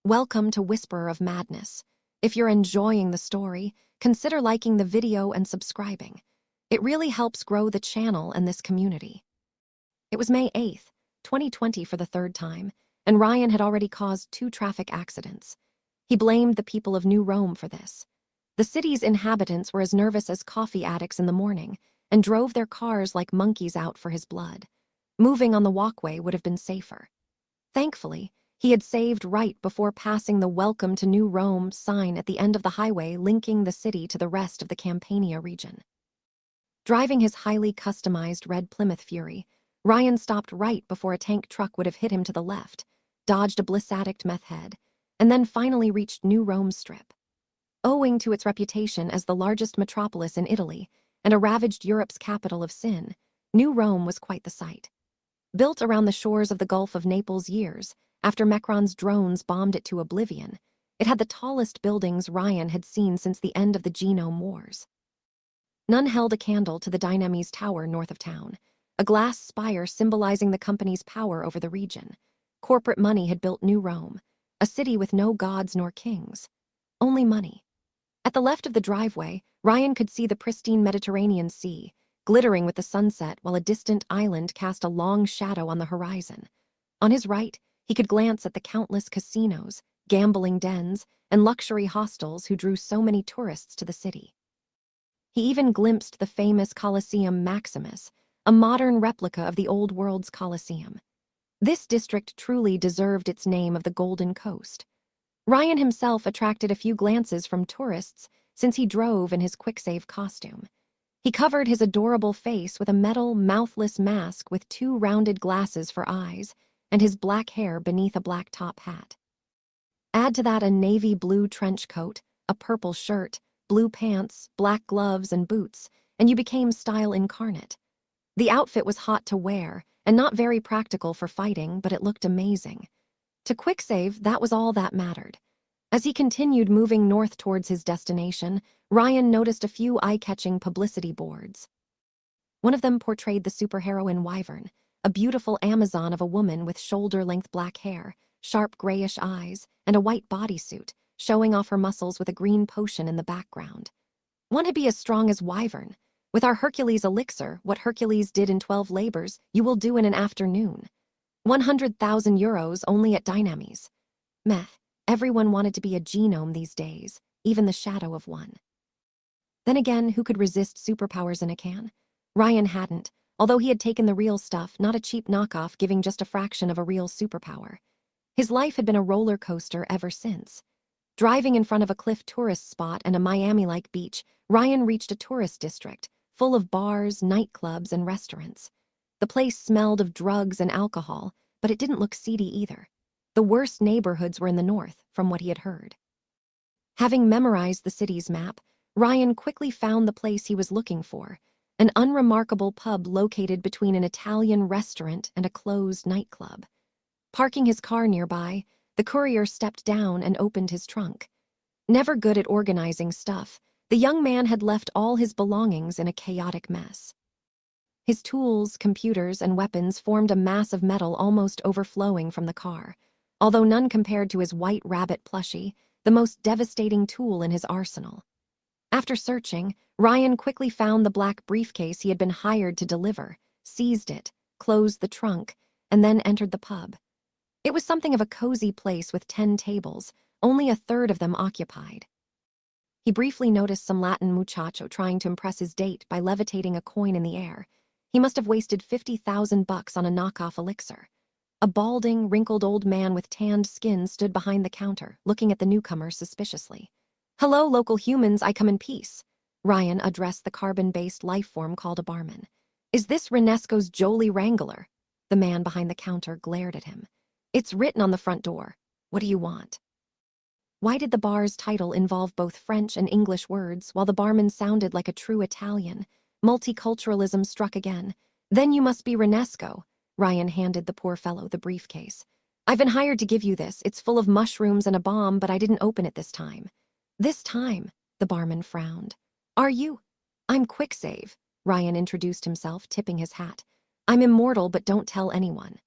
Welcome to Whisperer of Madness. If you're enjoying the story, consider liking the video and subscribing. It really helps grow the channel and this community. It was May 8th, 2020 for the third time, and Ryan had already caused 2 traffic accidents. He blamed the people of New Rome for this. The city's inhabitants were as nervous as coffee addicts in the morning and drove their cars like monkeys out for his blood. Moving on the walkway would have been safer. Thankfully, he had saved right before passing the Welcome to New Rome sign at the end of the highway linking the city to the rest of the Campania region. Driving his highly customized red Plymouth Fury, Ryan stopped right before a tank truck would have hit him to the left, dodged a bliss addict meth head, and then finally reached New Rome Strip. Owing to its reputation as the largest metropolis in Italy and a ravaged Europe's capital of sin, New Rome was quite the sight. Built around the shores of the Gulf of Naples years after Macron's drones bombed it to oblivion, it had the tallest buildings Ryan had seen since the end of the Genome Wars. None held a candle to the Dynamis Tower north of town, a glass spire symbolizing the company's power over the region. Corporate money had built New Rome, a city with no gods nor kings, only money. At the left of the driveway, Ryan could see the pristine Mediterranean Sea, glittering with the sunset while a distant island cast a long shadow on the horizon. On his right, he could glance at the countless casinos, gambling dens, and luxury hostels who drew so many tourists to the city. He even glimpsed the famous Colosseum Maximus, a modern replica of the old world's Colosseum. This district truly deserved its name of the Golden Coast. Ryan himself attracted a few glances from tourists since he drove in his Quicksave costume. He covered his adorable face with a metal, mouthless mask with 2 rounded glasses for eyes and his black hair beneath a black top hat. Add to that a navy blue trench coat, a purple shirt, blue pants, black gloves, and boots, and you became style incarnate. The outfit was hot to wear and not very practical for fighting, but it looked amazing. To Quicksave, that was all that mattered. As he continued moving north towards his destination, Ryan noticed a few eye-catching publicity boards. One of them portrayed the superheroine Wyvern, a beautiful Amazon of a woman with shoulder-length black hair, sharp grayish eyes, and a white bodysuit, showing off her muscles with a green potion in the background. Want to be as strong as Wyvern? With our Hercules elixir, what Hercules did in 12 labors, you will do in an afternoon. 100,000 euros only at Dynamis. Meh, everyone wanted to be a genome these days, even the shadow of one. Then again, who could resist superpowers in a can? Ryan hadn't, although he had taken the real stuff, not a cheap knockoff giving just a fraction of a real superpower. His life had been a roller coaster ever since. Driving in front of a cliff tourist spot and a Miami-like beach, Ryan reached a tourist district, full of bars, nightclubs, and restaurants. The place smelled of drugs and alcohol, but it didn't look seedy either. The worst neighborhoods were in the north, from what he had heard. Having memorized the city's map, Ryan quickly found the place he was looking for, an unremarkable pub located between an Italian restaurant and a closed nightclub. Parking his car nearby, the courier stepped down and opened his trunk. Never good at organizing stuff, the young man had left all his belongings in a chaotic mess. His tools, computers, and weapons formed a mass of metal almost overflowing from the car, although none compared to his white rabbit plushie, the most devastating tool in his arsenal. After searching, Ryan quickly found the black briefcase he had been hired to deliver, seized it, closed the trunk, and then entered the pub. It was something of a cozy place with 10 tables, only a third of them occupied. He briefly noticed some Latin muchacho trying to impress his date by levitating a coin in the air. He must have wasted $50,000 on a knockoff elixir. A balding, wrinkled old man with tanned skin stood behind the counter, looking at the newcomer suspiciously. "Hello, local humans, I come in peace," Ryan addressed the carbon-based life form called a barman. "Is this Renesco's Jolie Wrangler?" The man behind the counter glared at him. "It's written on the front door. What do you want?" Why did the bar's title involve both French and English words, while the barman sounded like a true Italian? Multiculturalism struck again. "Then you must be Renesco." Ryan handed the poor fellow the briefcase. "I've been hired to give you this. It's full of mushrooms and a bomb, but I didn't open it this time." "This time?" The barman frowned. "Are you?" "I'm Quicksave," Ryan introduced himself, tipping his hat. "I'm immortal, but don't tell anyone."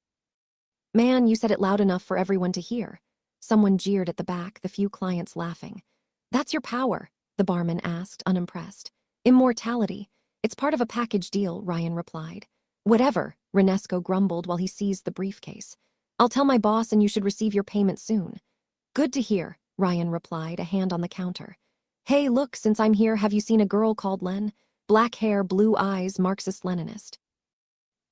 "Man, you said it loud enough for everyone to hear." Someone jeered at the back, the few clients laughing. That's your power, the barman asked, unimpressed. Immortality. It's part of a package deal, Ryan replied. Whatever, Renesco grumbled while he seized the briefcase. I'll tell my boss and you should receive your payment soon. Good to hear, Ryan replied, a hand on the counter. Hey, look, since I'm here, have you seen a girl called Len? Black hair, blue eyes, Marxist-Leninist.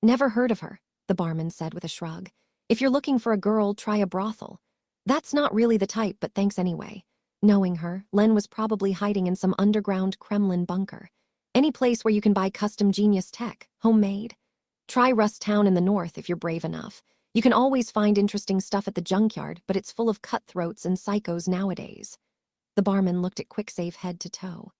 Never heard of her, the barman said with a shrug. If you're looking for a girl, try a brothel. That's not really the type, but thanks anyway. Knowing her, Len was probably hiding in some underground Kremlin bunker. Any place where you can buy custom genius tech, homemade. Try Rust Town in the north if you're brave enough. You can always find interesting stuff at the junkyard, but it's full of cutthroats and psychos nowadays. The barman looked at Quicksave head to toe.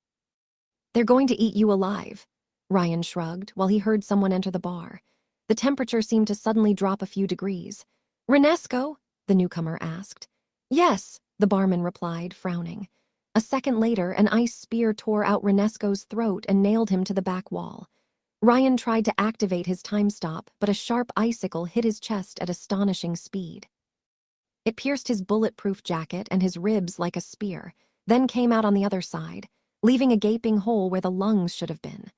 They're going to eat you alive, Ryan shrugged while he heard someone enter the bar. The temperature seemed to suddenly drop a few degrees. Renesco? The newcomer asked. Yes, the barman replied, frowning. A second later, an ice spear tore out Renesco's throat and nailed him to the back wall. Ryan tried to activate his time stop, but a sharp icicle hit his chest at astonishing speed. It pierced his bulletproof jacket and his ribs like a spear, then came out on the other side, leaving a gaping hole where the lungs should have been.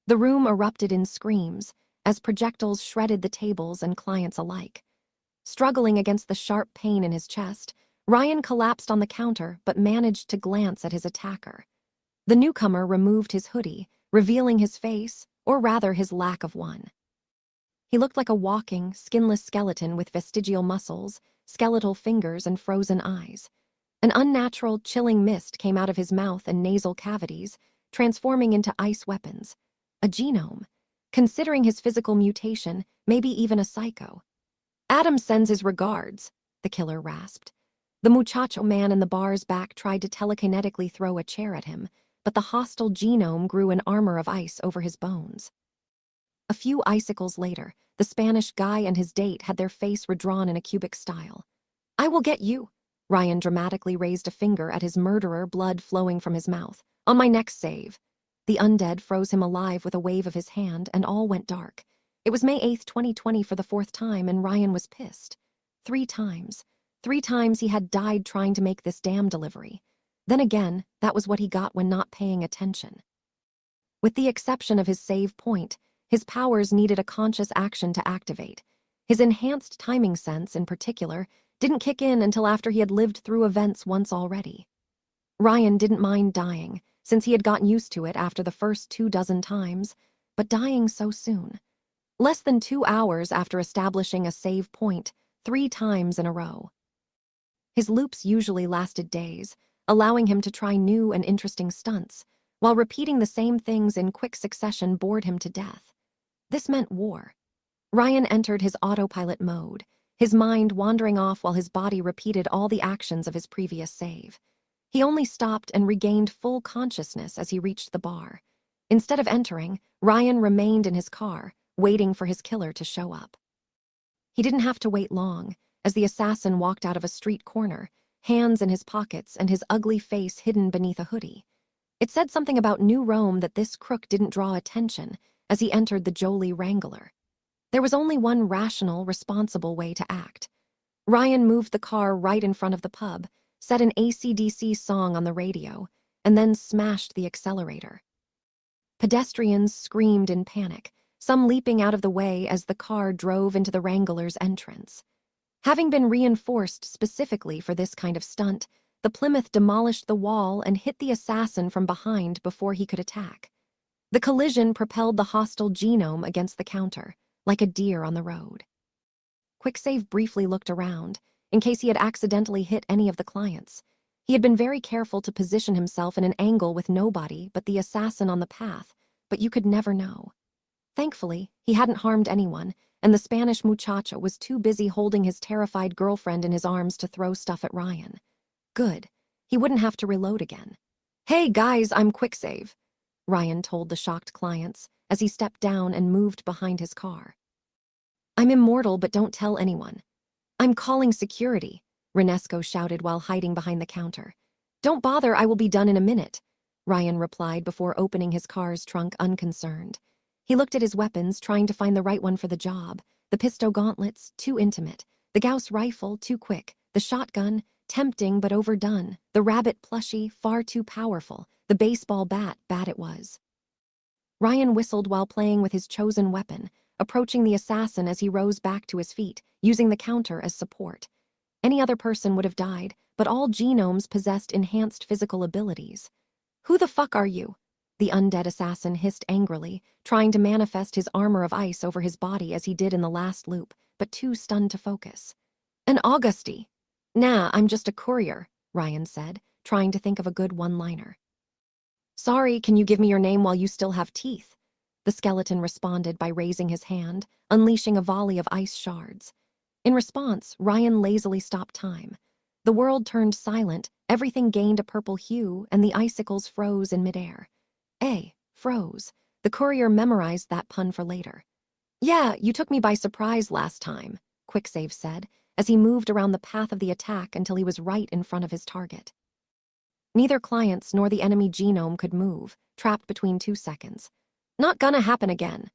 The room erupted in screams as projectiles shredded the tables and clients alike. Struggling against the sharp pain in his chest, Ryan collapsed on the counter but managed to glance at his attacker. The newcomer removed his hoodie, revealing his face, or rather his lack of one. He looked like a walking, skinless skeleton with vestigial muscles, skeletal fingers, and frozen eyes. An unnatural, chilling mist came out of his mouth and nasal cavities, transforming into ice weapons. A genome. Considering his physical mutation, maybe even a psycho. Adam sends his regards, the killer rasped. The muchacho man in the bar's back tried to telekinetically throw a chair at him, but the hostile genome grew an armor of ice over his bones. A few icicles later, the Spanish guy and his date had their face redrawn in a cubic style. I will get you. Ryan dramatically raised a finger at his murderer, blood flowing from his mouth. On my next save. The undead froze him alive with a wave of his hand, and all went dark. It was May 8th, 2020 for the fourth time, and Ryan was pissed. 3 times. 3 times he had died trying to make this damn delivery. Then again, that was what he got when not paying attention. With the exception of his save point, his powers needed a conscious action to activate. His enhanced timing sense, in particular, didn't kick in until after he had lived through events once already. Ryan didn't mind dying, since he had gotten used to it after the first 24 times, but dying so soon. Less than 2 hours after establishing a save point, 3 times in a row. His loops usually lasted days, allowing him to try new and interesting stunts, while repeating the same things in quick succession bored him to death. This meant war. Ryan entered his autopilot mode, his mind wandering off while his body repeated all the actions of his previous save. He only stopped and regained full consciousness as he reached the bar. Instead of entering, Ryan remained in his car, waiting for his killer to show up. He didn't have to wait long, as the assassin walked out of a street corner, hands in his pockets and his ugly face hidden beneath a hoodie. It said something about New Rome that this crook didn't draw attention as he entered the Jolie Wrangler. There was only one rational, responsible way to act. Ryan moved the car right in front of the pub, set an AC/DC song on the radio, and then smashed the accelerator. Pedestrians screamed in panic, some leaping out of the way as the car drove into the Wrangler's entrance. Having been reinforced specifically for this kind of stunt, the Plymouth demolished the wall and hit the assassin from behind before he could attack. The collision propelled the hostile genome against the counter, like a deer on the road. Quicksave briefly looked around, in case he had accidentally hit any of the clients. He had been very careful to position himself in an angle with nobody but the assassin on the path, but you could never know. Thankfully, he hadn't harmed anyone, and the Spanish muchacho was too busy holding his terrified girlfriend in his arms to throw stuff at Ryan. Good. He wouldn't have to reload again. Hey guys, I'm Quicksave, Ryan told the shocked clients as he stepped down and moved behind his car. I'm immortal, but don't tell anyone. I'm calling security, Renesco shouted while hiding behind the counter. Don't bother, I will be done in a minute, Ryan replied before opening his car's trunk unconcerned. He looked at his weapons, trying to find the right one for the job. The pistol gauntlets, too intimate. The Gauss rifle, too quick. The shotgun, tempting but overdone, the rabbit plushie far too powerful, the baseball bat bad it was. Ryan whistled while playing with his chosen weapon, approaching the assassin as he rose back to his feet, using the counter as support. Any other person would have died, but all genomes possessed enhanced physical abilities. "Who the fuck are you?" The undead assassin hissed angrily, trying to manifest his armor of ice over his body as he did in the last loop, but too stunned to focus. "An Augusty." "Nah, I'm just a courier," Ryan said, trying to think of a good one-liner. "Sorry, can you give me your name while you still have teeth?" The skeleton responded by raising his hand, unleashing a volley of ice shards. In response, Ryan lazily stopped time. The world turned silent, everything gained a purple hue, and the icicles froze in midair. Froze. The courier memorized that pun for later. "Yeah, you took me by surprise last time," Quicksave said, as he moved around the path of the attack until he was right in front of his target. Neither clients nor the enemy genome could move, trapped between 2 seconds. Not gonna happen again.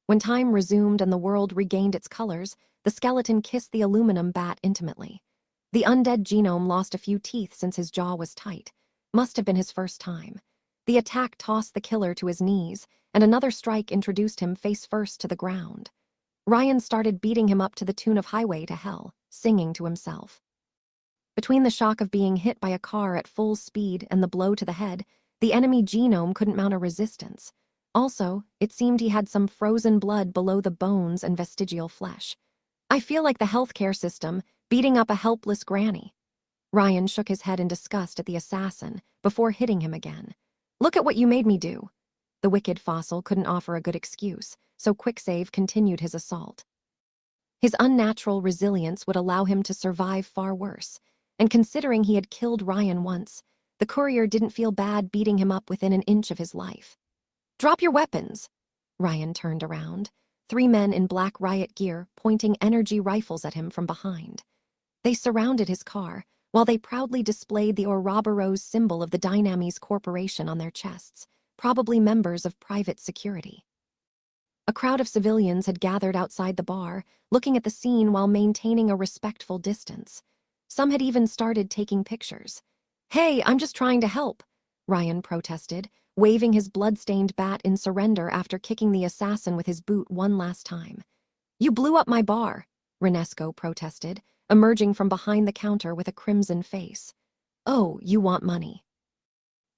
When time resumed and the world regained its colors, the skeleton kissed the aluminum bat intimately. The undead genome lost a few teeth since his jaw was tight. Must have been his first time. The attack tossed the killer to his knees, and another strike introduced him face first to the ground. Ryan started beating him up to the tune of Highway to Hell, singing to himself. Between the shock of being hit by a car at full speed and the blow to the head, the enemy genome couldn't mount a resistance. Also, it seemed he had some frozen blood below the bones and vestigial flesh. "I feel like the healthcare system, beating up a helpless granny." Ryan shook his head in disgust at the assassin before hitting him again. "Look at what you made me do." The wicked fossil couldn't offer a good excuse, so Quicksave continued his assault. His unnatural resilience would allow him to survive far worse, and considering he had killed Ryan once, the courier didn't feel bad beating him up within an inch of his life. "Drop your weapons." Ryan turned around, 3 men in black riot gear pointing energy rifles at him from behind. They surrounded his car, while they proudly displayed the Ouroboros symbol of the Dynamis Corporation on their chests, probably members of private security. A crowd of civilians had gathered outside the bar, looking at the scene while maintaining a respectful distance. Some had even started taking pictures. "Hey, I'm just trying to help," Ryan protested, waving his blood-stained bat in surrender after kicking the assassin with his boot one last time. "You blew up my bar," Renesco protested, emerging from behind the counter with a crimson face. "Oh, you want money."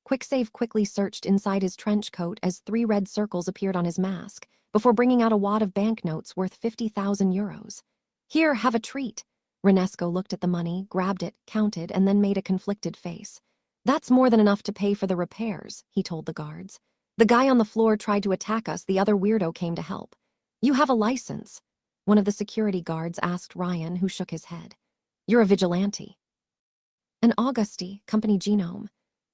Quicksave quickly searched inside his trench coat as 3 red circles appeared on his mask, before bringing out a wad of banknotes worth 50,000 euros. "Here, have a treat." Renesco looked at the money, grabbed it, counted, and then made a conflicted face. "That's more than enough to pay for the repairs," he told the guards. "The guy on the floor tried to attack us, the other weirdo came to help." "You have a license?" one of the security guards asked Ryan, who shook his head. "You're a vigilante." "An Augusty, company genome."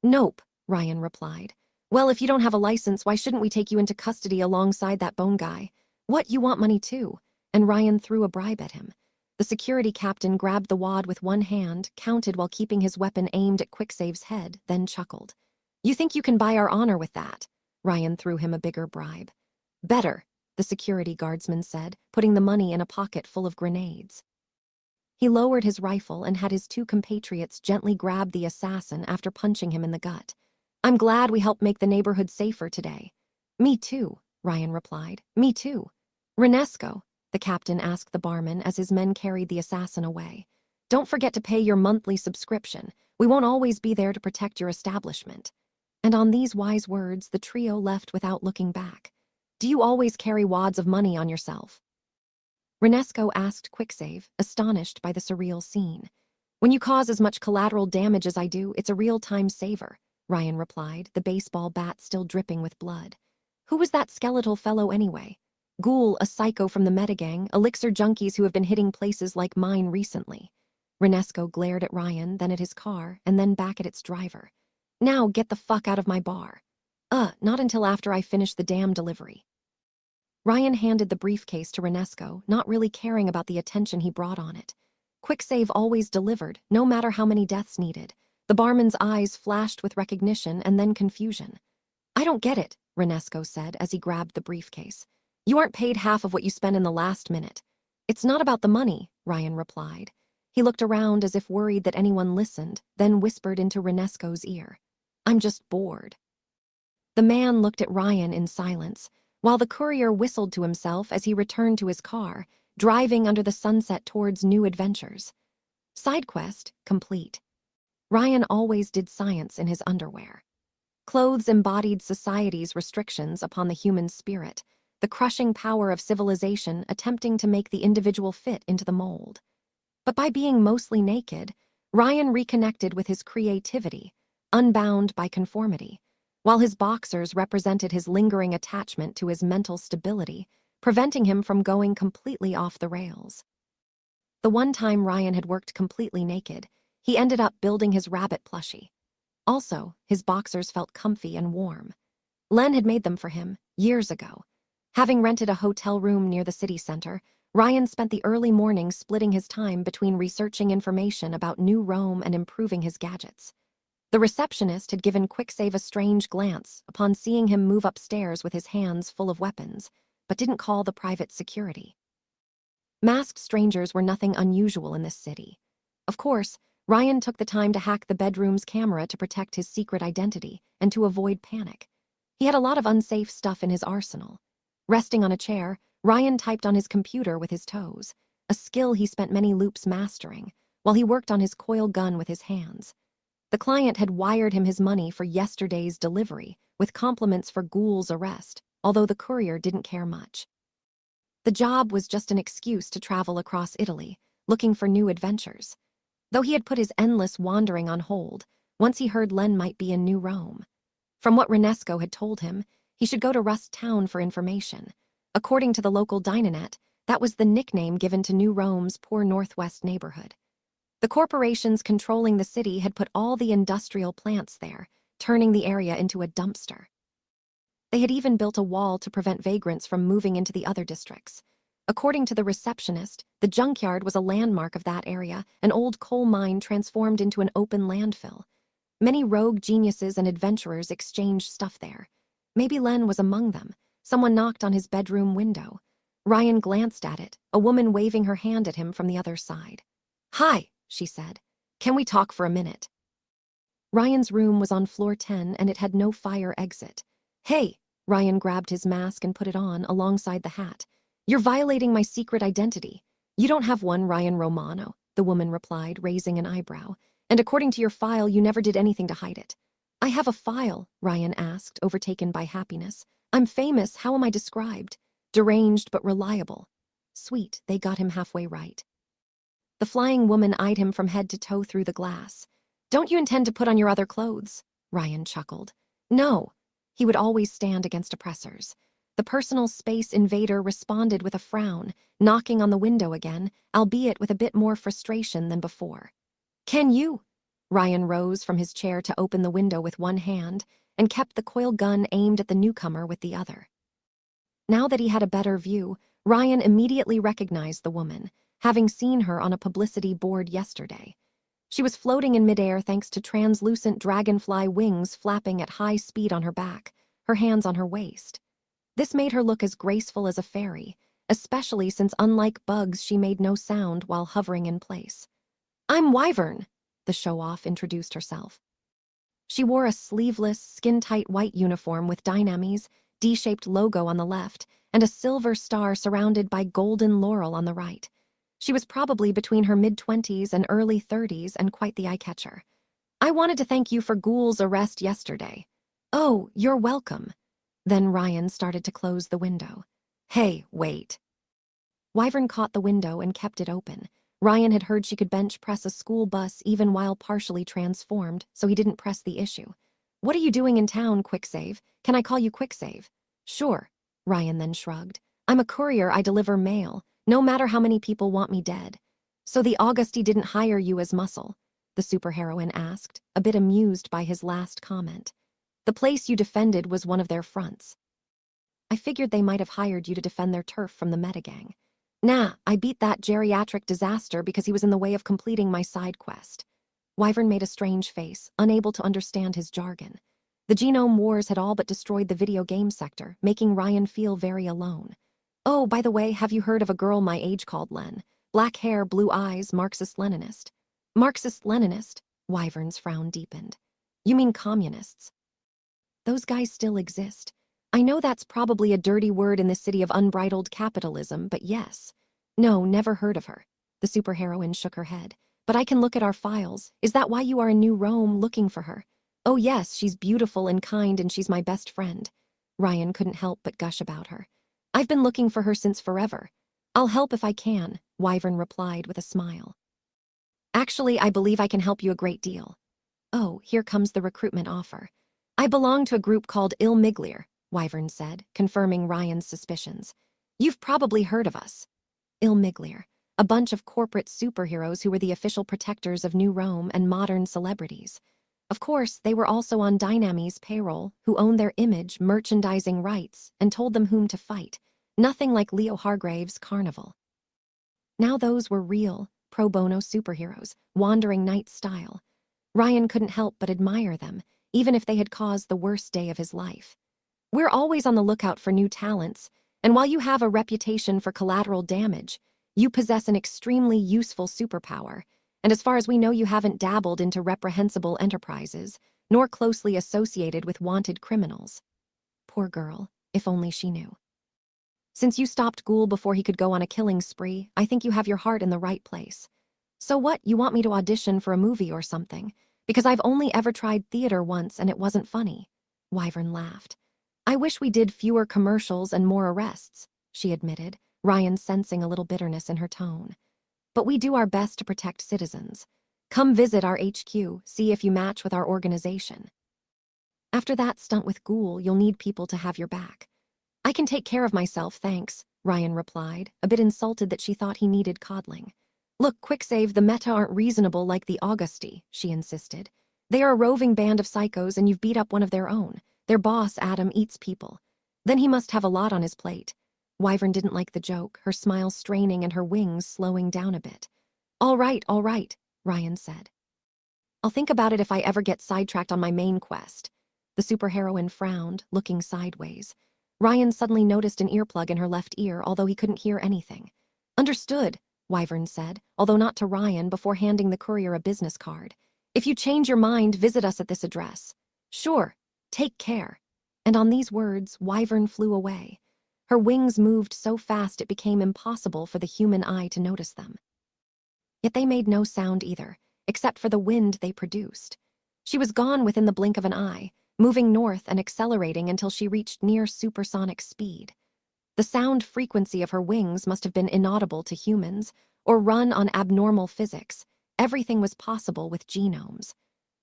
"Nope," Ryan replied. "Well, if you don't have a license, why shouldn't we take you into custody alongside that bone guy?" "What, you want money too?" And Ryan threw a bribe at him. The security captain grabbed the wad with one hand, counted while keeping his weapon aimed at Quicksave's head, then chuckled. "You think you can buy our honor with that?" Ryan threw him a bigger bribe. "Better," the security guardsman said, putting the money in a pocket full of grenades. He lowered his rifle and had his 2 compatriots gently grab the assassin after punching him in the gut. "I'm glad we helped make the neighborhood safer today." "Me too," Ryan replied. "Me too." "Renesco," the captain asked the barman as his men carried the assassin away. "Don't forget to pay your monthly subscription. We won't always be there to protect your establishment." And on these wise words, the trio left without looking back. "Do you always carry wads of money on yourself?" Renesco asked Quicksave, astonished by the surreal scene. "When you cause as much collateral damage as I do, it's a real-time saver," Ryan replied, the baseball bat still dripping with blood. "Who was that skeletal fellow anyway?" "Ghoul, a psycho from the metagang, elixir junkies who have been hitting places like mine recently." Renesco glared at Ryan, then at his car, and then back at its driver. "Now get the fuck out of my bar." Not until after I finish the damn delivery." Ryan handed the briefcase to Renesco, not really caring about the attention he brought on it. Quicksave always delivered, no matter how many deaths needed. The barman's eyes flashed with recognition and then confusion. "I don't get it," Renesco said as he grabbed the briefcase. "You aren't paid half of what you spent in the last minute." "It's not about the money," Ryan replied. He looked around as if worried that anyone listened, then whispered into Renesco's ear. "I'm just bored." The man looked at Ryan in silence, while the courier whistled to himself as he returned to his car, driving under the sunset towards new adventures. Side quest complete. Ryan always did science in his underwear. Clothes embodied society's restrictions upon the human spirit, the crushing power of civilization attempting to make the individual fit into the mold. But by being mostly naked, Ryan reconnected with his creativity, unbound by conformity, while his boxers represented his lingering attachment to his mental stability, preventing him from going completely off the rails. The one time Ryan had worked completely naked, he ended up building his rabbit plushie. Also, his boxers felt comfy and warm. Len had made them for him, years ago. Having rented a hotel room near the city center, Ryan spent the early mornings splitting his time between researching information about New Rome and improving his gadgets. The receptionist had given Quicksave a strange glance upon seeing him move upstairs with his hands full of weapons, but didn't call the private security. Masked strangers were nothing unusual in this city. Of course, Ryan took the time to hack the bedroom's camera to protect his secret identity and to avoid panic. He had a lot of unsafe stuff in his arsenal. Resting on a chair, Ryan typed on his computer with his toes, a skill he spent many loops mastering, while he worked on his coil gun with his hands. The client had wired him his money for yesterday's delivery, with compliments for Ghoul's arrest, although the courier didn't care much. The job was just an excuse to travel across Italy, looking for new adventures. Though he had put his endless wandering on hold, once he heard Len might be in New Rome. From what Renesco had told him, he should go to Rust Town for information. According to the local Dynanet, that was the nickname given to New Rome's poor northwest neighborhood. The corporations controlling the city had put all the industrial plants there, turning the area into a dumpster. They had even built a wall to prevent vagrants from moving into the other districts. According to the receptionist, the junkyard was a landmark of that area, an old coal mine transformed into an open landfill. Many rogue geniuses and adventurers exchanged stuff there. Maybe Len was among them. Someone knocked on his bedroom window. Ryan glanced at it, a woman waving her hand at him from the other side. "Hi," she said. "Can we talk for a minute?" Ryan's room was on floor 10 and it had no fire exit. "Hey," Ryan grabbed his mask and put it on alongside the hat. "You're violating my secret identity." "You don't have one, Ryan Romano," the woman replied, raising an eyebrow. "And according to your file, you never did anything to hide it." "I have a file," Ryan asked, overtaken by happiness. "I'm famous, how am I described? Deranged but reliable." Sweet, they got him halfway right. The flying woman eyed him from head to toe through the glass. "Don't you intend to put on your other clothes?" Ryan chuckled. "No." He would always stand against oppressors. The personal space invader responded with a frown, knocking on the window again, albeit with a bit more frustration than before. "Can you?" Ryan rose from his chair to open the window with one hand and kept the coil gun aimed at the newcomer with the other. Now that he had a better view, Ryan immediately recognized the woman, having seen her on a publicity board yesterday. She was floating in midair thanks to translucent dragonfly wings flapping at high speed on her back, her hands on her waist. This made her look as graceful as a fairy, especially since unlike bugs she made no sound while hovering in place. "I'm Wyvern," the show-off introduced herself. She wore a sleeveless, skin-tight white uniform with Dynamy's D-shaped logo on the left and a silver star surrounded by golden laurel on the right. She was probably between her mid-20s and early 30s and quite the eye-catcher. "I wanted to thank you for Ghoul's arrest yesterday." "Oh, you're welcome." Then Ryan started to close the window. "Hey, wait." Wyvern caught the window and kept it open. Ryan had heard she could bench press a school bus even while partially transformed, so he didn't press the issue. "What are you doing in town, Quicksave? Can I call you Quicksave?" "Sure." Ryan then shrugged. "I'm a courier, I deliver mail, no matter how many people want me dead." "So the Augusti didn't hire you as muscle?" the superheroine asked, a bit amused by his last comment. "The place you defended was one of their fronts." "I figured they might have hired you to defend their turf from the metagang." "Nah, I beat that geriatric disaster because he was in the way of completing my side quest." Wyvern made a strange face, unable to understand his jargon. The genome wars had all but destroyed the video game sector, making Ryan feel very alone. "Oh, by the way, have you heard of a girl my age called Len? Black hair, blue eyes, Marxist-Leninist. Marxist-Leninist? Wyvern's frown deepened. You mean communists? Those guys still exist. I know that's probably a dirty word in the city of unbridled capitalism, but yes. No, never heard of her. The superheroine shook her head. But I can look at our files. Is that why you are in New Rome looking for her? Oh yes, she's beautiful and kind and she's my best friend. Ryan couldn't help but gush about her. I've been looking for her since forever. I'll help if I can, Wyvern replied with a smile. Actually, I believe I can help you a great deal. Oh, here comes the recruitment offer. I belong to a group called Ilmiglir, Wyvern said, confirming Ryan's suspicions. You've probably heard of us. Ilmiglir, a bunch of corporate superheroes who were the official protectors of New Rome and modern celebrities. Of course, they were also on Dynami's payroll, who owned their image, merchandising rights, and told them whom to fight. Nothing like Leo Hargrave's Carnival. Now those were real, pro bono superheroes, wandering night style. Ryan couldn't help but admire them, even if they had caused the worst day of his life. We're always on the lookout for new talents, and while you have a reputation for collateral damage, you possess an extremely useful superpower, and as far as we know you haven't dabbled into reprehensible enterprises, nor closely associated with wanted criminals. Poor girl, if only she knew. Since you stopped Ghoul before he could go on a killing spree, I think you have your heart in the right place. So what, you want me to audition for a movie or something? Because I've only ever tried theater once and it wasn't funny. Wyvern laughed. I wish we did fewer commercials and more arrests, she admitted, Ryan sensing a little bitterness in her tone. But we do our best to protect citizens. Come visit our HQ, see if you match with our organization. After that stunt with Ghoul, you'll need people to have your back. I can take care of myself, thanks, Ryan replied, a bit insulted that she thought he needed coddling. Look, Quicksave, the Meta aren't reasonable like the Augusti, she insisted. They are a roving band of psychos and you've beat up one of their own. Their boss, Adam, eats people. Then he must have a lot on his plate. Wyvern didn't like the joke, her smile straining and her wings slowing down a bit. All right, Ryan said. I'll think about it if I ever get sidetracked on my main quest. The superheroine frowned, looking sideways. Ryan suddenly noticed an earplug in her left ear, although he couldn't hear anything. Understood, Wyvern said, although not to Ryan, before handing the courier a business card. If you change your mind, visit us at this address. Sure, take care. And on these words, Wyvern flew away. Her wings moved so fast it became impossible for the human eye to notice them. Yet they made no sound either, except for the wind they produced. She was gone within the blink of an eye, moving north and accelerating until she reached near supersonic speed. The sound frequency of her wings must have been inaudible to humans, or run on abnormal physics. Everything was possible with genomes.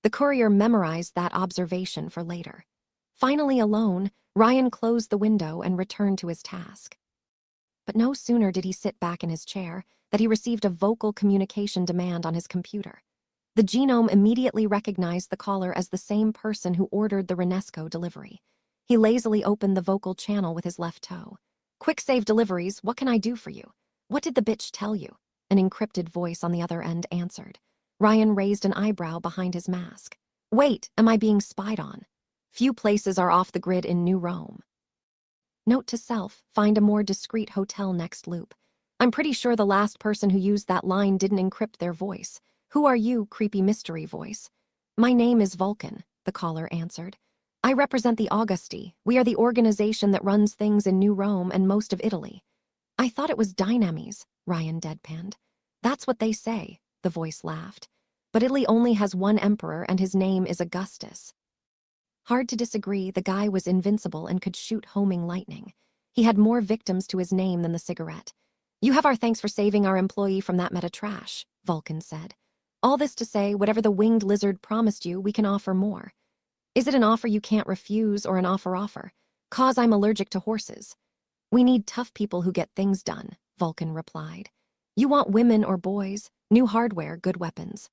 The courier memorized that observation for later. Finally alone, Ryan closed the window and returned to his task. But no sooner did he sit back in his chair that he received a vocal communication demand on his computer. The genome immediately recognized the caller as the same person who ordered the Renesco delivery. He lazily opened the vocal channel with his left toe. Quicksave deliveries, what can I do for you? What did the bitch tell you? An encrypted voice on the other end answered. Ryan raised an eyebrow behind his mask. Wait, am I being spied on? Few places are off the grid in New Rome. Note to self, find a more discreet hotel next loop. I'm pretty sure the last person who used that line didn't encrypt their voice. Who are you, creepy mystery voice? My name is Vulcan, the caller answered. I represent the Augusti. We are the organization that runs things in New Rome and most of Italy. I thought it was Dynamis, Ryan deadpanned. That's what they say, the voice laughed. But Italy only has one emperor and his name is Augustus. Hard to disagree, the guy was invincible and could shoot homing lightning. He had more victims to his name than the cigarette. You have our thanks for saving our employee from that meta trash, Vulcan said. All this to say, whatever the winged lizard promised you, we can offer more. Is it an offer you can't refuse or an offer? 'Cause I'm allergic to horses. We need tough people who get things done, Vulcan replied. You want women or boys, new hardware, good weapons.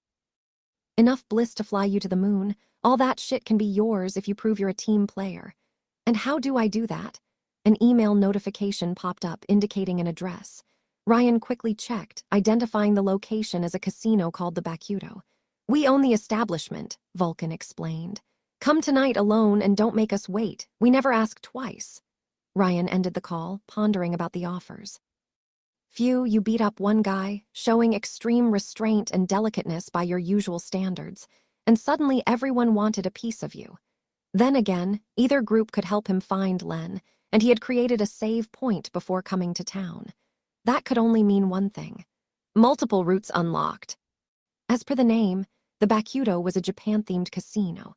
Enough bliss to fly you to the moon. All that shit can be yours if you prove you're a team player. And how do I do that? An email notification popped up indicating an address. Ryan quickly checked, identifying the location as a casino called the Bacudo. We own the establishment, Vulcan explained. Come tonight alone and don't make us wait. We never ask twice. Ryan ended the call, pondering about the offers. Phew, you beat up one guy, showing extreme restraint and delicateness by your usual standards, and suddenly everyone wanted a piece of you. Then again, either group could help him find Len, and he had created a save point before coming to town. That could only mean one thing. Multiple routes unlocked. As per the name, the Bakudo was a Japan-themed casino.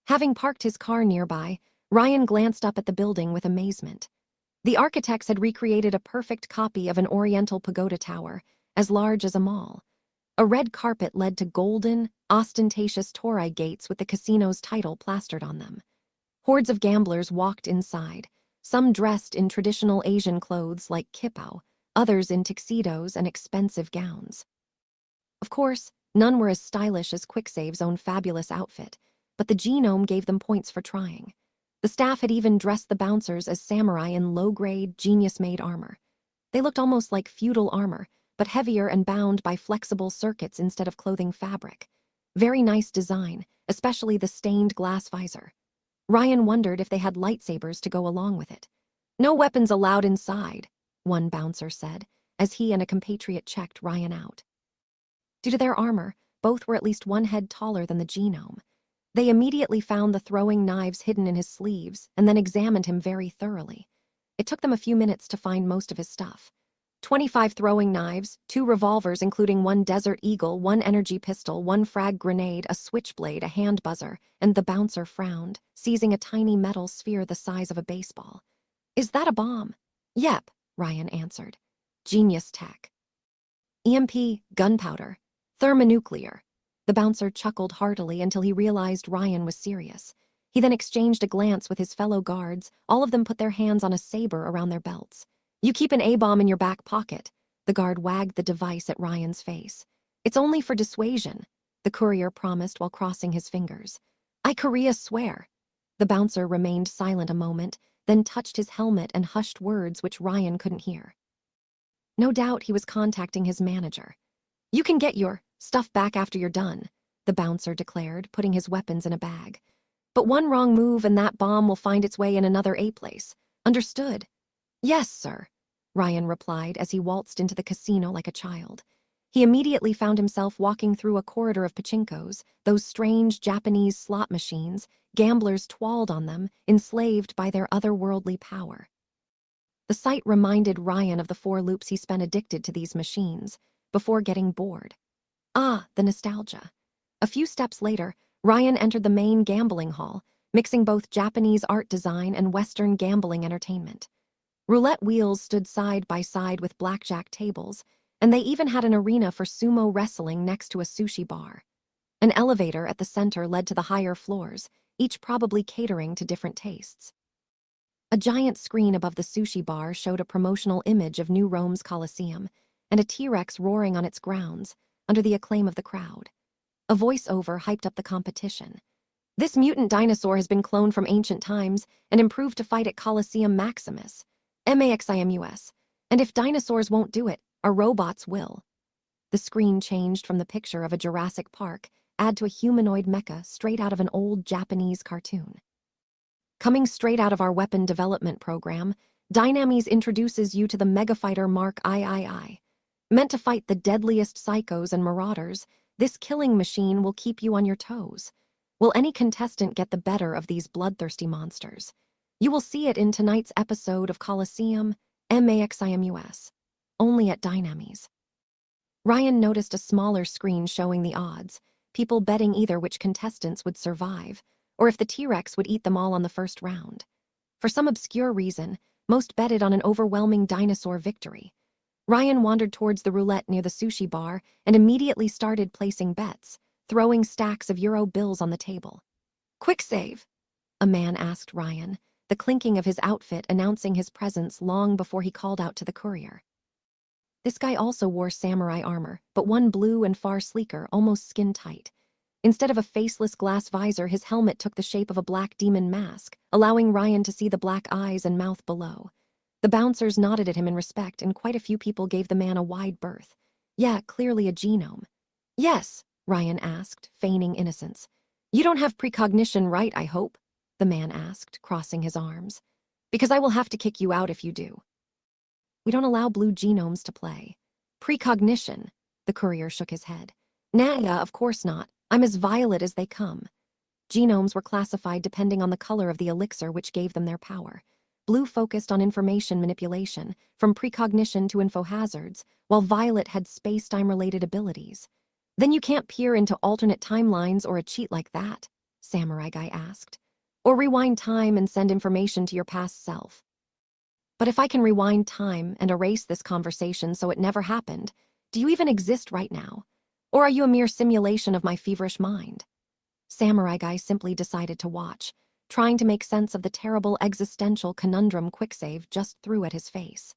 Having parked his car nearby, Ryan glanced up at the building with amazement. The architects had recreated a perfect copy of an oriental pagoda tower, as large as a mall. A red carpet led to golden, ostentatious torii gates with the casino's title plastered on them. Hordes of gamblers walked inside, some dressed in traditional Asian clothes like kippao, others in tuxedos and expensive gowns. Of course, none were as stylish as Quicksave's own fabulous outfit, but the genome gave them points for trying. The staff had even dressed the bouncers as samurai in low-grade, genius-made armor. They looked almost like feudal armor, but heavier and bound by flexible circuits instead of clothing fabric. Very nice design, especially the stained glass visor. Ryan wondered if they had lightsabers to go along with it. "No weapons allowed inside," one bouncer said, as he and a compatriot checked Ryan out. Due to their armor, both were at least one head taller than the genome. They immediately found the throwing knives hidden in his sleeves and then examined him very thoroughly. It took them a few minutes to find most of his stuff. 25 throwing knives, 2 revolvers including 1 Desert Eagle, 1 energy pistol, 1 frag grenade, a switchblade, a hand buzzer, and the bouncer frowned, seizing a tiny metal sphere the size of a baseball. "Is that a bomb?" "Yep," Ryan answered. "Genius tech." "EMP, gunpowder, thermonuclear." The bouncer chuckled heartily until he realized Ryan was serious. He then exchanged a glance with his fellow guards. All of them put their hands on a saber around their belts. "You keep an A-bomb in your back pocket." The guard wagged the device at Ryan's face. "It's only for dissuasion," the courier promised while crossing his fingers. "I Korea swear." The bouncer remained silent a moment, then touched his helmet and hushed words which Ryan couldn't hear. No doubt he was contacting his manager. "You can get your stuff back after you're done," the bouncer declared, putting his weapons in a bag. "But one wrong move and that bomb will find its way in another A-place. Understood?" "Yes, sir," Ryan replied as he waltzed into the casino like a child. He immediately found himself walking through a corridor of pachinkos, those strange Japanese slot machines. Gamblers twirled on them, enslaved by their otherworldly power. The sight reminded Ryan of the 4 loops he spent addicted to these machines, before getting bored. Ah, the nostalgia. A few steps later, Ryan entered the main gambling hall, mixing both Japanese art design and Western gambling entertainment. Roulette wheels stood side by side with blackjack tables, and they even had an arena for sumo wrestling next to a sushi bar. An elevator at the center led to the higher floors, each probably catering to different tastes. A giant screen above the sushi bar showed a promotional image of New Rome's Colosseum, and a T-Rex roaring on its grounds, under the acclaim of the crowd. A voiceover hyped up the competition. "This mutant dinosaur has been cloned from ancient times and improved to fight at Colosseum Maximus, Maximus, and if dinosaurs won't do it, our robots will." The screen changed from the picture of a Jurassic Park, ad to a humanoid mecha straight out of an old Japanese cartoon. "Coming straight out of our weapon development program, Dynames introduces you to the Megafighter Mark III. Meant to fight the deadliest psychos and marauders, this killing machine will keep you on your toes. Will any contestant get the better of these bloodthirsty monsters? You will see it in tonight's episode of Colosseum Maximus, only at Dynames." Ryan noticed a smaller screen showing the odds, people betting either which contestants would survive, or if the T-Rex would eat them all on the first round. For some obscure reason, most betted on an overwhelming dinosaur victory. Ryan wandered towards the roulette near the sushi bar and immediately started placing bets, throwing stacks of euro bills on the table. "Quicksave?" a man asked Ryan, the clinking of his outfit announcing his presence long before he called out to the courier. This guy also wore samurai armor, but one blue and far sleeker, almost skin-tight. Instead of a faceless glass visor, his helmet took the shape of a black demon mask, allowing Ryan to see the black eyes and mouth below. The bouncers nodded at him in respect, and quite a few people gave the man a wide berth. "Yeah, clearly a genome." "Yes," Ryan asked, feigning innocence. "You don't have precognition, right, I hope?" the man asked, crossing his arms. "Because I will have to kick you out if you do." We don't allow blue genomes to play. Precognition, the courier shook his head. Nah, of course not. I'm as violet as they come. Genomes were classified depending on the color of the elixir which gave them their power. Blue focused on information manipulation, from precognition to info hazards, while violet had space-time-related abilities. Then you can't peer into alternate timelines or a cheat like that, Samurai Guy asked. Or rewind time and send information to your past self. But if I can rewind time and erase this conversation so it never happened, do you even exist right now? Or are you a mere simulation of my feverish mind? Samurai Guy simply decided to watch, trying to make sense of the terrible existential conundrum Quicksave just threw at his face.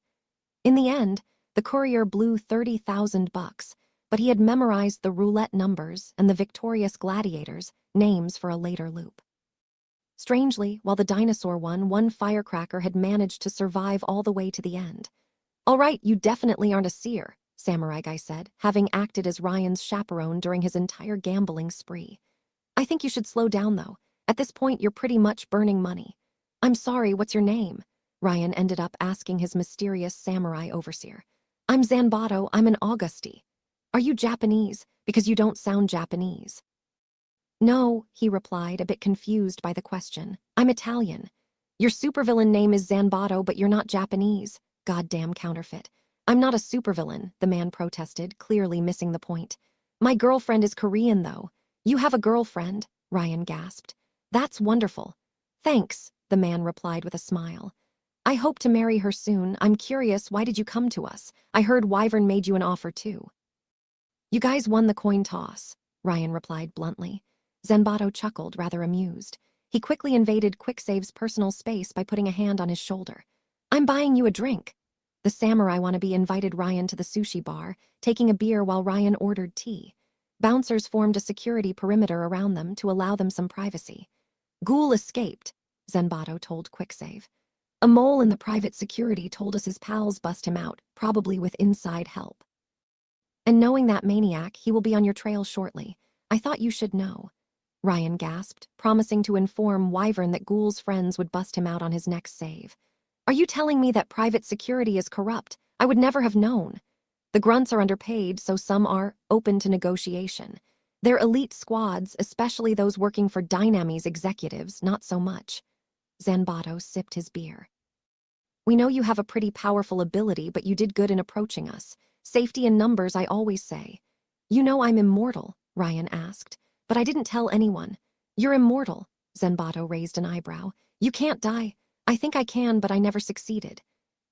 In the end, the courier blew $30,000, but he had memorized the roulette numbers and the victorious gladiators' names for a later loop. Strangely, while the dinosaur won, one firecracker had managed to survive all the way to the end. All right, you definitely aren't a seer, Samurai Guy said, having acted as Ryan's chaperone during his entire gambling spree. I think you should slow down, though. At this point, you're pretty much burning money. I'm sorry, what's your name? Ryan ended up asking his mysterious samurai overseer. I'm Zanbato, I'm an Augusti. Are you Japanese? Because you don't sound Japanese. No, he replied, a bit confused by the question. I'm Italian. Your supervillain name is Zanbato, but you're not Japanese. Goddamn counterfeit. I'm not a supervillain, the man protested, clearly missing the point. My girlfriend is Korean, though. You have a girlfriend? Ryan gasped. That's wonderful. Thanks, the man replied with a smile. I hope to marry her soon. I'm curious, why did you come to us? I heard Wyvern made you an offer too. You guys won the coin toss, Ryan replied bluntly. Zanbato chuckled, rather amused. He quickly invaded Quicksave's personal space by putting a hand on his shoulder. I'm buying you a drink. The samurai wannabe invited Ryan to the sushi bar, taking a beer while Ryan ordered tea. Bouncers formed a security perimeter around them to allow them some privacy. Ghoul escaped, Zanbato told Quicksave. A mole in the private security told us his pals bust him out, probably with inside help. And knowing that maniac, he will be on your trail shortly. I thought you should know. Ryan gasped, promising to inform Wyvern that Ghoul's friends would bust him out on his next save. Are you telling me that private security is corrupt? I would never have known. The grunts are underpaid, so some are open to negotiation. They're elite squads, especially those working for Dynami's executives, not so much. Zanbato sipped his beer. We know you have a pretty powerful ability, but you did good in approaching us. Safety in numbers, I always say. You know I'm immortal, Ryan asked, but I didn't tell anyone. You're immortal, Zanbato raised an eyebrow. You can't die. I think I can, but I never succeeded.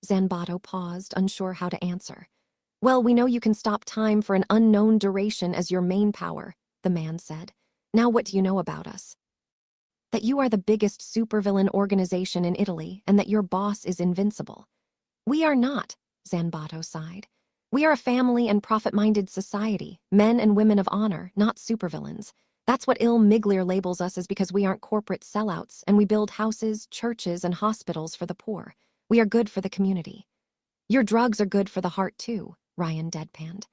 Zanbato paused, unsure how to answer. Well, we know you can stop time for an unknown duration as your main power, the man said. Now what do you know about us? That you are the biggest supervillain organization in Italy and that your boss is invincible. We are not, Zanbato sighed. We are a family and profit-minded society, men and women of honor, not supervillains. That's what Il Miglier labels us as because we aren't corporate sellouts and we build houses, churches, and hospitals for the poor. We are good for the community. Your drugs are good for the heart too, Ryan deadpanned.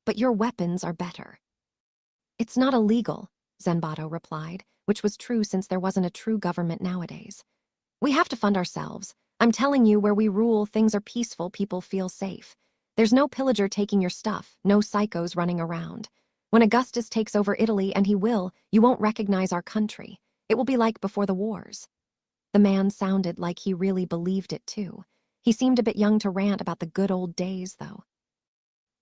But your weapons are better. It's not illegal, Zanbato replied, which was true since there wasn't a true government nowadays. We have to fund ourselves. I'm telling you, where we rule, things are peaceful, people feel safe. There's no pillager taking your stuff, no psychos running around. When Augustus takes over Italy, and he will, you won't recognize our country. It will be like before the wars. The man sounded like he really believed it too. He seemed a bit young to rant about the good old days, though.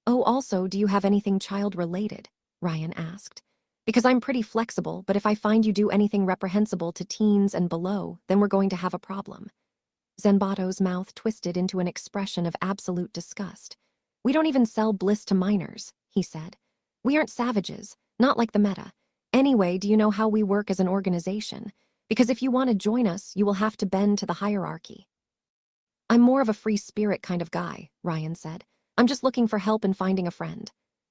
Oh, also, do you have anything child-related? Ryan asked. Because I'm pretty flexible, but if I find you do anything reprehensible to teens and below, then we're going to have a problem. Zanbato's mouth twisted into an expression of absolute disgust. We don't even sell bliss to minors, he said. We aren't savages, not like the meta. Anyway, do you know how we work as an organization? Because if you want to join us, you will have to bend to the hierarchy. I'm more of a free spirit kind of guy, Ryan said. I'm just looking for help in finding a friend.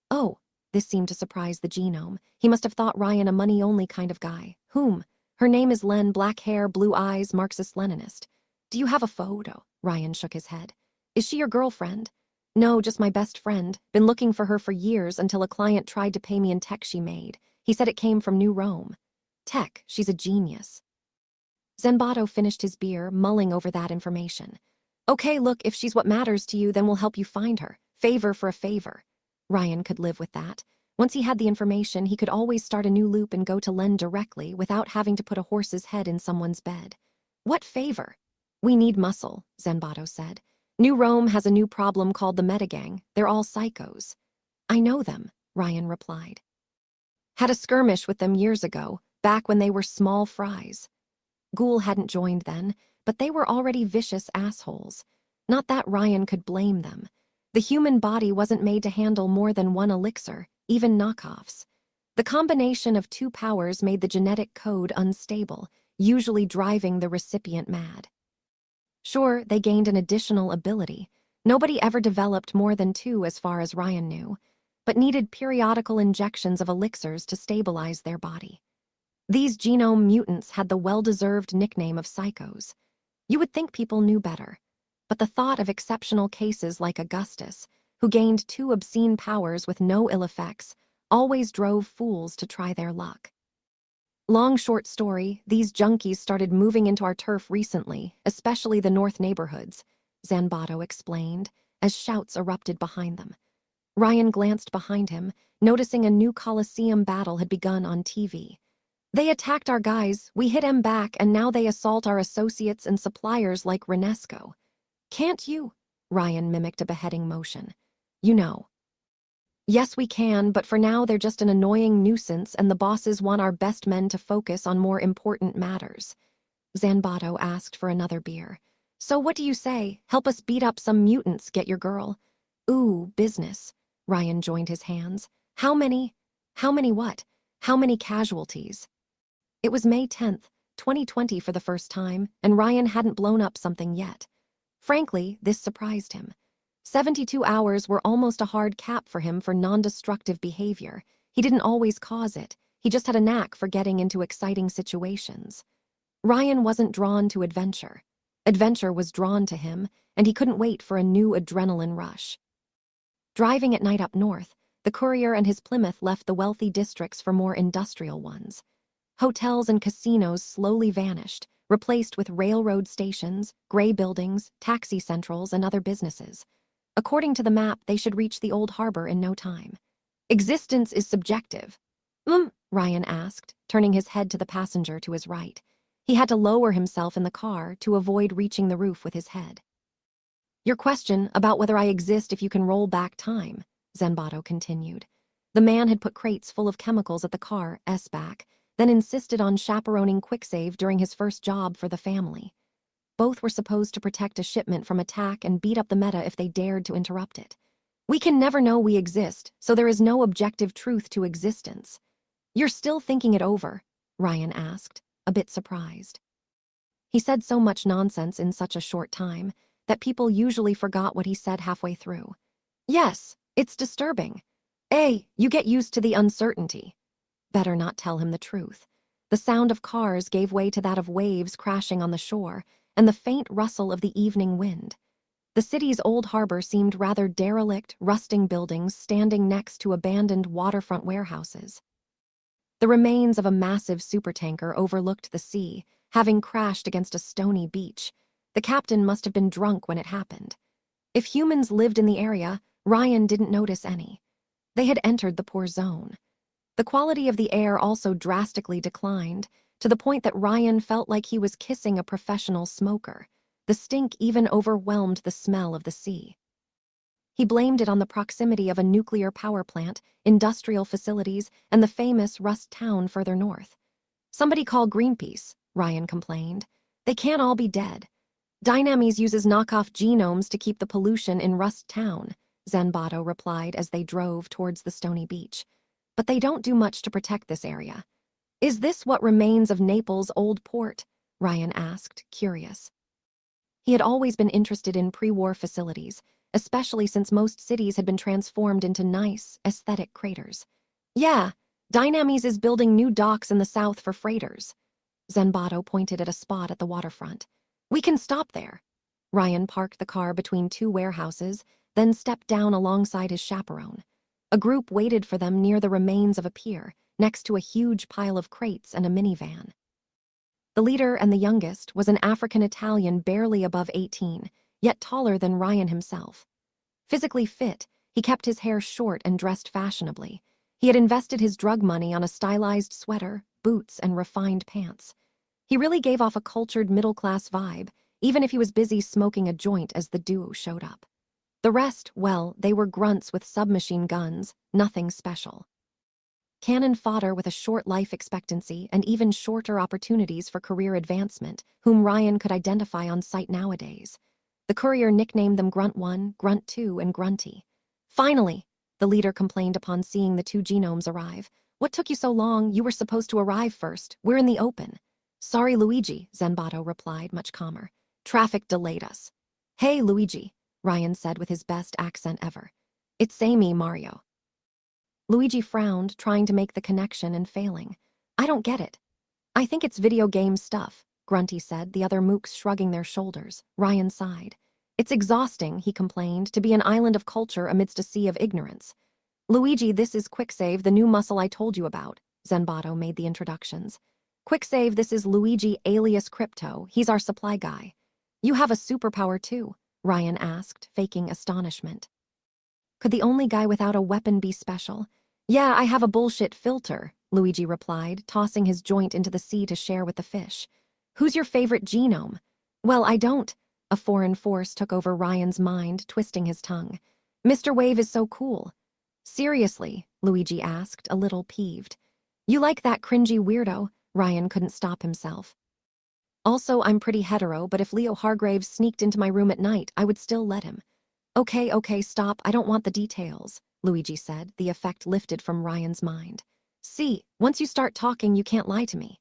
Oh, this seemed to surprise the genome. He must have thought Ryan a money-only kind of guy. Whom? Her name is Len, black hair, blue eyes, Marxist-Leninist. Do you have a photo? Ryan shook his head. Is she your girlfriend? No, just my best friend. Been looking for her for years until a client tried to pay me in tech she made. He said it came from New Rome. Tech, she's a genius. Zanbato finished his beer, mulling over that information. Okay, look, if she's what matters to you, then we'll help you find her. Favor for a favor. Ryan could live with that. Once he had the information, he could always start a new loop and go to Len directly without having to put a horse's head in someone's bed. What favor? We need muscle, Zenbato said. New Rome has a new problem called the Metagang. They're all psychos. I know them, Ryan replied. Had a skirmish with them years ago, back when they were small fries. Ghoul hadn't joined then, but they were already vicious assholes. Not that Ryan could blame them. The human body wasn't made to handle more than one elixir, even knockoffs. The combination of two powers made the genetic code unstable, usually driving the recipient mad. Sure, they gained an additional ability. Nobody ever developed more than two as far as Ryan knew, but needed periodical injections of elixirs to stabilize their body. These genome mutants had the well-deserved nickname of psychos. You would think people knew better, but the thought of exceptional cases like Augustus, who gained two obscene powers with no ill effects, always drove fools to try their luck. Long short story, these junkies started moving into our turf recently, especially the north neighborhoods, Zanbato explained, as shouts erupted behind them. Ryan glanced behind him, noticing a new Colosseum battle had begun on TV. They attacked our guys, we hit 'em back, and now they assault our associates and suppliers like Renesco. Can't you? Ryan mimicked a beheading motion. You know. Yes, we can, but for now they're just an annoying nuisance and the bosses want our best men to focus on more important matters. Zanbato asked for another beer. So what do you say? Help us beat up some mutants, get your girl. Ooh, business. Ryan joined his hands. How many what? How many casualties? It was May 10th, 2020 for the first time, and Ryan hadn't blown up something yet. Frankly, this surprised him. 72 hours were almost a hard cap for him for non-destructive behavior. He didn't always cause it. He just had a knack for getting into exciting situations. Ryan wasn't drawn to adventure. Adventure was drawn to him, and he couldn't wait for a new adrenaline rush. Driving at night up north, the courier and his Plymouth left the wealthy districts for more industrial ones. Hotels and casinos slowly vanished, replaced with railroad stations, gray buildings, taxi centrals, and other businesses. According to the map, they should reach the old harbor in no time. Existence is subjective. Ryan asked, turning his head to the passenger to his right. He had to lower himself in the car to avoid reaching the roof with his head. Your question about whether I exist if you can roll back time, Zanbato continued. The man had put crates full of chemicals at the car's back, then insisted on chaperoning Quicksave during his first job for the family. Both were supposed to protect a shipment from attack and beat up the meta if they dared to interrupt it. We can never know we exist, so there is no objective truth to existence. You're still thinking it over? Ryan asked, a bit surprised. He said so much nonsense in such a short time that people usually forgot what he said halfway through. Yes, it's disturbing. You get used to the uncertainty. Better not tell him the truth. The sound of cars gave way to that of waves crashing on the shore, and the faint rustle of the evening wind. The city's old harbor seemed rather derelict, rusting buildings standing next to abandoned waterfront warehouses. The remains of a massive supertanker overlooked the sea, having crashed against a stony beach. The captain must have been drunk when it happened. If humans lived in the area, Ryan didn't notice any. They had entered the poor zone. The quality of the air also drastically declined, to the point that Ryan felt like he was kissing a professional smoker. The stink even overwhelmed the smell of the sea. He blamed it on the proximity of a nuclear power plant, industrial facilities, and the famous Rust town further north. Somebody call Greenpeace, Ryan complained. They can't all be dead. Dynames uses knockoff genomes to keep the pollution in Rust town, Zanbato replied as they drove towards the stony beach. But they don't do much to protect this area. Is this what remains of Naples' old port? Ryan asked, curious. He had always been interested in pre-war facilities, especially since most cities had been transformed into nice, aesthetic craters. Yeah, Dynames is building new docks in the south for freighters. Zanbato pointed at a spot at the waterfront. We can stop there. Ryan parked the car between two warehouses, then stepped down alongside his chaperone. A group waited for them near the remains of a pier, next to a huge pile of crates and a minivan. The leader and the youngest was an African-Italian barely above 18. yet taller than Ryan himself. Physically fit, he kept his hair short and dressed fashionably. He had invested his drug money on a stylized sweater, boots, and refined pants. He really gave off a cultured middle-class vibe, even if he was busy smoking a joint as the duo showed up. The rest, well, they were grunts with submachine guns, nothing special. Cannon fodder with a short life expectancy and even shorter opportunities for career advancement, whom Ryan could identify on sight nowadays. The courier nicknamed them Grunt 1, Grunt 2, and Grunty. "Finally," the leader complained upon seeing the two genomes arrive. "What took you so long? You were supposed to arrive first. We're in the open." "Sorry, Luigi," Zanbato replied, much calmer. "Traffic delayed us." "Hey, Luigi," Ryan said with his best accent ever. "It's me, Mario." Luigi frowned, trying to make the connection and failing. "I don't get it." "I think it's video game stuff," Grunty said, the other mooks shrugging their shoulders. Ryan sighed. "It's exhausting," he complained, "to be an island of culture amidst a sea of ignorance." "Luigi, this is Quicksave, the new muscle I told you about." Zanbato made the introductions. "Quicksave, this is Luigi alias Crypto. He's our supply guy." "You have a superpower too?" Ryan asked, faking astonishment. "Could the only guy without a weapon be special?" "Yeah, I have a bullshit filter," Luigi replied, tossing his joint into the sea to share with the fish. "Who's your favorite genome?" "Well, I don't." A foreign force took over Ryan's mind, twisting his tongue. "Mr. Wave is so cool." "Seriously?" Luigi asked, a little peeved. "You like that cringy weirdo?" Ryan couldn't stop himself. "Also, I'm pretty hetero, but if Leo Hargraves sneaked into my room at night, I would still let him." Okay, stop, I don't want the details," Luigi said, the effect lifted from Ryan's mind. "See, once you start talking, you can't lie to me."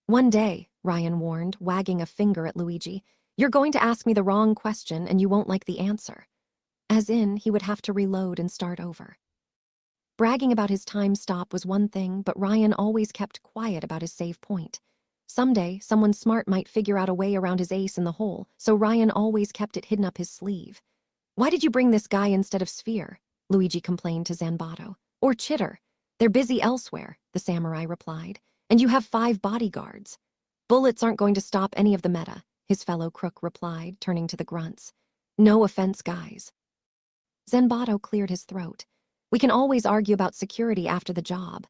"One day," Ryan warned, wagging a finger at Luigi, "you're going to ask me the wrong question and you won't like the answer." As in, he would have to reload and start over. Bragging about his time stop was one thing, but Ryan always kept quiet about his save point. Someday, someone smart might figure out a way around his ace in the hole, so Ryan always kept it hidden up his sleeve. "Why did you bring this guy instead of Sphere?" Luigi complained to Zanbato. "Or Chitter? They're busy elsewhere," the samurai replied. "And you have 5 bodyguards." "Bullets aren't going to stop any of the meta," his fellow crook replied, turning to the grunts. "No offense, guys." Zanbato cleared his throat. "We can always argue about security after the job."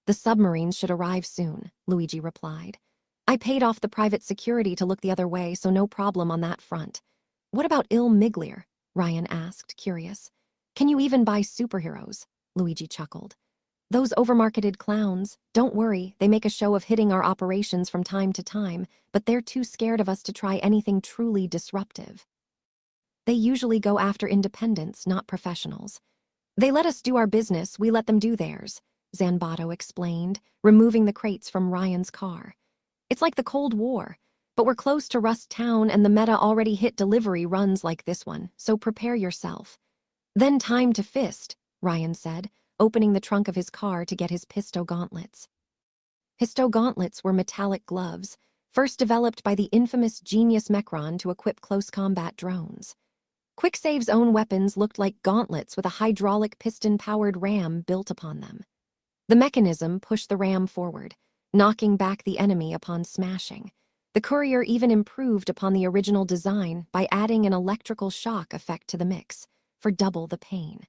"The submarines should arrive soon," Luigi replied. "I paid off the private security to look the other way, so no problem on that front." "What about Il Miglier?" Ryan asked, curious. "Can you even buy superheroes?" Luigi chuckled. "Those overmarketed clowns, don't worry, they make a show of hitting our operations from time to time, but they're too scared of us to try anything truly disruptive. They usually go after independents, not professionals. They let us do our business, we let them do theirs," Zanbato explained, removing the crates from Ryan's car. "It's like the Cold War. But we're close to Rust Town and the meta already hit delivery runs like this one, so prepare yourself." "Then time to fist," Ryan said, opening the trunk of his car to get his pisto gauntlets. Pisto gauntlets were metallic gloves, first developed by the infamous Genius Mechron to equip close combat drones. Quicksave's own weapons looked like gauntlets with a hydraulic piston-powered ram built upon them. The mechanism pushed the ram forward, knocking back the enemy upon smashing. The courier even improved upon the original design by adding an electrical shock effect to the mix, for double the pain.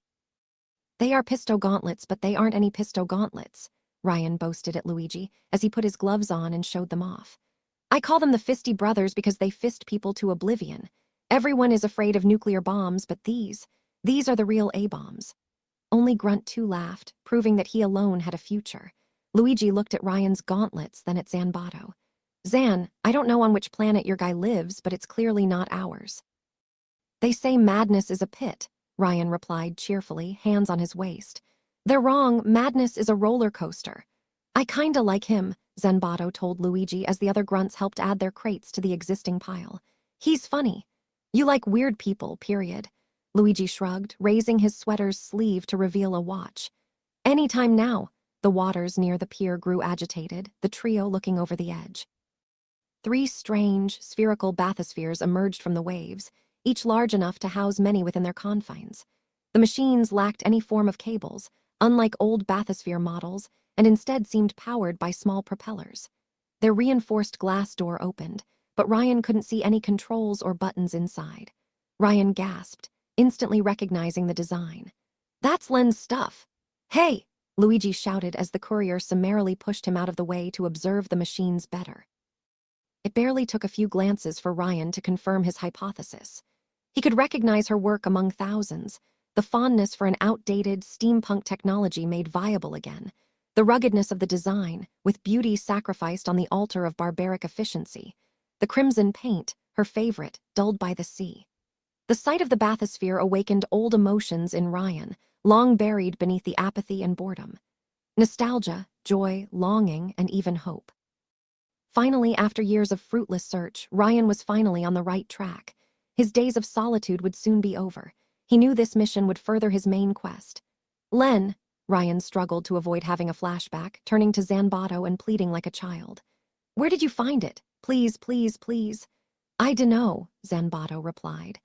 "They are pisto gauntlets, but they aren't any pisto gauntlets," Ryan boasted at Luigi as he put his gloves on and showed them off. "I call them the Fisty Brothers because they fist people to oblivion. Everyone is afraid of nuclear bombs, but these are the real A-bombs." Only Grunt 2 laughed, proving that he alone had a future. Luigi looked at Ryan's gauntlets, then at Zanbato. "Zan, I don't know on which planet your guy lives, but it's clearly not ours." "They say madness is a pit," Ryan replied cheerfully, hands on his waist. "They're wrong, madness is a roller coaster." "I kinda like him," Zanbato told Luigi as the other grunts helped add their crates to the existing pile. "He's funny." "You like weird people, period." Luigi shrugged, raising his sweater's sleeve to reveal a watch. "Anytime now." The waters near the pier grew agitated, the trio looking over the edge. 3 strange, spherical bathyspheres emerged from the waves, each large enough to house many within their confines. The machines lacked any form of cables, unlike old bathysphere models, and instead seemed powered by small propellers. Their reinforced glass door opened, but Ryan couldn't see any controls or buttons inside. Ryan gasped, instantly recognizing the design. That's Len's stuff. Hey! Luigi shouted as the courier summarily pushed him out of the way to observe the machines better. It barely took a few glances for Ryan to confirm his hypothesis. He could recognize her work among thousands, the fondness for an outdated steampunk technology made viable again, the ruggedness of the design, with beauty sacrificed on the altar of barbaric efficiency, the crimson paint, her favorite, dulled by the sea. The sight of the bathysphere awakened old emotions in Ryan, long buried beneath the apathy and boredom. Nostalgia, joy, longing, and even hope. Finally, after years of fruitless search, Ryan was finally on the right track. His days of solitude would soon be over. He knew this mission would further his main quest. Len, Ryan struggled to avoid having a flashback, turning to Zanbato and pleading like a child. Where did you find it? Please, please, please. I dunno, Zanbato replied.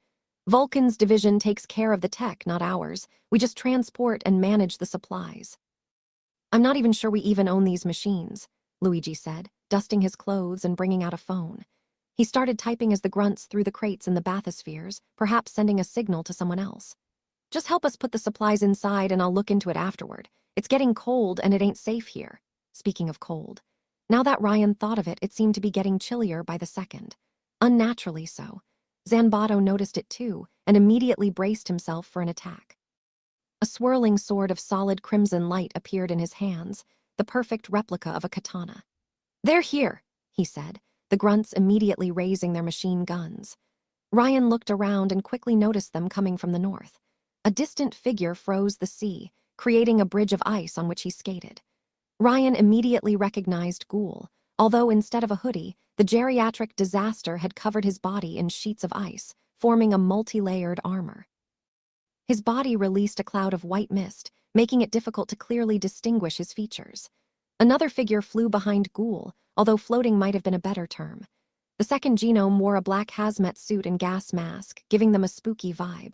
Vulcan's division takes care of the tech, not ours. We just transport and manage the supplies. I'm not even sure we even own these machines, Luigi said, dusting his clothes and bringing out a phone. He started typing as the grunts threw the crates in the bathyspheres, perhaps sending a signal to someone else. Just help us put the supplies inside and I'll look into it afterward. It's getting cold and it ain't safe here. Speaking of cold. Now that Ryan thought of it, it seemed to be getting chillier by the second. Unnaturally so. Zanbato noticed it too, and immediately braced himself for an attack. A swirling sword of solid crimson light appeared in his hands, the perfect replica of a katana. They're here, he said, the grunts immediately raising their machine guns. Ryan looked around and quickly noticed them coming from the north. A distant figure froze the sea, creating a bridge of ice on which he skated. Ryan immediately recognized Ghoul, although instead of a hoodie, the geriatric disaster had covered his body in sheets of ice, forming a multi-layered armor. His body released a cloud of white mist, making it difficult to clearly distinguish his features. Another figure flew behind Ghoul, although floating might have been a better term. The second genome wore a black hazmat suit and gas mask, giving them a spooky vibe.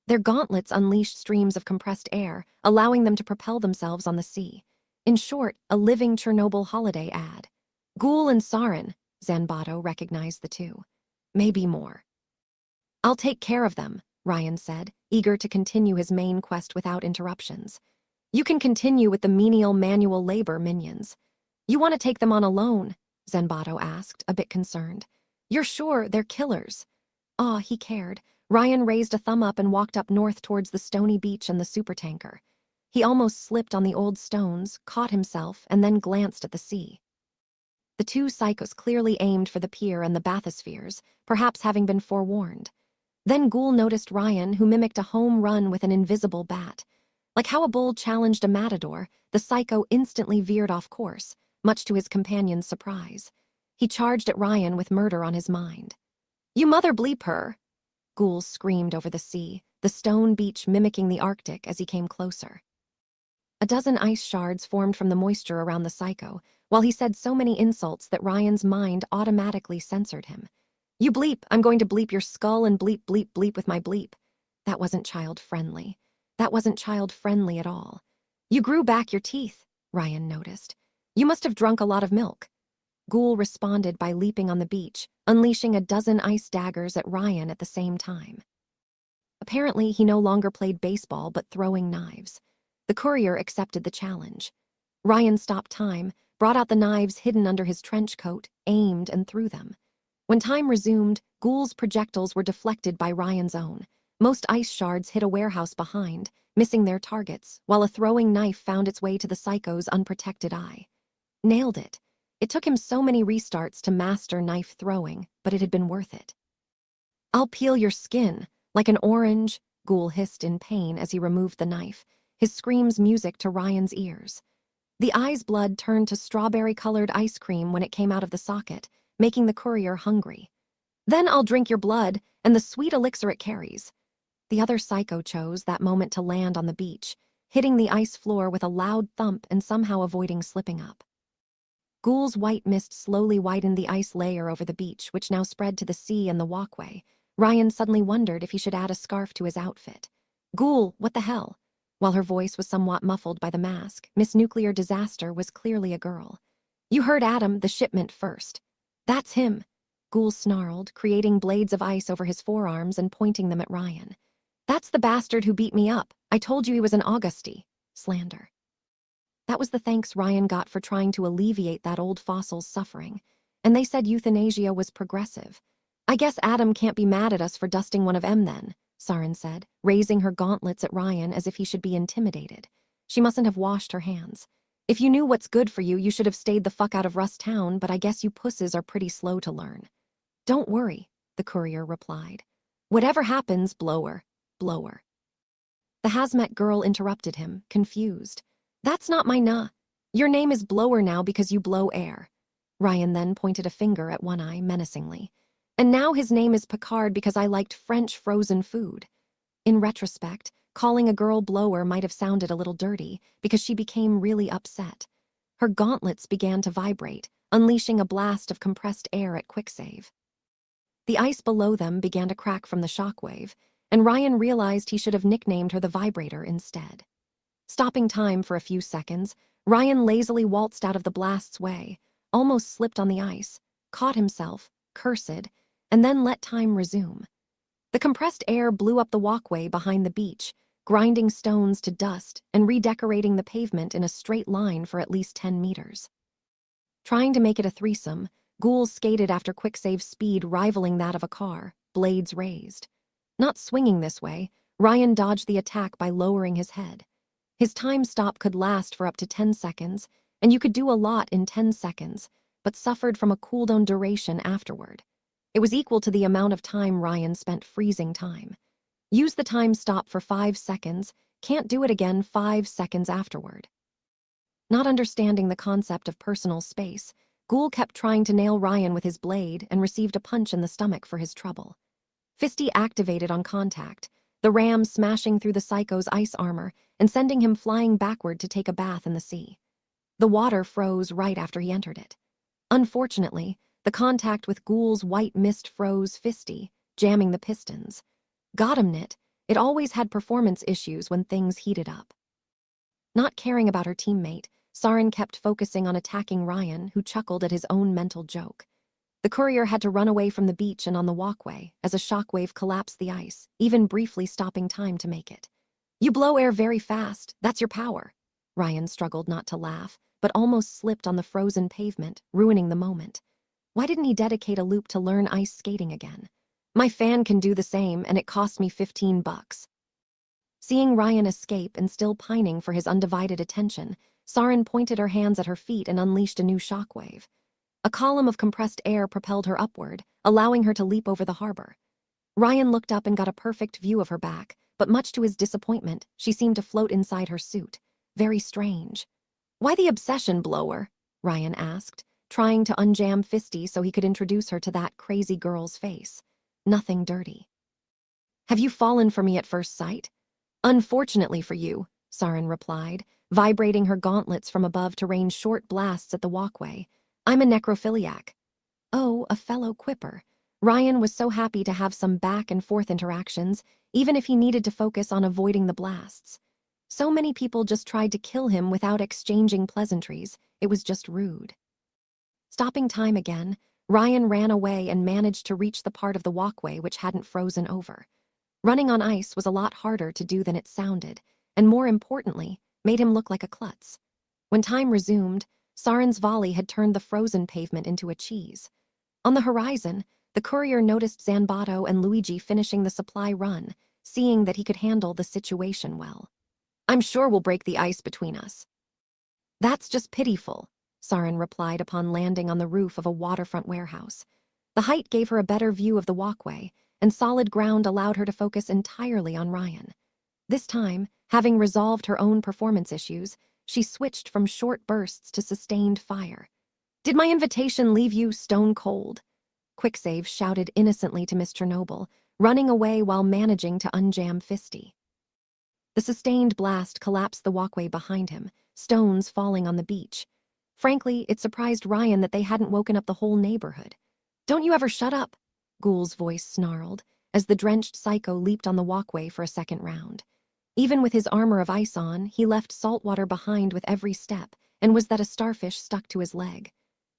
Their gauntlets unleashed streams of compressed air, allowing them to propel themselves on the sea. In short, a living Chernobyl holiday ad. Ghoul and Sarin, Zanbato recognized the two. Maybe more. I'll take care of them, Ryan said, eager to continue his main quest without interruptions. You can continue with the menial manual labor minions. You want to take them on alone? Zanbato asked, a bit concerned. You're sure they're killers? Ah, he cared. Ryan raised a thumb up and walked up north towards the stony beach and the supertanker. He almost slipped on the old stones, caught himself, and then glanced at the sea. The two psychos clearly aimed for the pier and the bathyspheres, perhaps having been forewarned. Then Ghoul noticed Ryan, who mimicked a home run with an invisible bat. Like how a bull challenged a matador, the psycho instantly veered off course, much to his companion's surprise. He charged at Ryan with murder on his mind. You mother bleep her! Ghoul screamed over the sea, the stone beach mimicking the Arctic as he came closer. A dozen ice shards formed from the moisture around the psycho, while he said so many insults that Ryan's mind automatically censored him. You bleep, I'm going to bleep your skull and bleep bleep bleep with my bleep. That wasn't child-friendly. That wasn't child-friendly at all. You grew back your teeth, Ryan noticed. You must have drunk a lot of milk. Ghoul responded by leaping on the beach, unleashing a dozen ice daggers at Ryan at the same time. Apparently, he no longer played baseball but throwing knives. The courier accepted the challenge. Ryan stopped time, brought out the knives hidden under his trench coat, aimed and threw them. When time resumed, Ghoul's projectiles were deflected by Ryan's own. Most ice shards hit a warehouse behind, missing their targets, while a throwing knife found its way to the psycho's unprotected eye. Nailed it. It took him so many restarts to master knife throwing, but it had been worth it. I'll peel your skin, like an orange, Ghoul hissed in pain as he removed the knife, his screams music to Ryan's ears. The eye's blood turned to strawberry-colored ice cream when it came out of the socket, making the courier hungry. Then I'll drink your blood and the sweet elixir it carries. The other psycho chose that moment to land on the beach, hitting the ice floor with a loud thump and somehow avoiding slipping up. Ghoul's white mist slowly widened the ice layer over the beach, which now spread to the sea and the walkway. Ryan suddenly wondered if he should add a scarf to his outfit. Ghoul, what the hell? While her voice was somewhat muffled by the mask, Miss Nuclear Disaster was clearly a girl. You heard Adam, the shipment, first. That's him. Ghoul snarled, creating blades of ice over his forearms and pointing them at Ryan. That's the bastard who beat me up. I told you he was an Augusty. Slander. That was the thanks Ryan got for trying to alleviate that old fossil's suffering. And they said euthanasia was progressive. I guess Adam can't be mad at us for dusting one of them then, Saren said, raising her gauntlets at Ryan as if he should be intimidated. She mustn't have washed her hands. If you knew what's good for you, you should have stayed the fuck out of Rust Town, but I guess you pusses are pretty slow to learn. Don't worry, the courier replied. Whatever happens, blower. The hazmat girl interrupted him, confused. That's not my Your name is Blower now because you blow air. Ryan then pointed a finger at One Eye menacingly. And now his name is Picard because I liked French frozen food. In retrospect, calling a girl Blower might have sounded a little dirty because she became really upset. Her gauntlets began to vibrate, unleashing a blast of compressed air at Quicksave. The ice below them began to crack from the shockwave, and Ryan realized he should have nicknamed her the Vibrator instead. Stopping time for a few seconds, Ryan lazily waltzed out of the blast's way, almost slipped on the ice, caught himself, cursed, and then let time resume. The compressed air blew up the walkway behind the beach, grinding stones to dust and redecorating the pavement in a straight line for at least 10 meters. Trying to make it a threesome, ghouls skated after Quicksave's speed rivaling that of a car, blades raised. Not swinging this way, Ryan dodged the attack by lowering his head. His time stop could last for up to 10 seconds, and you could do a lot in 10 seconds, but suffered from a cooldown duration afterward. It was equal to the amount of time Ryan spent freezing time. Use the time stop for 5 seconds, can't do it again 5 seconds afterward. Not understanding the concept of personal space, Ghoul kept trying to nail Ryan with his blade and received a punch in the stomach for his trouble. Fisty activated on contact, the ram smashing through the psycho's ice armor and sending him flying backward to take a bath in the sea. The water froze right after he entered it. Unfortunately, the contact with Ghoul's white mist froze Fisty, jamming the pistons. Got him, Knit. It always had performance issues when things heated up. Not caring about her teammate, Saren kept focusing on attacking Ryan, who chuckled at his own mental joke. The courier had to run away from the beach and on the walkway as a shockwave collapsed the ice, even briefly stopping time to make it. You blow air very fast, that's your power. Ryan struggled not to laugh, but almost slipped on the frozen pavement, ruining the moment. Why didn't he dedicate a loop to learn ice skating again? My fan can do the same, and it cost me $15. Seeing Ryan escape and still pining for his undivided attention, Saren pointed her hands at her feet and unleashed a new shockwave. A column of compressed air propelled her upward, allowing her to leap over the harbor. Ryan looked up and got a perfect view of her back, but much to his disappointment, she seemed to float inside her suit. Very strange. Why the obsession, Blower? Ryan asked, trying to unjam Fisty so he could introduce her to that crazy girl's face. Nothing dirty. Have you fallen for me at first sight? Unfortunately for you, Saren replied, vibrating her gauntlets from above to rain short blasts at the walkway. I'm a necrophiliac. Oh, a fellow quipper. Ryan was so happy to have some back-and-forth interactions, even if he needed to focus on avoiding the blasts. So many people just tried to kill him without exchanging pleasantries. It was just rude. Stopping time again, Ryan ran away and managed to reach the part of the walkway which hadn't frozen over. Running on ice was a lot harder to do than it sounded, and more importantly, made him look like a klutz. When time resumed, Saren's volley had turned the frozen pavement into a cheese. On the horizon, the courier noticed Zanbato and Luigi finishing the supply run, seeing that he could handle the situation well. I'm sure we'll break the ice between us. That's just pitiful, Saren replied upon landing on the roof of a waterfront warehouse. The height gave her a better view of the walkway, and solid ground allowed her to focus entirely on Ryan. This time, having resolved her own performance issues, she switched from short bursts to sustained fire. Did my invitation leave you stone cold? Quicksave shouted innocently to Miss Chernobyl, running away while managing to unjam Fisty. The sustained blast collapsed the walkway behind him, stones falling on the beach. Frankly, it surprised Ryan that they hadn't woken up the whole neighborhood. Don't you ever shut up? Ghoul's voice snarled, as the drenched psycho leaped on the walkway for a second round. Even with his armor of ice on, he left salt water behind with every step, and was that a starfish stuck to his leg.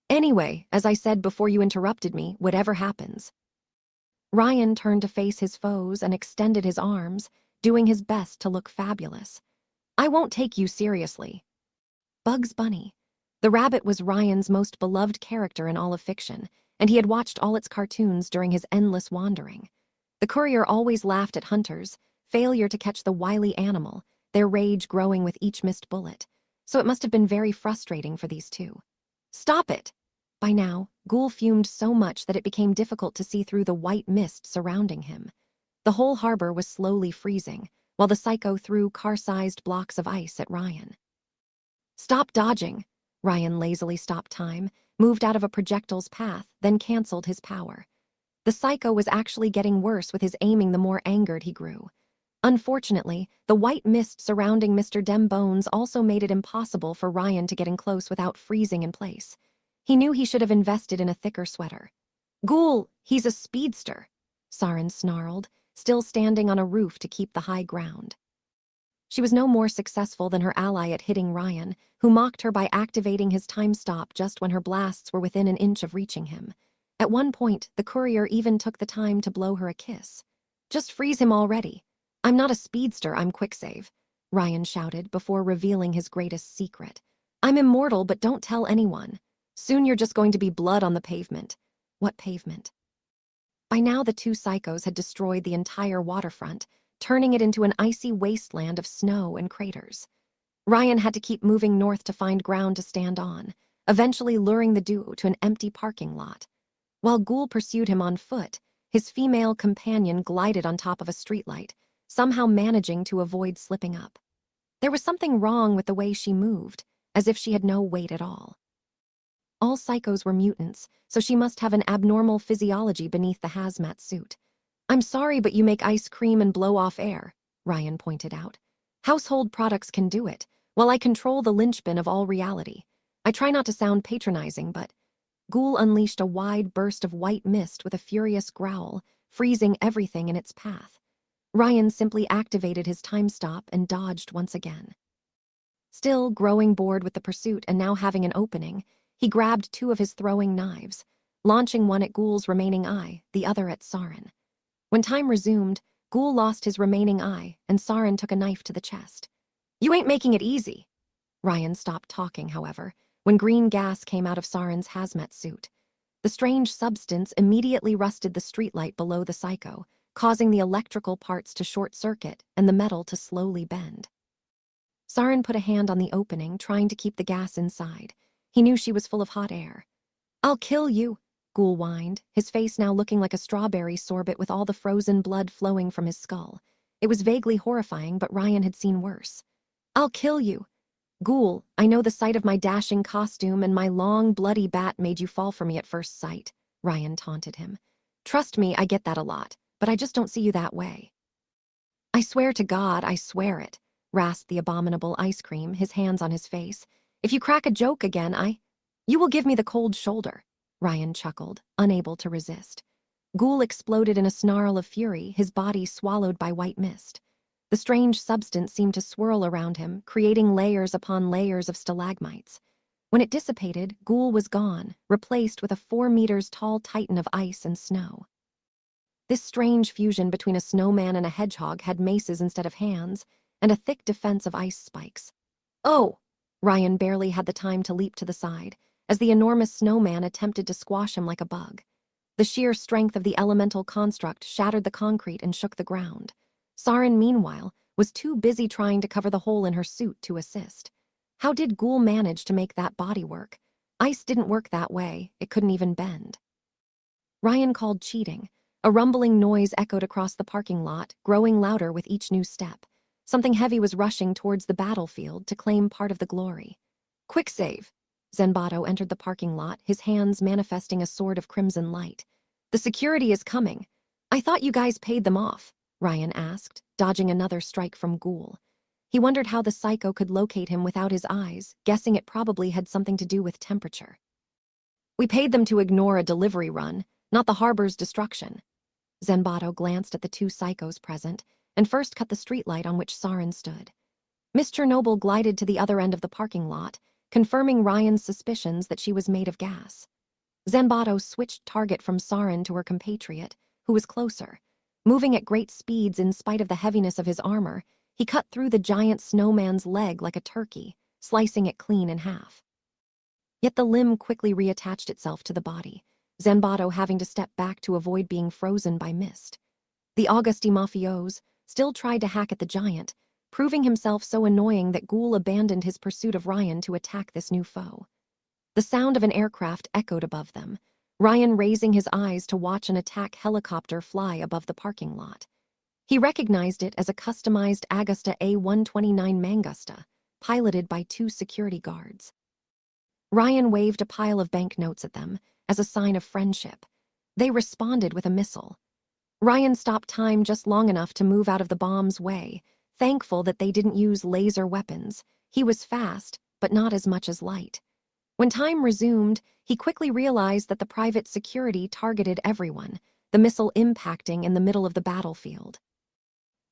Anyway, as I said before you interrupted me, whatever happens. Ryan turned to face his foes and extended his arms, doing his best to look fabulous. I won't take you seriously. Bugs Bunny. The rabbit was Ryan's most beloved character in all of fiction, and he had watched all its cartoons during his endless wandering. The courier always laughed at Hunter's failure to catch the wily animal, their rage growing with each missed bullet, so it must have been very frustrating for these two. Stop it! By now, Ghoul fumed so much that it became difficult to see through the white mist surrounding him. The whole harbor was slowly freezing, while the psycho threw car-sized blocks of ice at Ryan. Stop dodging! Ryan lazily stopped time, moved out of a projectile's path, then canceled his power. The psycho was actually getting worse with his aiming the more angered he grew. Unfortunately, the white mist surrounding Mr. Dembones also made it impossible for Ryan to get in close without freezing in place. He knew he should have invested in a thicker sweater. Ghoul, he's a speedster, Saren snarled, still standing on a roof to keep the high ground. She was no more successful than her ally at hitting Ryan, who mocked her by activating his time stop just when her blasts were within an inch of reaching him. At one point, the courier even took the time to blow her a kiss. Just freeze him already. I'm not a speedster, I'm Quicksave, Ryan shouted before revealing his greatest secret. I'm immortal, but don't tell anyone. Soon you're just going to be blood on the pavement. What pavement? By now the two psychos had destroyed the entire waterfront, turning it into an icy wasteland of snow and craters. Ryan had to keep moving north to find ground to stand on, eventually luring the duo to an empty parking lot. While Ghoul pursued him on foot, his female companion glided on top of a streetlight, somehow managing to avoid slipping up. There was something wrong with the way she moved, as if she had no weight at all. All psychos were mutants, so she must have an abnormal physiology beneath the hazmat suit. I'm sorry, but you make ice cream and blow off air, Ryan pointed out. Household products can do it, while I control the linchpin of all reality. I try not to sound patronizing, but... Ghoul unleashed a wide burst of white mist with a furious growl, freezing everything in its path. Ryan simply activated his time stop and dodged once again. Still growing bored with the pursuit and now having an opening, he grabbed two of his throwing knives, launching one at Ghoul's remaining eye, the other at Saren. When time resumed, Ghoul lost his remaining eye, and Saren took a knife to the chest. You ain't making it easy. Ryan stopped talking, however, when green gas came out of Saren's hazmat suit. The strange substance immediately rusted the streetlight below the psycho, causing the electrical parts to short-circuit and the metal to slowly bend. Saren put a hand on the opening, trying to keep the gas inside. He knew she was full of hot air. I'll kill you, Ghoul whined, his face now looking like a strawberry sorbet with all the frozen blood flowing from his skull. It was vaguely horrifying, but Ryan had seen worse. I'll kill you. Ghoul, I know the sight of my dashing costume and my long, bloody bat made you fall for me at first sight, Ryan taunted him. Trust me, I get that a lot, but I just don't see you that way. I swear to God, I swear it, rasped the abominable ice cream, his hands on his face. If you crack a joke again, You will give me the cold shoulder. Ryan chuckled, unable to resist. Ghoul exploded in a snarl of fury, his body swallowed by white mist. The strange substance seemed to swirl around him, creating layers upon layers of stalagmites. When it dissipated, Ghoul was gone, replaced with a 4 meters tall titan of ice and snow. This strange fusion between a snowman and a hedgehog had maces instead of hands, and a thick defense of ice spikes. Oh! Ryan barely had the time to leap to the side, as the enormous snowman attempted to squash him like a bug. The sheer strength of the elemental construct shattered the concrete and shook the ground. Saren, meanwhile, was too busy trying to cover the hole in her suit to assist. How did Ghoul manage to make that body work? Ice didn't work that way, it couldn't even bend. Ryan called cheating. A rumbling noise echoed across the parking lot, growing louder with each new step. Something heavy was rushing towards the battlefield to claim part of the glory. Quicksave! Zenbato entered the parking lot, his hands manifesting a sword of crimson light. The security is coming. I thought you guys paid them off, Ryan asked, dodging another strike from Ghoul. He wondered how the psycho could locate him without his eyes, guessing it probably had something to do with temperature. We paid them to ignore a delivery run, not the harbor's destruction. Zenbato glanced at the two psychos present, and first cut the streetlight on which Saren stood. Miss Chernobyl glided to the other end of the parking lot, confirming Ryan's suspicions that she was made of gas. Zanbato switched target from Sarin to her compatriot, who was closer. Moving at great speeds in spite of the heaviness of his armor, he cut through the giant snowman's leg like a turkey, slicing it clean in half. Yet the limb quickly reattached itself to the body, Zanbato having to step back to avoid being frozen by mist. The Augusti Mafios still tried to hack at the giant, proving himself so annoying that Ghoul abandoned his pursuit of Ryan to attack this new foe. The sound of an aircraft echoed above them, Ryan raising his eyes to watch an attack helicopter fly above the parking lot. He recognized it as a customized Augusta A-129 Mangusta, piloted by 2 security guards. Ryan waved a pile of banknotes at them as a sign of friendship. They responded with a missile. Ryan stopped time just long enough to move out of the bomb's way, thankful that they didn't use laser weapons. He was fast, but not as much as light. When time resumed, he quickly realized that the private security targeted everyone, the missile impacting in the middle of the battlefield.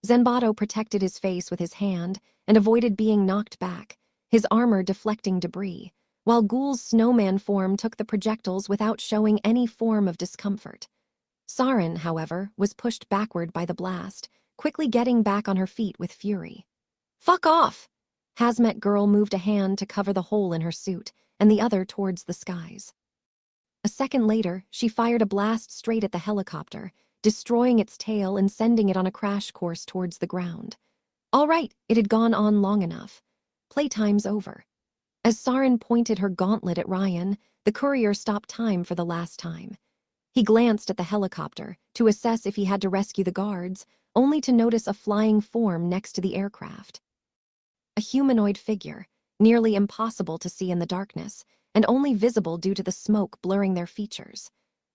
Zanbato protected his face with his hand and avoided being knocked back, his armor deflecting debris, while Ghoul's snowman form took the projectiles without showing any form of discomfort. Sarin, however, was pushed backward by the blast, quickly getting back on her feet with fury. "Fuck off!" Hazmat Girl moved a hand to cover the hole in her suit, and the other towards the skies. A second later, she fired a blast straight at the helicopter, destroying its tail and sending it on a crash course towards the ground. All right, it had gone on long enough. Playtime's over. As Sarin pointed her gauntlet at Ryan, the courier stopped time for the last time. He glanced at the helicopter to assess if he had to rescue the guards, only to notice a flying form next to the aircraft. A humanoid figure, nearly impossible to see in the darkness, and only visible due to the smoke blurring their features.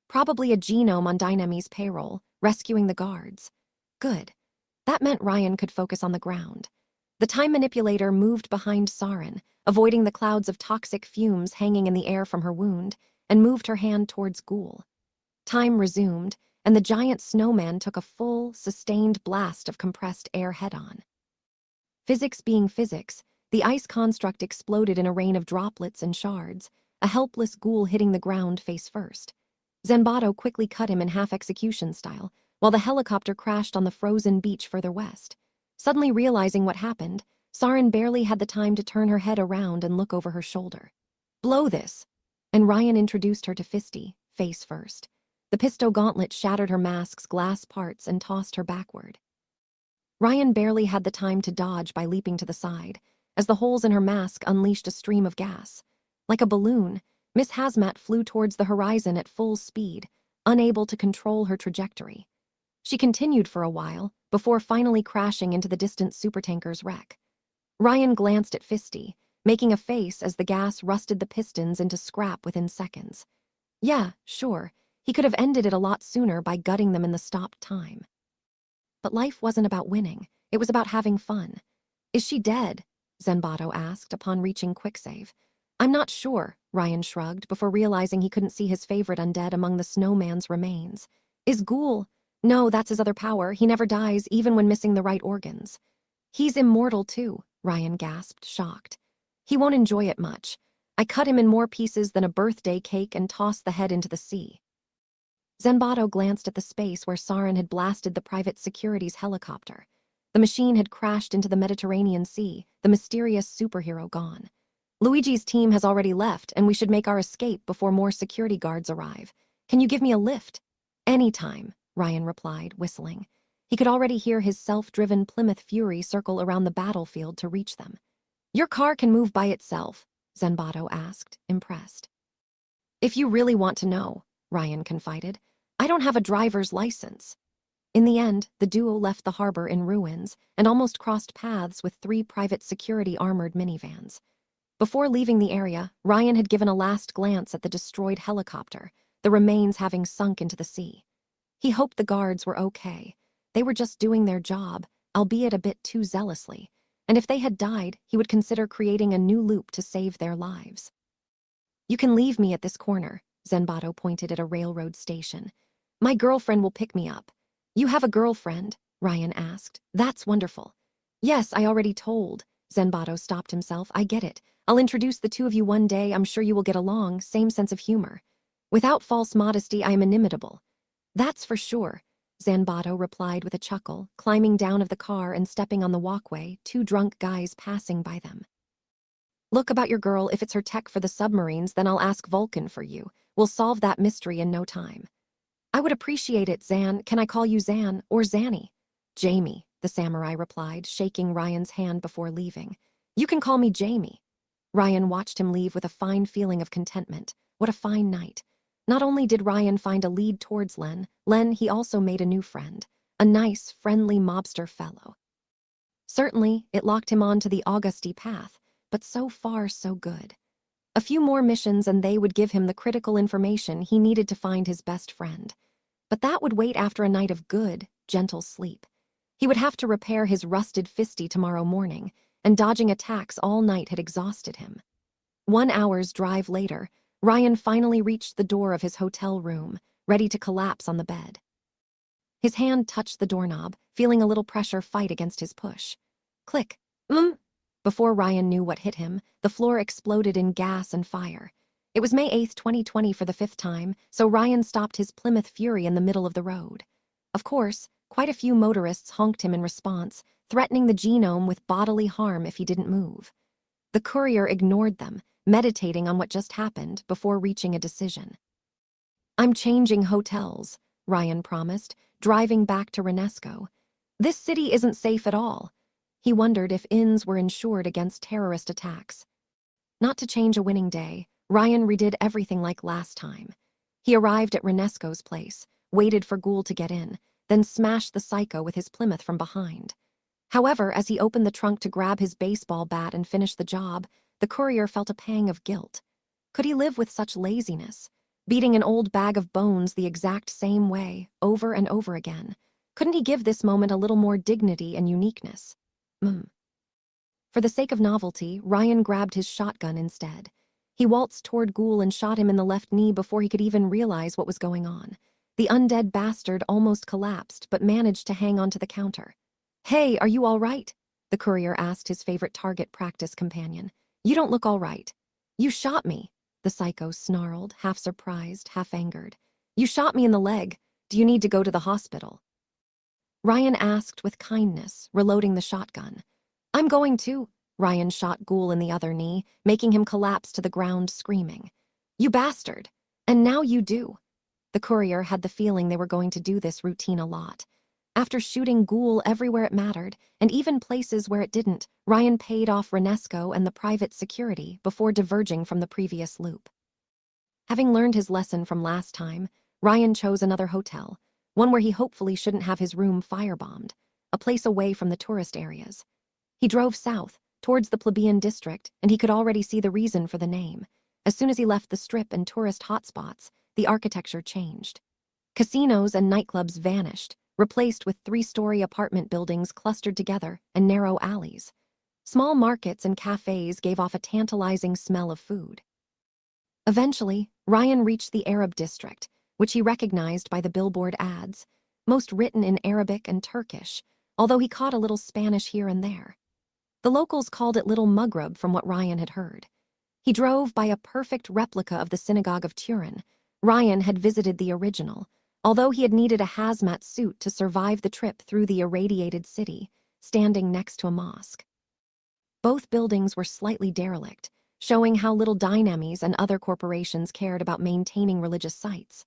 Probably a genome on Dynamy's payroll, rescuing the guards. Good. That meant Ryan could focus on the ground. The time manipulator moved behind Sarin, avoiding the clouds of toxic fumes hanging in the air from her wound, and moved her hand towards Ghoul. Time resumed, and the giant snowman took a full, sustained blast of compressed air head-on. Physics being physics, the ice construct exploded in a rain of droplets and shards, a helpless Ghoul hitting the ground face first. Zanbato quickly cut him in half execution style, while the helicopter crashed on the frozen beach further west. Suddenly realizing what happened, Sarin barely had the time to turn her head around and look over her shoulder. "Blow this!" And Ryan introduced her to Fisty, face first. The pisto gauntlet shattered her mask's glass parts and tossed her backward. Ryan barely had the time to dodge by leaping to the side, as the holes in her mask unleashed a stream of gas. Like a balloon, Miss Hazmat flew towards the horizon at full speed, unable to control her trajectory. She continued for a while, before finally crashing into the distant supertanker's wreck. Ryan glanced at Fisty, making a face as the gas rusted the pistons into scrap within seconds. Yeah, sure, he could have ended it a lot sooner by gutting them in the stopped time. But life wasn't about winning, it was about having fun. "Is she dead?" Zanbato asked upon reaching Quicksave. "I'm not sure," Ryan shrugged before realizing he couldn't see his favorite undead among the snowman's remains. "Is Ghoul?" "No, that's his other power. He never dies, even when missing the right organs." "He's immortal too," Ryan gasped, shocked. "He won't enjoy it much. I cut him in more pieces than a birthday cake and tossed the head into the sea." Zanbato glanced at the space where Sarin had blasted the private security's helicopter. The machine had crashed into the Mediterranean Sea, the mysterious superhero gone. "Luigi's team has already left, and we should make our escape before more security guards arrive. Can you give me a lift?" "Anytime," Ryan replied, whistling. He could already hear his self-driven Plymouth Fury circle around the battlefield to reach them. "Your car can move by itself?" Zanbato asked, impressed. "If you really want to know," Ryan confided, "I don't have a driver's license." In the end, the duo left the harbor in ruins and almost crossed paths with 3 private security armored minivans. Before leaving the area, Ryan had given a last glance at the destroyed helicopter, the remains having sunk into the sea. He hoped the guards were okay. They were just doing their job, albeit a bit too zealously, and if they had died, he would consider creating a new loop to save their lives. "You can leave me at this corner," Zanbato pointed at a railroad station. "My girlfriend will pick me up." "You have a girlfriend?" Ryan asked. "That's wonderful." "Yes, I already told." Zenbato stopped himself. I get it. I'll introduce the two of you one day. I'm sure you will get along. Same sense of humor. Without false modesty, I am inimitable. That's for sure, Zanbato replied with a chuckle, climbing down of the car and stepping on the walkway, two drunk guys passing by them. Look about your girl. If it's her tech for the submarines, then I'll ask Vulcan for you. We'll solve that mystery in no time. I would appreciate it, Zan. Can I call you Zan or Zanny? Jamie, the samurai replied, shaking Ryan's hand before leaving. You can call me Jamie. Ryan watched him leave with a fine feeling of contentment. What a fine night. Not only did Ryan find a lead towards Len, he also made a new friend. A nice, friendly mobster fellow. Certainly, it locked him onto the Augusti path, but so far so good. A few more missions and they would give him the critical information he needed to find his best friend. But that would wait after a night of good, gentle sleep. He would have to repair his rusted fisty tomorrow morning, and dodging attacks all night had exhausted him. 1 hour's drive later, Ryan finally reached the door of his hotel room, ready to collapse on the bed. His hand touched the doorknob, feeling a little pressure fight against his push. Click. Before Ryan knew what hit him, the floor exploded in gas and fire. It was May 8, 2020 for the 5th time, so Ryan stopped his Plymouth Fury in the middle of the road. Of course, quite a few motorists honked him in response, threatening the genome with bodily harm if he didn't move. The courier ignored them, meditating on what just happened before reaching a decision. I'm changing hotels, Ryan promised, driving back to Renesco. This city isn't safe at all. He wondered if inns were insured against terrorist attacks. Not to change a winning day, Ryan redid everything like last time. He arrived at Renesco's place, waited for Ghoul to get in, then smashed the psycho with his Plymouth from behind. However, as he opened the trunk to grab his baseball bat and finish the job, the courier felt a pang of guilt. Could he live with such laziness? Beating an old bag of bones the exact same way, over and over again. Couldn't he give this moment a little more dignity and uniqueness? For the sake of novelty, Ryan grabbed his shotgun instead. He waltzed toward Ghoul and shot him in the left knee before he could even realize what was going on. The undead bastard almost collapsed, but managed to hang onto the counter. Hey, are you all right? The courier asked his favorite target practice companion. You don't look all right. You shot me, the psycho snarled, half surprised, half angered. You shot me in the leg. Do you need to go to the hospital? Ryan asked with kindness, reloading the shotgun. I'm going to. Ryan shot Ghoul in the other knee, making him collapse to the ground screaming. You bastard. And now you do. The courier had the feeling they were going to do this routine a lot. After shooting Ghoul everywhere it mattered, and even places where it didn't, Ryan paid off Renesco and the private security before diverging from the previous loop. Having learned his lesson from last time, Ryan chose another hotel, one where he hopefully shouldn't have his room firebombed, a place away from the tourist areas. He drove south, towards the plebeian district, and he could already see the reason for the name. As soon as he left the strip and tourist hotspots, the architecture changed. Casinos and nightclubs vanished, replaced with 3-story apartment buildings clustered together and narrow alleys. Small markets and cafes gave off a tantalizing smell of food. Eventually, Ryan reached the Arab district, which he recognized by the billboard ads, most written in Arabic and Turkish, although he caught a little Spanish here and there. The locals called it Little Maghreb from what Ryan had heard. He drove by a perfect replica of the Synagogue of Turin. Ryan had visited the original, although he had needed a hazmat suit to survive the trip through the irradiated city, standing next to a mosque. Both buildings were slightly derelict, showing how little Dynamis and other corporations cared about maintaining religious sites.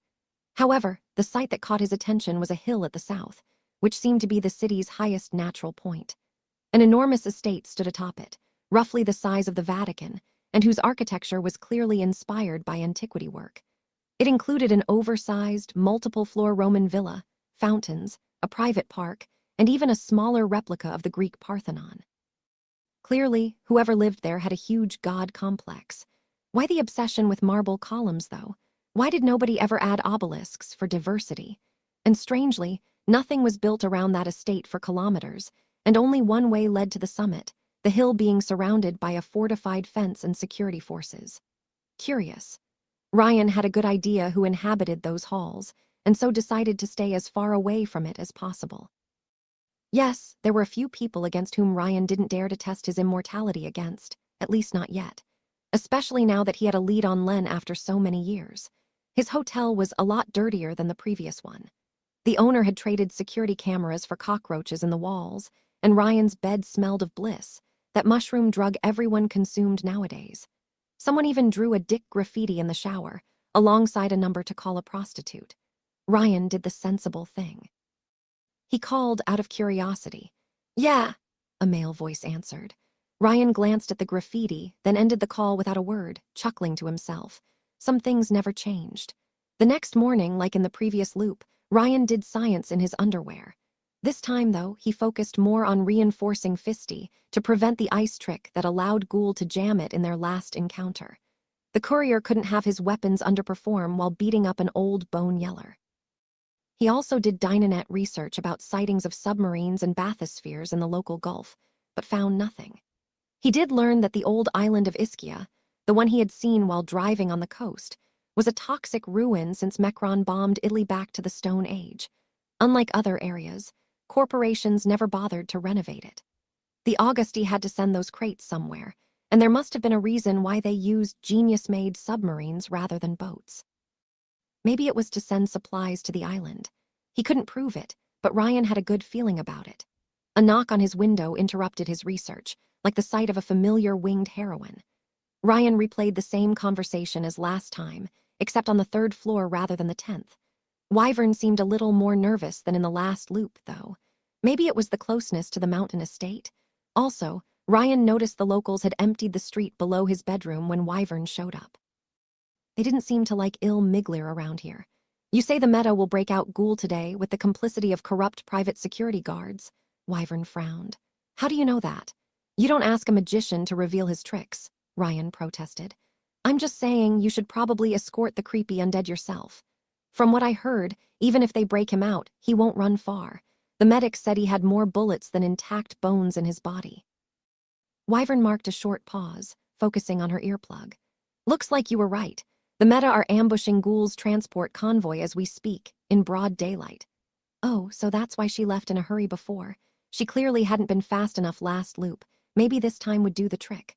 However, the site that caught his attention was a hill at the south, which seemed to be the city's highest natural point. An enormous estate stood atop it, roughly the size of the Vatican, and whose architecture was clearly inspired by antiquity work. It included an oversized, multiple-floor Roman villa, fountains, a private park, and even a smaller replica of the Greek Parthenon. Clearly, whoever lived there had a huge god complex. Why the obsession with marble columns, though? Why did nobody ever add obelisks for diversity? And strangely, nothing was built around that estate for kilometers, and only one way led to the summit, the hill being surrounded by a fortified fence and security forces. Curious. Ryan had a good idea who inhabited those halls, and so decided to stay as far away from it as possible. Yes, there were a few people against whom Ryan didn't dare to test his immortality against, at least not yet. Especially now that he had a lead on Len after so many years. His hotel was a lot dirtier than the previous one. The owner had traded security cameras for cockroaches in the walls, and Ryan's bed smelled of bliss, that mushroom drug everyone consumed nowadays. Someone even drew a dick graffiti in the shower, alongside a number to call a prostitute. Ryan did the sensible thing. He called out of curiosity. "Yeah," a male voice answered. Ryan glanced at the graffiti, then ended the call without a word, chuckling to himself. Some things never changed. The next morning, like in the previous loop, Ryan did science in his underwear. This time, though, he focused more on reinforcing Fisty to prevent the ice trick that allowed Ghoul to jam it in their last encounter. The courier couldn't have his weapons underperform while beating up an old bone yeller. He also did Dynanet research about sightings of submarines and bathyspheres in the local Gulf, but found nothing. He did learn that the old island of Ischia, the one he had seen while driving on the coast, was a toxic ruin since Mecron bombed Italy back to the Stone Age. Unlike other areas, corporations never bothered to renovate it. The Augusti had to send those crates somewhere, and there must have been a reason why they used genius-made submarines rather than boats. Maybe it was to send supplies to the island. He couldn't prove it, but Ryan had a good feeling about it. A knock on his window interrupted his research, like the sight of a familiar winged heroine. Ryan replayed the same conversation as last time, except on the 3rd floor rather than the 10th. Wyvern seemed a little more nervous than in the last loop, though. Maybe it was the closeness to the mountain estate. Also, Ryan noticed the locals had emptied the street below his bedroom when Wyvern showed up. They didn't seem to like ill Miglir around here. "You say the meta will break out Ghoul today with the complicity of corrupt private security guards," Wyvern frowned. "How do you know that?" "You don't ask a magician to reveal his tricks," Ryan protested. "I'm just saying you should probably escort the creepy undead yourself. From what I heard, even if they break him out, he won't run far. The medic said he had more bullets than intact bones in his body." Wyvern marked a short pause, focusing on her earplug. "Looks like you were right. The meta are ambushing Ghoul's transport convoy as we speak, in broad daylight." Oh, so that's why she left in a hurry before. She clearly hadn't been fast enough last loop. Maybe this time would do the trick.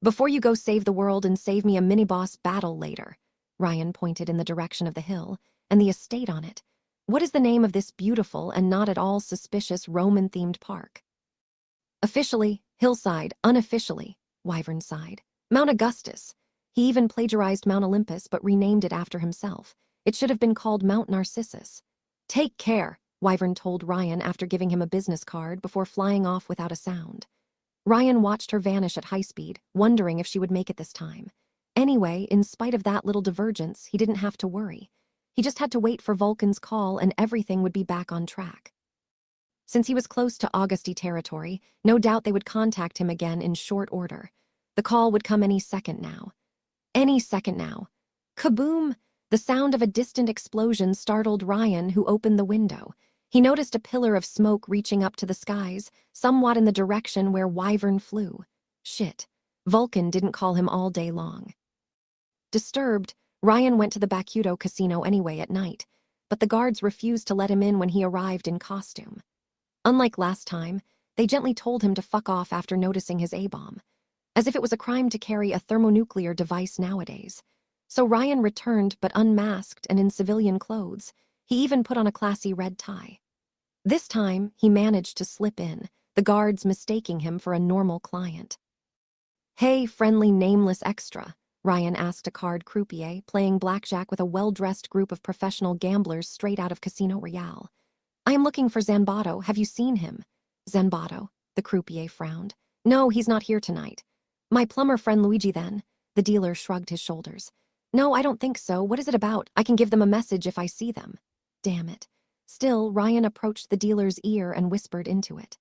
"Before you go save the world and save me a mini-boss battle later," Ryan pointed in the direction of the hill, and the estate on it. "What is the name of this beautiful and not at all suspicious Roman-themed park?" "Officially, Hillside, unofficially," Wyvern sighed. "Mount Augustus. He even plagiarized Mount Olympus but renamed it after himself. It should have been called Mount Narcissus." "Take care," Wyvern told Ryan after giving him a business card before flying off without a sound. Ryan watched her vanish at high speed, wondering if she would make it this time. Anyway, in spite of that little divergence, he didn't have to worry. He just had to wait for Vulcan's call and everything would be back on track. Since he was close to Augusti territory, no doubt they would contact him again in short order. The call would come any second now. Any second now. Kaboom! The sound of a distant explosion startled Ryan, who opened the window. He noticed a pillar of smoke reaching up to the skies, somewhat in the direction where Wyvern flew. Shit. Vulcan didn't call him all day long. Disturbed, Ryan went to the Bakudo casino anyway at night, but the guards refused to let him in when he arrived in costume. Unlike last time, they gently told him to fuck off after noticing his A-bomb, as if it was a crime to carry a thermonuclear device nowadays. So Ryan returned but unmasked and in civilian clothes. He even put on a classy red tie. This time, he managed to slip in, the guards mistaking him for a normal client. "Hey, friendly nameless extra," Ryan asked a card croupier playing blackjack with a well-dressed group of professional gamblers straight out of Casino Royale. "I am looking for Zanbato. Have you seen him?" "Zanbato?" The croupier frowned. "No, he's not here tonight." "My plumber friend Luigi then?" The dealer shrugged his shoulders. "No, I don't think so. What is it about? I can give them a message if I see them." Damn it. Still, Ryan approached the dealer's ear and whispered into it.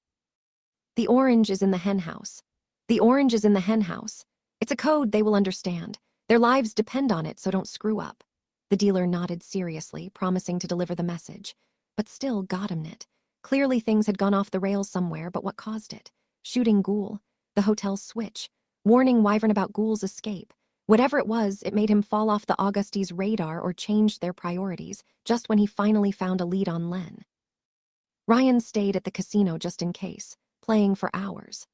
"The orange is in the hen house. The orange is in the hen house. It's a code they will understand. Their lives depend on it, so don't screw up." The dealer nodded seriously, promising to deliver the message. But still, goddammit. Clearly things had gone off the rails somewhere, but what caused it? Shooting Ghoul, the hotel's switch, warning Wyvern about Ghoul's escape. Whatever it was, it made him fall off the Augusti's radar or changed their priorities, just when he finally found a lead on Len. Ryan stayed at the casino just in case, playing for hours.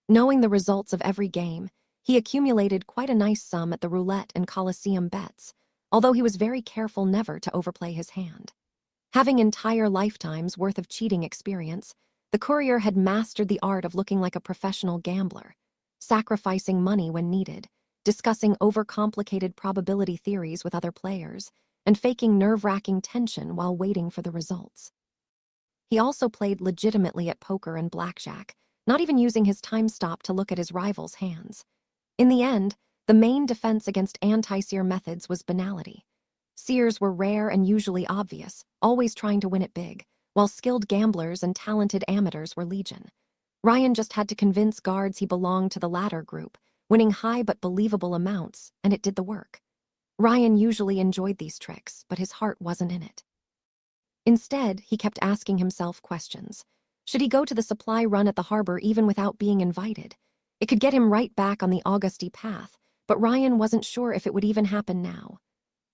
Knowing the results of every game, he accumulated quite a nice sum at the roulette and Coliseum bets, although he was very careful never to overplay his hand. Having entire lifetimes worth of cheating experience, the courier had mastered the art of looking like a professional gambler, sacrificing money when needed, discussing overcomplicated probability theories with other players, and faking nerve-wracking tension while waiting for the results. He also played legitimately at poker and blackjack, not even using his time stop to look at his rival's hands. In the end, the main defense against anti-seer methods was banality. Seers were rare and usually obvious, always trying to win it big, while skilled gamblers and talented amateurs were legion. Ryan just had to convince guards he belonged to the latter group, winning high but believable amounts, and it did the work. Ryan usually enjoyed these tricks, but his heart wasn't in it. Instead, he kept asking himself questions. Should he go to the supply run at the harbor even without being invited? It could get him right back on the Augusty path, but Ryan wasn't sure if it would even happen now.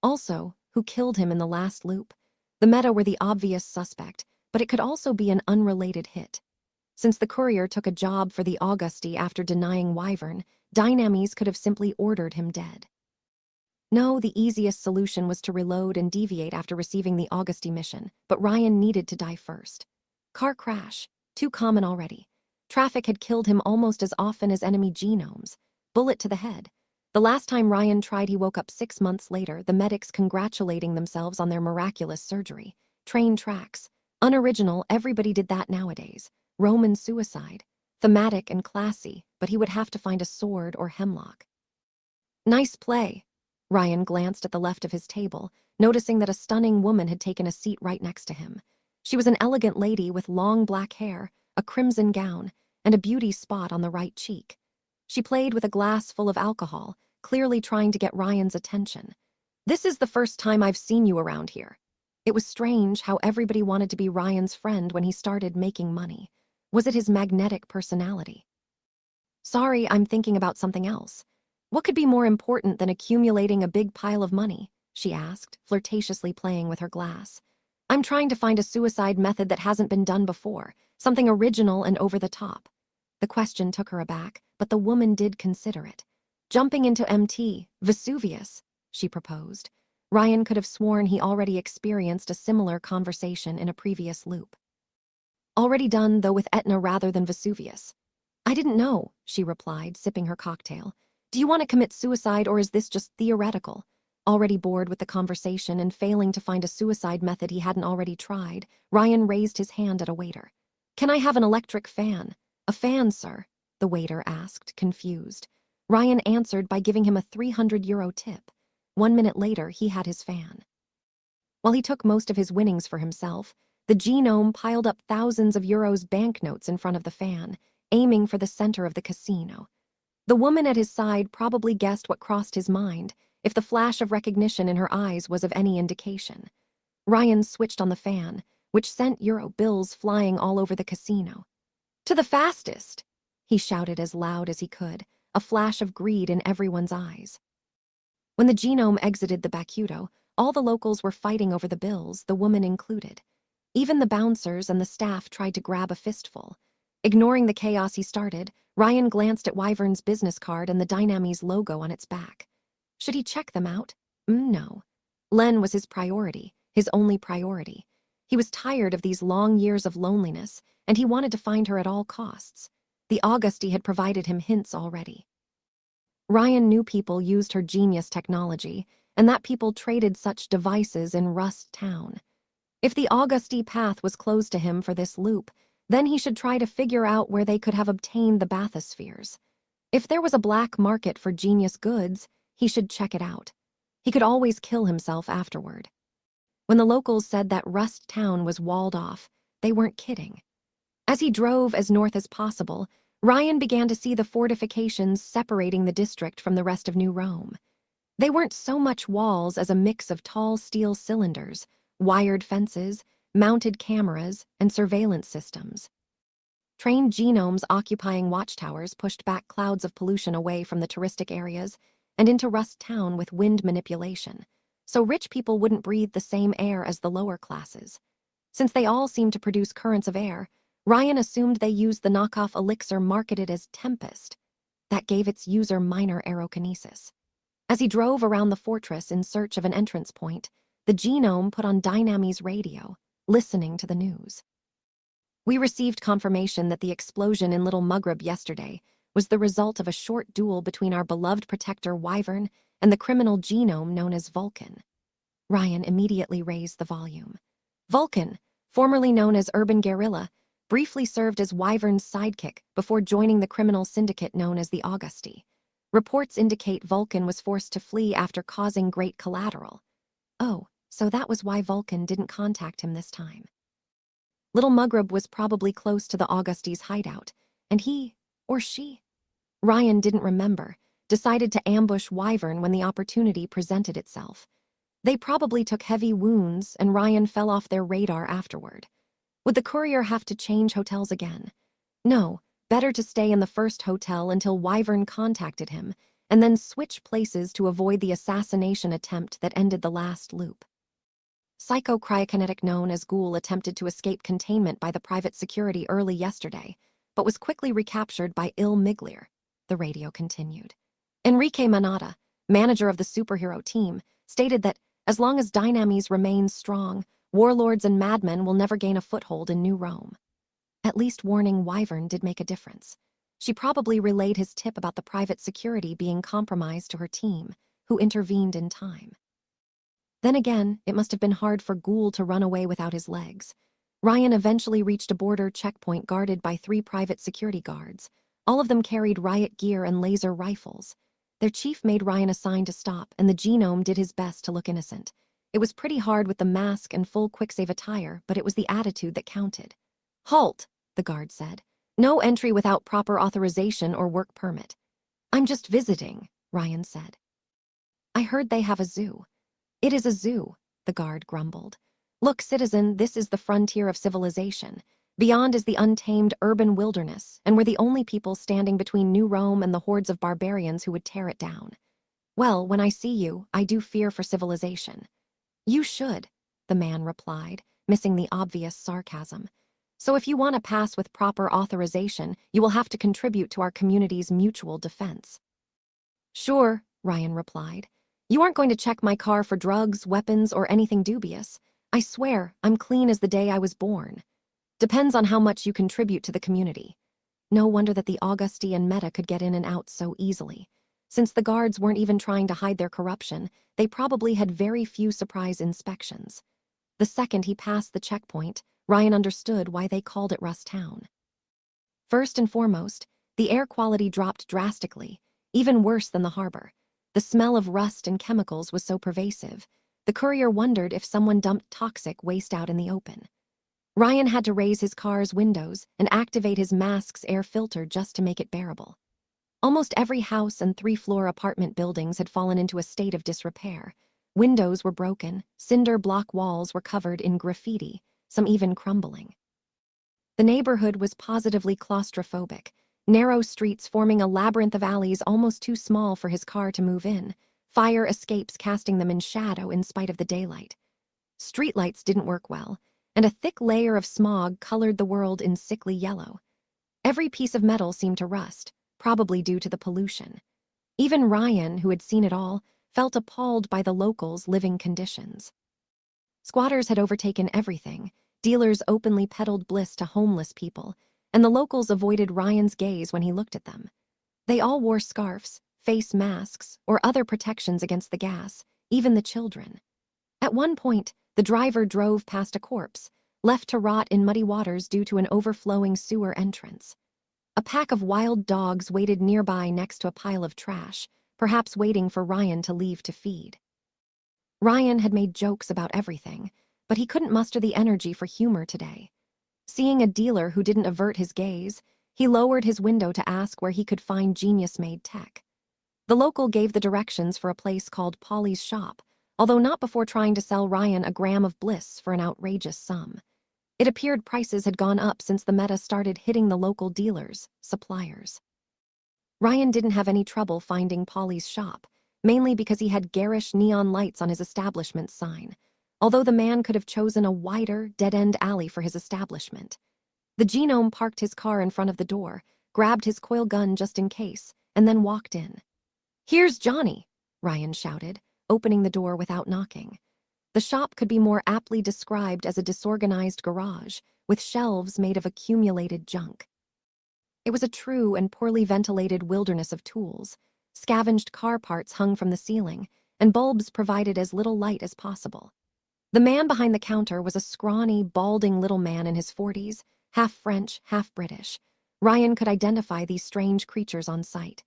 Also, who killed him in the last loop? The Meta were the obvious suspect, but it could also be an unrelated hit. Since the courier took a job for the Augusty after denying Wyvern, Dynames could have simply ordered him dead. No, the easiest solution was to reload and deviate after receiving the Augusty mission, but Ryan needed to die first. Car crash, too common already. Traffic had killed him almost as often as enemy genomes. Bullet to the head. The last time Ryan tried, he woke up 6 months later, the medics congratulating themselves on their miraculous surgery. Train tracks. Unoriginal, everybody did that nowadays. Roman suicide. Thematic and classy, but he would have to find a sword or hemlock. Nice play. Ryan glanced at the left of his table, noticing that a stunning woman had taken a seat right next to him. She was an elegant lady with long black hair, a crimson gown, and a beauty spot on the right cheek. She played with a glass full of alcohol, clearly trying to get Ryan's attention. "This is the first time I've seen you around here." It was strange how everybody wanted to be Ryan's friend when he started making money. Was it his magnetic personality? "Sorry, I'm thinking about something else." "What could be more important than accumulating a big pile of money?" she asked, flirtatiously playing with her glass. "I'm trying to find a suicide method that hasn't been done before, something original and over the top." The question took her aback, but the woman did consider it. "Jumping into MT, Vesuvius," she proposed. Ryan could have sworn he already experienced a similar conversation in a previous loop. "Already done, though with Etna rather than Vesuvius." "I didn't know," she replied, sipping her cocktail. "Do you want to commit suicide, or is this just theoretical?" Already bored with the conversation and failing to find a suicide method he hadn't already tried, Ryan raised his hand at a waiter. "Can I have an electric fan?" "A fan, sir?" the waiter asked, confused. Ryan answered by giving him a €300 tip. 1 minute later, he had his fan. While he took most of his winnings for himself, the genome piled up thousands of euros banknotes in front of the fan, aiming for the center of the casino. The woman at his side probably guessed what crossed his mind, if the flash of recognition in her eyes was of any indication. Ryan switched on the fan, which sent euro bills flying all over the casino. "To the fastest!" he shouted as loud as he could, a flash of greed in everyone's eyes. When the genome exited the Bakudo, all the locals were fighting over the bills, the woman included. Even the bouncers and the staff tried to grab a fistful. Ignoring the chaos he started, Ryan glanced at Wyvern's business card and the Dynames logo on its back. Should he check them out? No. Len was his priority, his only priority. He was tired of these long years of loneliness, and he wanted to find her at all costs. The Augusty had provided him hints already. Ryan knew people used her genius technology, and that people traded such devices in Rust Town. If the Augusty path was closed to him for this loop, then he should try to figure out where they could have obtained the bathyspheres. If there was a black market for genius goods, he should check it out. He could always kill himself afterward. When the locals said that Rust Town was walled off, they weren't kidding. As he drove as north as possible, Ryan began to see the fortifications separating the district from the rest of New Rome. They weren't so much walls as a mix of tall steel cylinders, wired fences, mounted cameras, and surveillance systems. Trained genomes occupying watchtowers pushed back clouds of pollution away from the touristic areas and into Rust Town with wind manipulation, so rich people wouldn't breathe the same air as the lower classes. Since they all seemed to produce currents of air, Ryan assumed they used the knockoff elixir marketed as Tempest. That gave its user minor aerokinesis. As he drove around the fortress in search of an entrance point, the genome put on Dynami's radio, listening to the news. We received confirmation that the explosion in Little Maghreb yesterday was the result of a short duel between our beloved protector Wyvern and the criminal genome known as Vulcan. Ryan immediately raised the volume. Vulcan, formerly known as Urban Guerrilla, briefly served as Wyvern's sidekick before joining the criminal syndicate known as the Augusti. Reports indicate Vulcan was forced to flee after causing great collateral. Oh, so that was why Vulcan didn't contact him this time. Little Maghreb was probably close to the Augusti's hideout, and he, or she, Ryan didn't remember, decided to ambush Wyvern when the opportunity presented itself. They probably took heavy wounds, and Ryan fell off their radar afterward. Would the courier have to change hotels again? No, better to stay in the first hotel until Wyvern contacted him, and then switch places to avoid the assassination attempt that ended the last loop. Psycho-cryokinetic known as Ghoul attempted to escape containment by the private security early yesterday, but was quickly recaptured by Il Miglir, the radio continued. Enrique Manata, manager of the superhero team, stated that as long as Dynamis remains strong, warlords and madmen will never gain a foothold in New Rome. At least warning Wyvern did make a difference. She probably relayed his tip about the private security being compromised to her team, who intervened in time. Then again, it must have been hard for Ghoul to run away without his legs. Ryan eventually reached a border checkpoint guarded by 3 private security guards. All of them carried riot gear and laser rifles. Their chief made Ryan a sign to stop, and the genome did his best to look innocent. It was pretty hard with the mask and full Quicksave attire, but it was the attitude that counted. "Halt," the guard said. "No entry without proper authorization or work permit." "I'm just visiting," Ryan said. "I heard they have a zoo." "It is a zoo," the guard grumbled. "Look, citizen, this is the frontier of civilization. Beyond is the untamed urban wilderness, and we're the only people standing between New Rome and the hordes of barbarians who would tear it down. Well, when I see you, I do fear for civilization." "You should," the man replied, missing the obvious sarcasm. "So if you want to pass with proper authorization, you will have to contribute to our community's mutual defense." "Sure," Ryan replied. "You aren't going to check my car for drugs, weapons, or anything dubious. I swear, I'm clean as the day I was born. Depends on how much you contribute to the community." No wonder that the Augusti and Meta could get in and out so easily. Since the guards weren't even trying to hide their corruption, they probably had very few surprise inspections. The second he passed the checkpoint, Ryan understood why they called it Rust Town. First and foremost, the air quality dropped drastically, even worse than the harbor. The smell of rust and chemicals was so pervasive, the courier wondered if someone dumped toxic waste out in the open. Ryan had to raise his car's windows and activate his mask's air filter just to make it bearable. Almost every house and 3-floor apartment buildings had fallen into a state of disrepair. Windows were broken, cinder block walls were covered in graffiti, some even crumbling. The neighborhood was positively claustrophobic, narrow streets forming a labyrinth of alleys almost too small for his car to move in, fire escapes casting them in shadow in spite of the daylight. Streetlights didn't work well, and a thick layer of smog colored the world in sickly yellow. Every piece of metal seemed to rust, probably due to the pollution. Even Ryan, who had seen it all, felt appalled by the locals' living conditions. Squatters had overtaken everything, dealers openly peddled bliss to homeless people, and the locals avoided Ryan's gaze when he looked at them. They all wore scarves, face masks, or other protections against the gas, even the children. At one point, the driver drove past a corpse, left to rot in muddy waters due to an overflowing sewer entrance. A pack of wild dogs waited nearby next to a pile of trash, perhaps waiting for Ryan to leave to feed. Ryan had made jokes about everything, but he couldn't muster the energy for humor today. Seeing a dealer who didn't avert his gaze, he lowered his window to ask where he could find genius-made tech. The local gave the directions for a place called Polly's Shop, although not before trying to sell Ryan a gram of bliss for an outrageous sum. It appeared prices had gone up since the meta started hitting the local dealers, suppliers. Ryan didn't have any trouble finding Polly's Shop, mainly because he had garish neon lights on his establishment sign. although the man could have chosen a wider, dead-end alley for his establishment. The genome parked his car in front of the door, grabbed his coil gun just in case, and then walked in. "Here's Johnny," Ryan shouted, opening the door without knocking. The shop could be more aptly described as a disorganized garage, with shelves made of accumulated junk. It was a true and poorly ventilated wilderness of tools. Scavenged car parts hung from the ceiling, and bulbs provided as little light as possible. The man behind the counter was a scrawny, balding little man in his 40s, half French, half British. Ryan could identify these strange creatures on sight.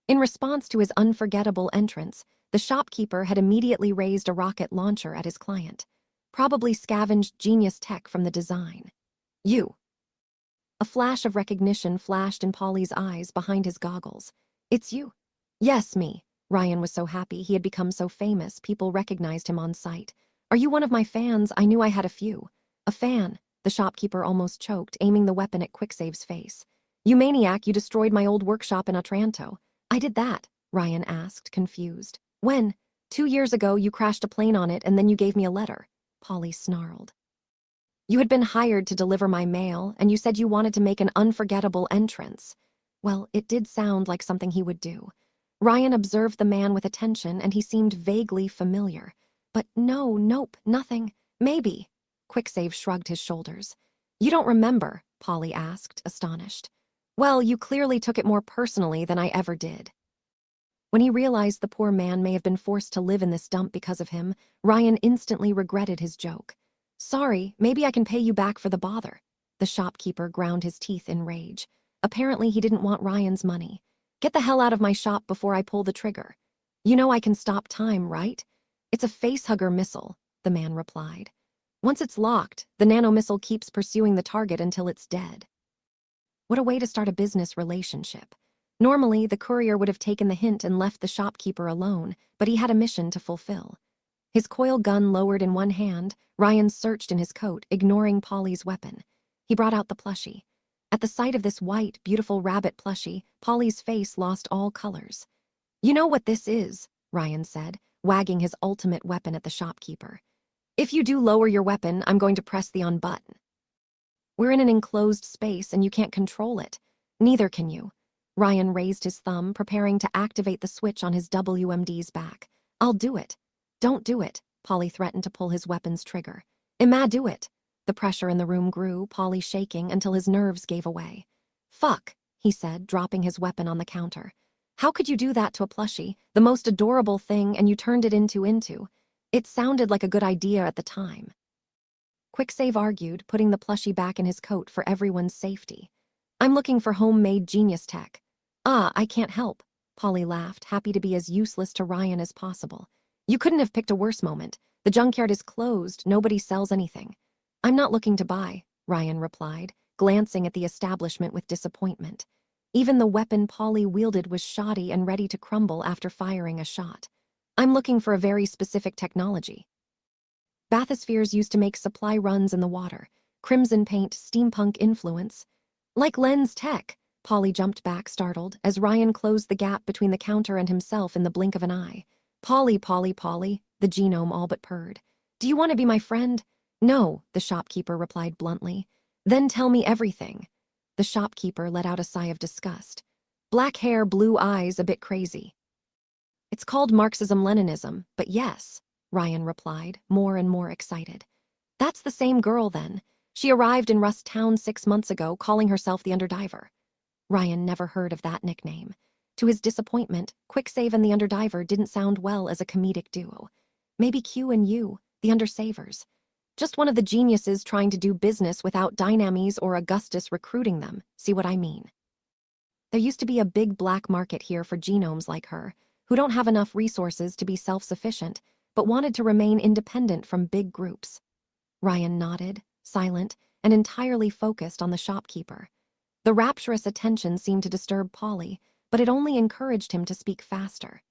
In response to his unforgettable entrance, the shopkeeper had immediately raised a rocket launcher at his client, probably scavenged genius tech from the design. "You." A flash of recognition flashed in Polly's eyes behind his goggles. "It's you." "Yes, me." Ryan was so happy he had become so famous people recognized him on sight. "Are you one of my fans? I knew I had a few." "A fan," the shopkeeper almost choked, aiming the weapon at Quicksave's face. "You maniac, you destroyed my old workshop in Otranto." "I did that?" Ryan asked, confused. "When?" "2 years ago, you crashed a plane on it and then you gave me a letter," Polly snarled. "You had been hired to deliver my mail, and you said you wanted to make an unforgettable entrance." Well, it did sound like something he would do. Ryan observed the man with attention, and he seemed vaguely familiar. "But nope, nothing. Maybe." Quicksave shrugged his shoulders. "You don't remember?" Polly asked, astonished. "Well, you clearly took it more personally than I ever did." When he realized the poor man may have been forced to live in this dump because of him, Ryan instantly regretted his joke. "Sorry, maybe I can pay you back for the bother." The shopkeeper ground his teeth in rage. Apparently he didn't want Ryan's money. "Get the hell out of my shop before I pull the trigger." "You know I can stop time, right?" "It's a facehugger missile," the man replied. "Once it's locked, the nanomissile keeps pursuing the target until it's dead." What a way to start a business relationship. Normally, the courier would have taken the hint and left the shopkeeper alone, but he had a mission to fulfill. His coil gun lowered in one hand, Ryan searched in his coat, ignoring Polly's weapon. He brought out the plushie. At the sight of this white, beautiful rabbit plushie, Polly's face lost all colors. "You know what this is," Ryan said, wagging his ultimate weapon at the shopkeeper. "If you do lower your weapon, I'm going to press the on button. We're in an enclosed space and you can't control it. Neither can you." Ryan raised his thumb, preparing to activate the switch on his WMD's back. "I'll do it." "Don't do it," Polly threatened to pull his weapon's trigger. "Emma, do it." The pressure in the room grew, Polly shaking until his nerves gave away. "Fuck," he said, dropping his weapon on the counter. "How could you do that to a plushie, the most adorable thing, and you turned it into? It sounded like a good idea at the time." Quicksave argued, putting the plushie back in his coat for everyone's safety. "I'm looking for homemade genius tech." "Ah, I can't help," Polly laughed, happy to be as useless to Ryan as possible. "You couldn't have picked a worse moment. The junkyard is closed, nobody sells anything." "I'm not looking to buy," Ryan replied, glancing at the establishment with disappointment. Even the weapon Polly wielded was shoddy and ready to crumble after firing a shot. "I'm looking for a very specific technology." Bathyspheres used to make supply runs in the water. Crimson paint, steampunk influence. "Like Lens Tech," Polly jumped back, startled, as Ryan closed the gap between the counter and himself in the blink of an eye. Polly," the genome all but purred. "Do you want to be my friend?" "No," the shopkeeper replied bluntly. "Then tell me everything." The shopkeeper let out a sigh of disgust. "Black hair, blue eyes, a bit crazy." "It's called Marxism-Leninism, but yes," Ryan replied, more and more excited. "That's the same girl, then. She arrived in Rust Town 6 months ago, calling herself the Underdiver." Ryan never heard of that nickname. To his disappointment, Quicksave and the Underdiver didn't sound well as a comedic duo. Maybe Q and U, the Undersavers. Just one of the geniuses trying to do business without Dynamis or Augustus recruiting them, see what I mean? There used to be a big black market here for genomes like her, who don't have enough resources to be self-sufficient, but wanted to remain independent from big groups. Ryan nodded, silent, and entirely focused on the shopkeeper. The rapturous attention seemed to disturb Polly, but it only encouraged him to speak faster.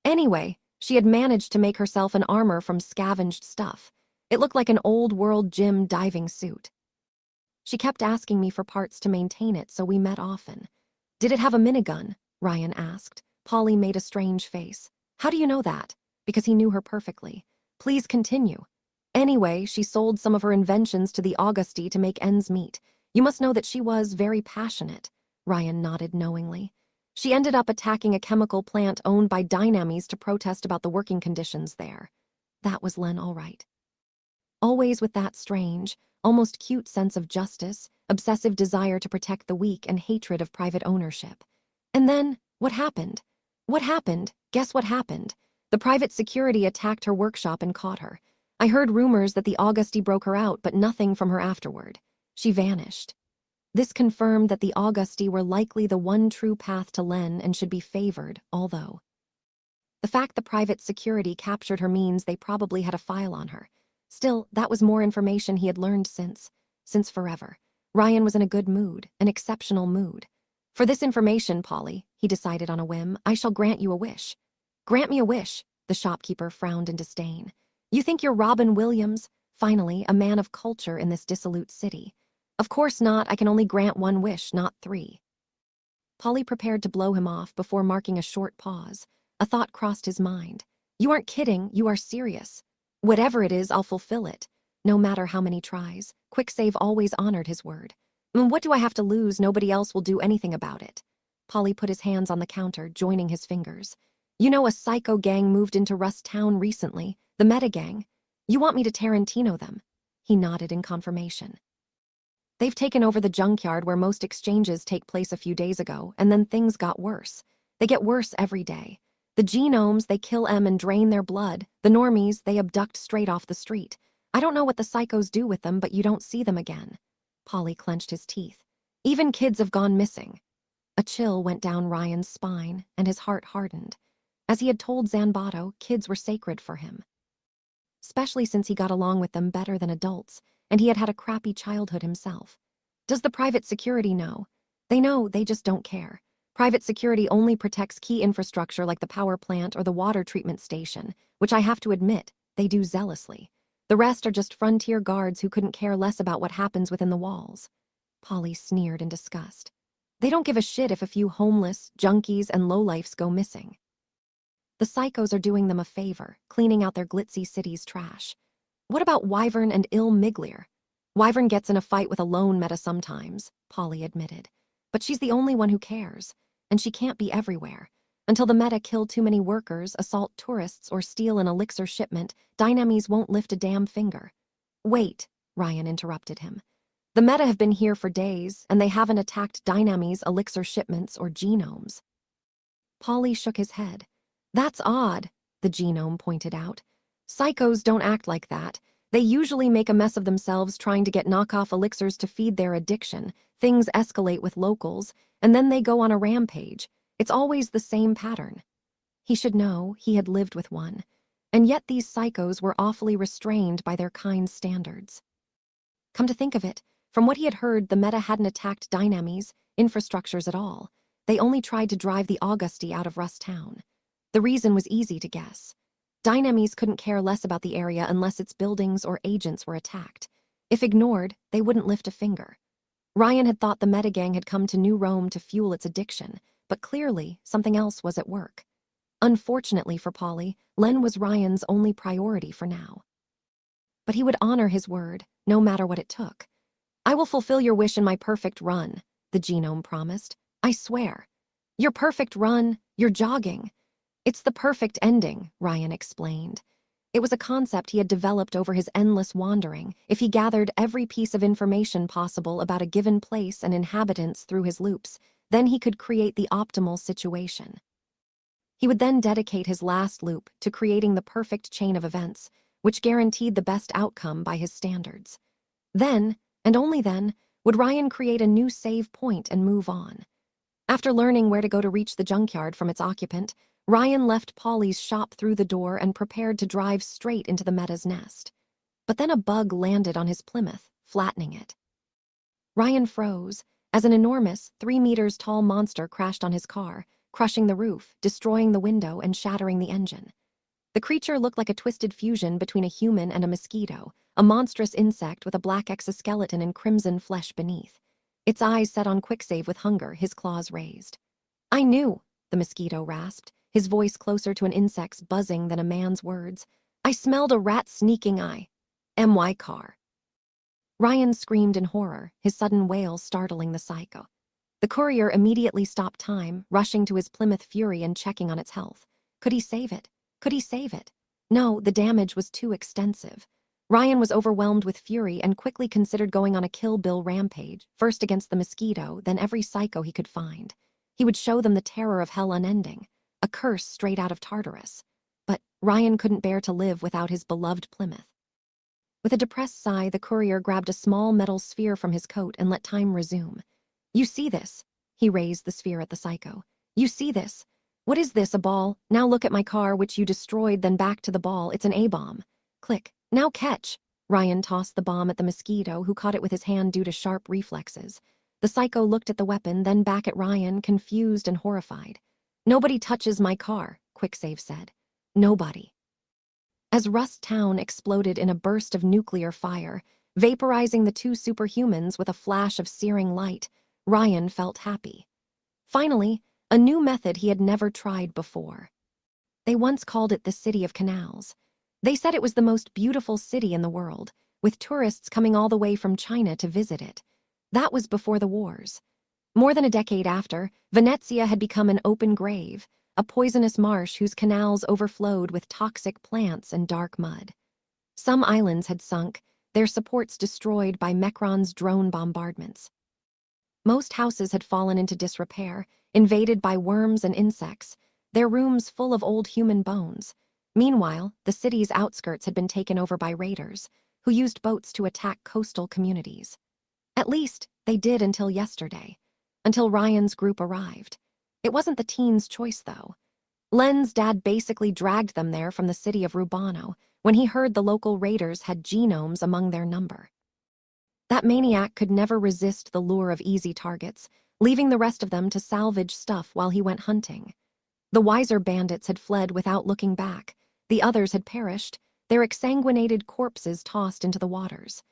Anyway, she had managed to make herself an armor from scavenged stuff. It looked like an old-world gym diving suit. She kept asking me for parts to maintain it, so we met often. "Did it have a minigun?" Ryan asked. Polly made a strange face. "How do you know that?" Because he knew her perfectly. "Please continue." Anyway, she sold some of her inventions to the Augusti to make ends meet. You must know that she was very passionate. Ryan nodded knowingly. She ended up attacking a chemical plant owned by Dynamis to protest about the working conditions there. That was Len all right. Always with that strange, almost cute sense of justice, obsessive desire to protect the weak, and hatred of private ownership. And then, what happened? What happened? Guess what happened? The private security attacked her workshop and caught her. I heard rumors that the Augusti broke her out, but nothing from her afterward. She vanished. This confirmed that the Augusti were likely the one true path to Len and should be favored, although the fact the private security captured her means they probably had a file on her. Still, that was more information he had learned since forever. Ryan was in a good mood, an exceptional mood. For this information, Polly, he decided on a whim, I shall grant you a wish. Grant me a wish, the shopkeeper frowned in disdain. You think you're Robin Williams, finally, a man of culture in this dissolute city. Of course not, I can only grant one wish, not three. Polly prepared to blow him off before marking a short pause. A thought crossed his mind. You aren't kidding, you are serious. Whatever it is, I'll fulfill it. No matter how many tries, Quicksave always honored his word. What do I have to lose? Nobody else will do anything about it. Polly put his hands on the counter, joining his fingers. You know, a psycho gang moved into Rust Town recently, the Meta Gang. You want me to Tarantino them? He nodded in confirmation. They've taken over the junkyard where most exchanges take place a few days ago, and then things got worse. They get worse every day. The genomes, they kill them and drain their blood. The normies, they abduct straight off the street. I don't know what the psychos do with them, but you don't see them again. Polly clenched his teeth. Even kids have gone missing. A chill went down Ryan's spine, and his heart hardened. As he had told Zanbato, kids were sacred for him. Especially since he got along with them better than adults, and he had had a crappy childhood himself. Does the private security know? They know, they just don't care. Private security only protects key infrastructure like the power plant or the water treatment station, which I have to admit, they do zealously. The rest are just frontier guards who couldn't care less about what happens within the walls. Polly sneered in disgust. They don't give a shit if a few homeless, junkies, and lowlifes go missing. The psychos are doing them a favor, cleaning out their glitzy city's trash. What about Wyvern and Il Miglier? Wyvern gets in a fight with a lone meta sometimes, Polly admitted. But she's the only one who cares, and she can't be everywhere. Until the meta kill too many workers, assault tourists, or steal an elixir shipment, Dynamis won't lift a damn finger. Wait, Ryan interrupted him. The meta have been here for days, and they haven't attacked Dynamis' elixir shipments or genomes. Polly shook his head. That's odd, the genome pointed out. Psychos don't act like that. They usually make a mess of themselves trying to get knockoff elixirs to feed their addiction. Things escalate with locals, and then they go on a rampage. It's always the same pattern. He should know, he had lived with one. And yet these psychos were awfully restrained by their kind standards. Come to think of it, from what he had heard, the meta hadn't attacked Dynamis' infrastructures at all. They only tried to drive the Augusti out of Rust Town. The reason was easy to guess. Dynamis couldn't care less about the area unless its buildings or agents were attacked. If ignored, they wouldn't lift a finger. Ryan had thought the metagang had come to New Rome to fuel its addiction, but clearly something else was at work. Unfortunately for Polly, Len was Ryan's only priority for now. But he would honor his word, no matter what it took. I will fulfill your wish in my perfect run, the genome promised. I swear. Your perfect run, you're jogging. It's the perfect ending, Ryan explained. It was a concept he had developed over his endless wandering. If he gathered every piece of information possible about a given place and inhabitants through his loops, then he could create the optimal situation. He would then dedicate his last loop to creating the perfect chain of events, which guaranteed the best outcome by his standards. Then, and only then, would Ryan create a new save point and move on. After learning where to go to reach the junkyard from its occupant, Ryan left Polly's shop through the door and prepared to drive straight into the meta's nest. But then a bug landed on his Plymouth, flattening it. Ryan froze as an enormous, 3 meters tall monster crashed on his car, crushing the roof, destroying the window, and shattering the engine. The creature looked like a twisted fusion between a human and a mosquito, a monstrous insect with a black exoskeleton and crimson flesh beneath. Its eyes set on Quicksave with hunger, his claws raised. I knew, the mosquito rasped, his voice closer to an insect's buzzing than a man's words. I smelled a rat sneaking eye. My car. Ryan screamed in horror, his sudden wail startling the psycho. The courier immediately stopped time, rushing to his Plymouth Fury and checking on its health. Could he save it? Could he save it? No, the damage was too extensive. Ryan was overwhelmed with fury and quickly considered going on a Kill Bill rampage, first against the mosquito, then every psycho he could find. He would show them the terror of hell unending, a curse straight out of Tartarus. But Ryan couldn't bear to live without his beloved Plymouth. With a depressed sigh, the courier grabbed a small metal sphere from his coat and let time resume. You see this? He raised the sphere at the psycho. You see this? What is this, a ball? Now look at my car, which you destroyed, then back to the ball. It's an A-bomb. Click. Now catch. Ryan tossed the bomb at the mosquito, who caught it with his hand due to sharp reflexes. The psycho looked at the weapon, then back at Ryan, confused and horrified. Nobody touches my car, Quicksave said. Nobody. As Rust Town exploded in a burst of nuclear fire, vaporizing the two superhumans with a flash of searing light, Ryan felt happy. Finally, a new method he had never tried before. They once called it the City of Canals. They said it was the most beautiful city in the world, with tourists coming all the way from China to visit it. That was before the wars. More than a decade after, Venezia had become an open grave, a poisonous marsh whose canals overflowed with toxic plants and dark mud. Some islands had sunk, their supports destroyed by Mecron's drone bombardments. Most houses had fallen into disrepair, invaded by worms and insects, their rooms full of old human bones. Meanwhile, the city's outskirts had been taken over by raiders, who used boats to attack coastal communities. At least, they did until yesterday, until Ryan's group arrived. It wasn't the teens' choice, though. Len's dad basically dragged them there from the city of Romano when he heard the local raiders had genomes among their number. That maniac could never resist the lure of easy targets, leaving the rest of them to salvage stuff while he went hunting. The wiser bandits had fled without looking back. The others had perished, their exsanguinated corpses tossed into the waters.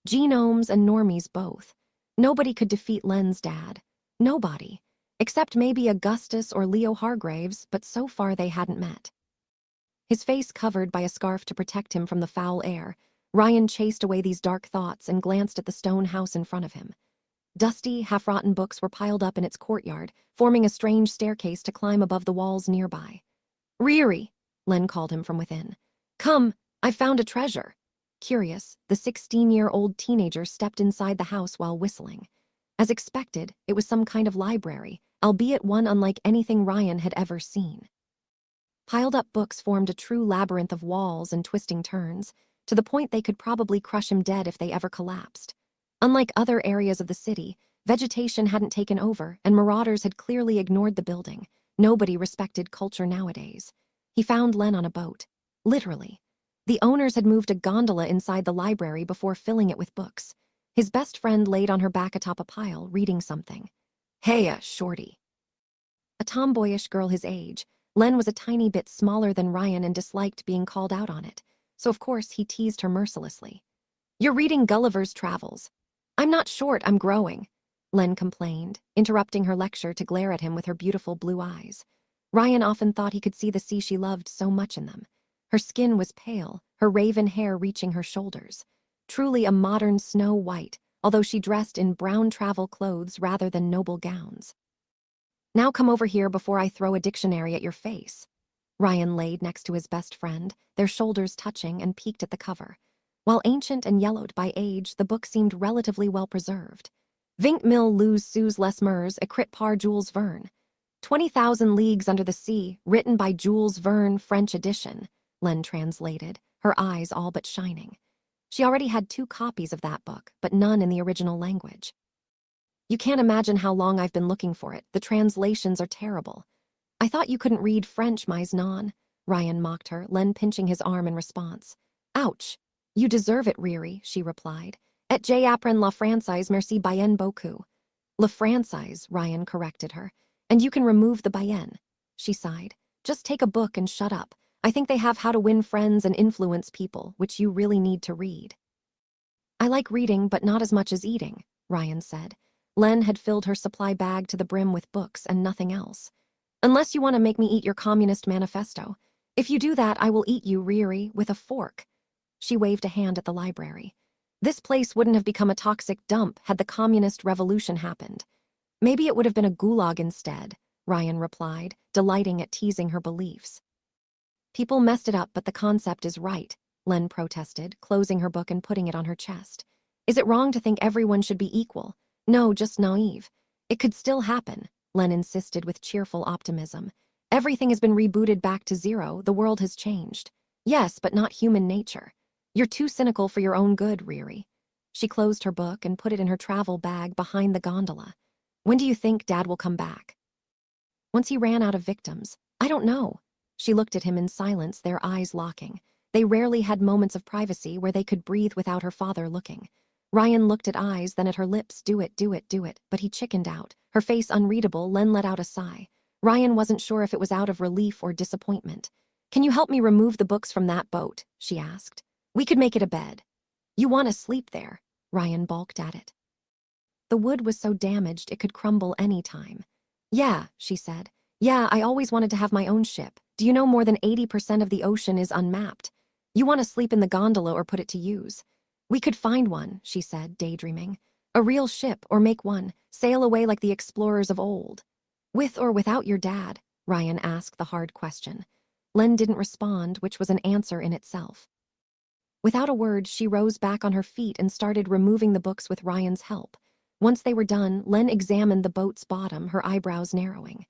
Genomes and normies both. Nobody could defeat Len's dad. Nobody. Except maybe Augustus or Leo Hargraves, but so far they hadn't met. His face covered by a scarf to protect him from the foul air, Ryan chased away these dark thoughts and glanced at the stone house in front of him. Dusty, half-rotten books were piled up in its courtyard, forming a strange staircase to climb above the walls nearby. Riri, Len called him from within. Come, I've found a treasure. Curious, the 16-year-old teenager stepped inside the house while whistling. As expected, it was some kind of library, albeit one unlike anything Ryan had ever seen. Piled-up books formed a true labyrinth of walls and twisting turns, to the point they could probably crush him dead if they ever collapsed. Unlike other areas of the city, vegetation hadn't taken over, and marauders had clearly ignored the building. Nobody respected culture nowadays. He found Len on a boat. Literally. The owners had moved a gondola inside the library before filling it with books. His best friend laid on her back atop a pile, reading something. Hey, shorty. A tomboyish girl his age, Len was a tiny bit smaller than Ryan and disliked being called out on it, so of course he teased her mercilessly. You're reading Gulliver's Travels. I'm not short, I'm growing, Len complained, interrupting her lecture to glare at him with her beautiful blue eyes. Ryan often thought he could see the sea she loved so much in them. Her skin was pale, her raven hair reaching her shoulders. Truly a modern Snow White, although she dressed in brown travel clothes rather than noble gowns. Now come over here before I throw a dictionary at your face. Ryan laid next to his best friend, their shoulders touching, and peeked at the cover. While ancient and yellowed by age, the book seemed relatively well preserved. Vingt mille luz sous les mers, écrit par Jules Verne. 20,000 Leagues Under the Sea, written by Jules Verne, French edition, Len translated, her eyes all but shining. She already had 2 copies of that book, but none in the original language. You can't imagine how long I've been looking for it. The translations are terrible. I thought you couldn't read French, mais non, Ryan mocked her, Len pinching his arm in response. Ouch. You deserve it, Riri, she replied. Et j'apprends la française, merci bien beaucoup. La française, Ryan corrected her. And you can remove the bien. She sighed. Just take a book and shut up. I think they have How to Win Friends and Influence People, which you really need to read. I like reading, but not as much as eating, Ryan said. Len had filled her supply bag to the brim with books and nothing else. Unless you want to make me eat your communist manifesto. If you do that, I will eat you, Riri, with a fork. She waved a hand at the library. This place wouldn't have become a toxic dump had the communist revolution happened. Maybe it would have been a gulag instead, Ryan replied, delighting at teasing her beliefs. People messed it up, but the concept is right, Len protested, closing her book and putting it on her chest. Is it wrong to think everyone should be equal? No, just naive. It could still happen, Len insisted with cheerful optimism. Everything has been rebooted back to zero, the world has changed. Yes, but not human nature. You're too cynical for your own good, Riri. She closed her book and put it in her travel bag behind the gondola. When do you think Dad will come back? Once he ran out of victims. I don't know. She looked at him in silence, their eyes locking. They rarely had moments of privacy where they could breathe without her father looking. Ryan looked at eyes, then at her lips. Do it, but he chickened out. Her face unreadable, Len let out a sigh. Ryan wasn't sure if it was out of relief or disappointment. Can you help me remove the books from that boat? She asked. We could make it a bed. You want to sleep there? Ryan balked at it. The wood was so damaged it could crumble any time. Yeah, she said. Yeah, I always wanted to have my own ship. Do you know more than 80% of the ocean is unmapped? You want to sleep in the gondola or put it to use? We could find one, she said, daydreaming. A real ship, or make one, sail away like the explorers of old. With or without your dad? Ryan asked the hard question. Len didn't respond, which was an answer in itself. Without a word, she rose back on her feet and started removing the books with Ryan's help. Once they were done, Len examined the boat's bottom, her eyebrows narrowing.